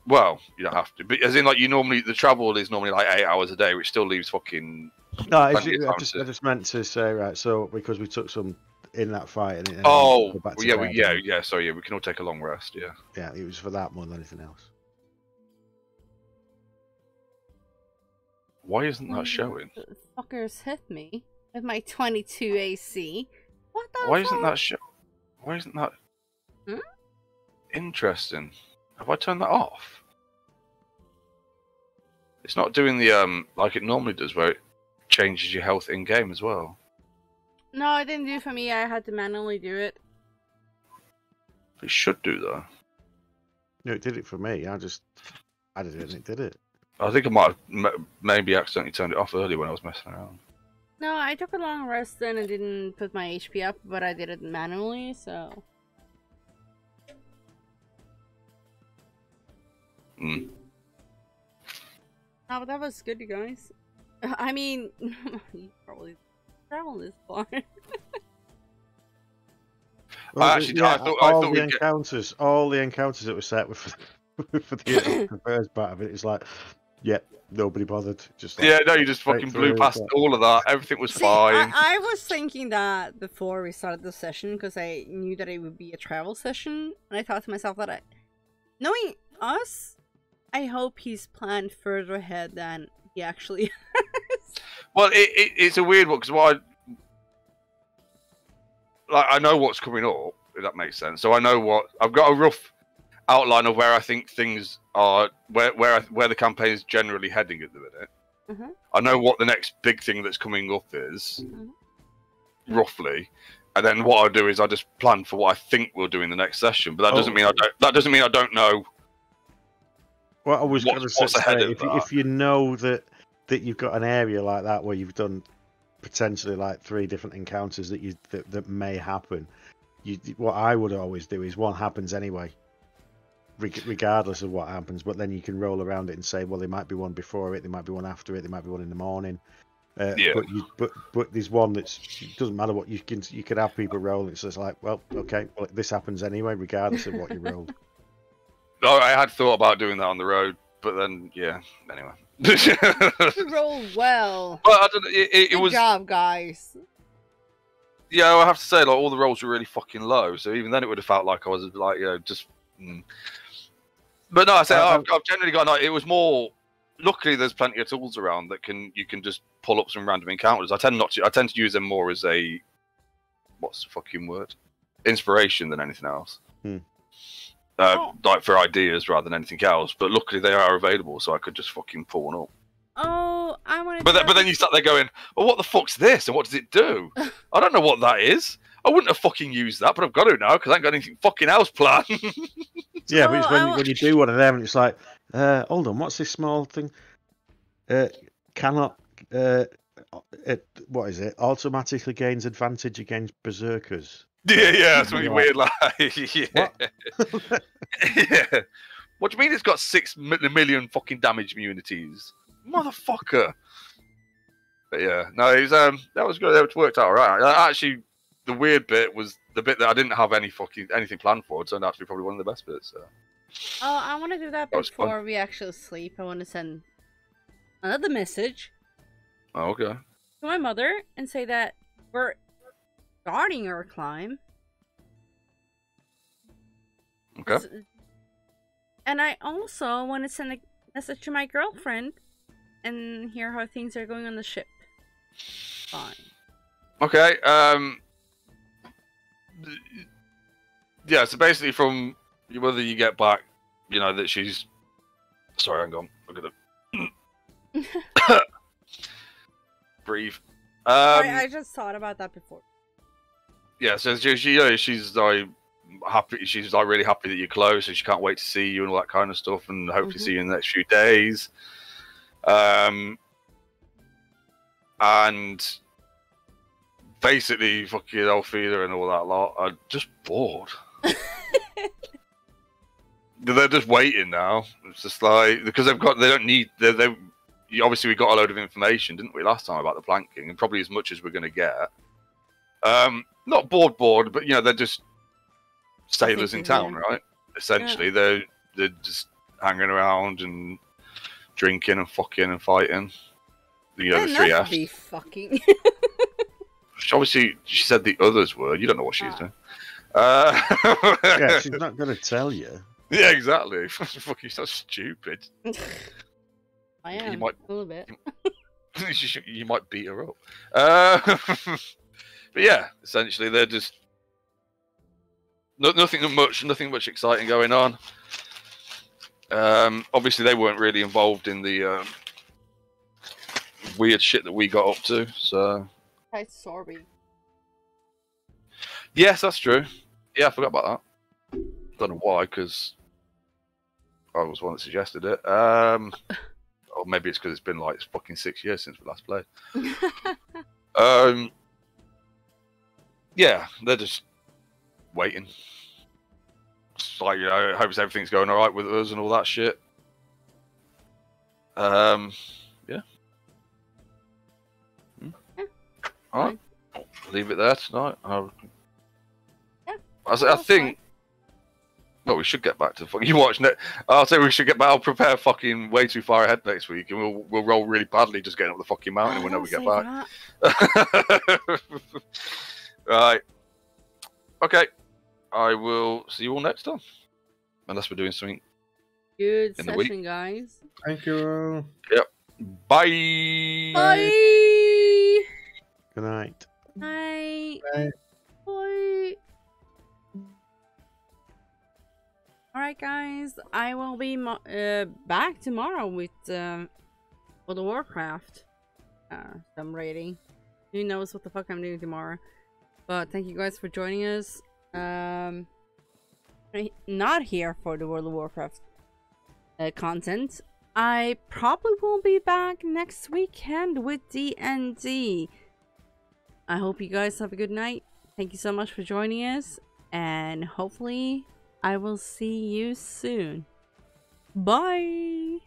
Well, you don't have to, but as in like the travel is normally like 8 hours a day, which still leaves fucking. No, I just meant to say, right. So because we took some in that fight, and yeah, Sorry, yeah, we can all take a long rest. Yeah. Yeah, it was for that more than anything else. Why isn't that showing? The fuckers hit me with my 22 AC. What the? Why isn't that Why isn't that? Hmm? Interesting. Have I turned that off? It's not doing the like it normally does, where it changes your health in game as well. No, it didn't do it for me. I had to manually do it. It should do though. No, it did it for me. I did it and it did it. I think I might have maybe accidentally turned it off earlier when I was messing around. No, I took a long rest then and didn't put my HP up, but I did it manually, so. Mm. Oh, but that was good, you guys. I mean, you probably travel this far. Well, actually, I thought all the encounters that were set with for the first part of it, it's like, yep, nobody bothered. Just like, yeah, no, you just fucking blew past all of that. Everything was fine. I was thinking that before we started the session because I knew that it would be a travel session, and I thought to myself that knowing us, I hope he's planned further ahead than he actually has. Well, it's a weird one because I know what's coming up, if that makes sense. So I know I've got a rough outline of where I think things are, where the campaign is generally heading at the minute. Mm-hmm. I know what the next big thing that's coming up is, roughly, and then what I do is I just plan for what I think we'll do in the next session. But that doesn't mean I don't know. What I was going to say, if you know that you've got an area like that where you've done potentially like 3 different encounters that may happen, what I would always do is one happens anyway, regardless of what happens. But then you can roll around it and say, well, there might be one before it, there might be one after it, there might be one in the morning. Yeah. But there's one it doesn't matter what you could have people roll. It's just like, well, okay, well, this happens anyway, regardless of what you rolled. No, I had thought about doing that on the road, but then anyway. You roll well. Well, I don't know. It was. Good job, guys. Yeah, I have to say, like, all the rolls were really fucking low. So even then, it would have felt like I was like, just. But no, I say I've generally got. It was more. Luckily, there's plenty of tools around that you can just pull up some random encounters. I tend to use them more as a. What's the fucking word? Inspiration than anything else. Like for ideas rather than anything else, but luckily they are available, so I could just fucking pull one up. Oh, I want to. But then you start there going, "Well, what the fuck's this? And what does it do? I don't know what that is. I wouldn't have fucking used that, but I've got to now because I ain't got anything fucking else planned." Yeah, but it's when you do one of them, and it's like, hold on, what's this small thing? Cannot. What is it? Automatically gains advantage against berserkers. Yeah, something weird like. Yeah. What? Yeah. What do you mean it's got 6 million fucking damage immunities? Motherfucker. But yeah, no, it was, that was good. It worked out alright. Actually, the weird bit was the bit that I didn't have anything planned for. It turned out to be probably one of the best bits. So. Oh, I want to do that before we actually sleep. I want to send another message. Oh, okay. To my mother and say that we're starting our climb. Okay. And I also want to send a message to my girlfriend and hear how things are going on the ship. Fine. Okay. Yeah. So basically, from whether you get back, that she's. Sorry, hang on. I'm gonna breathe. Sorry, I just thought about that before. yeah, so she's like happy. She's like really happy that you're close, and she can't wait to see you and all that kind of stuff, and hopefully see you in the next few days. And basically, fucking Elfida and all that lot are just bored. They're just waiting now. It's just like because they don't need. Obviously we got a load of information, didn't we, last time about the planking, and probably as much as we're going to get. Not bored, but they're just sailors in town, right? Essentially, they're just hanging around and drinking and fucking and fighting. The three F's. Be fucking. Obviously, she said the others were. You don't know what she's doing. Yeah, she's not going to tell you. Yeah, exactly. Fucking so stupid. I am you might, a little bit. You might beat her up. But yeah, essentially they're just nothing much exciting going on. Obviously they weren't really involved in the weird shit that we got up to. So. Hi, Sorby. Yes, that's true. Yeah, I forgot about that. Don't know why, because I was one that suggested it. Or maybe it's because it's been like fucking 6 years since we last played. Yeah, they're just waiting. Just like, hopes everything's going alright with us and all that shit. Yeah. Alright. Leave it there tonight. I think. Well, we should get back to fucking. You watch it. I'll say we should get back. I'll prepare fucking way too far ahead next week, and we'll roll really badly just getting up the fucking mountain whenever we get back. Right. Okay. I will see you all next time, unless we're doing something. Good in the week. session, guys. Thank you. Yep. Bye. Bye. Good night. Night. Bye. Bye. Alright guys, I will be back tomorrow with World of Warcraft. Some rating. Who knows what the fuck I'm doing tomorrow. But thank you guys for joining us. Not here for the World of Warcraft content. I probably will be back next weekend with D&D. I hope you guys have a good night. Thank you so much for joining us. And hopefully I will see you soon. Bye!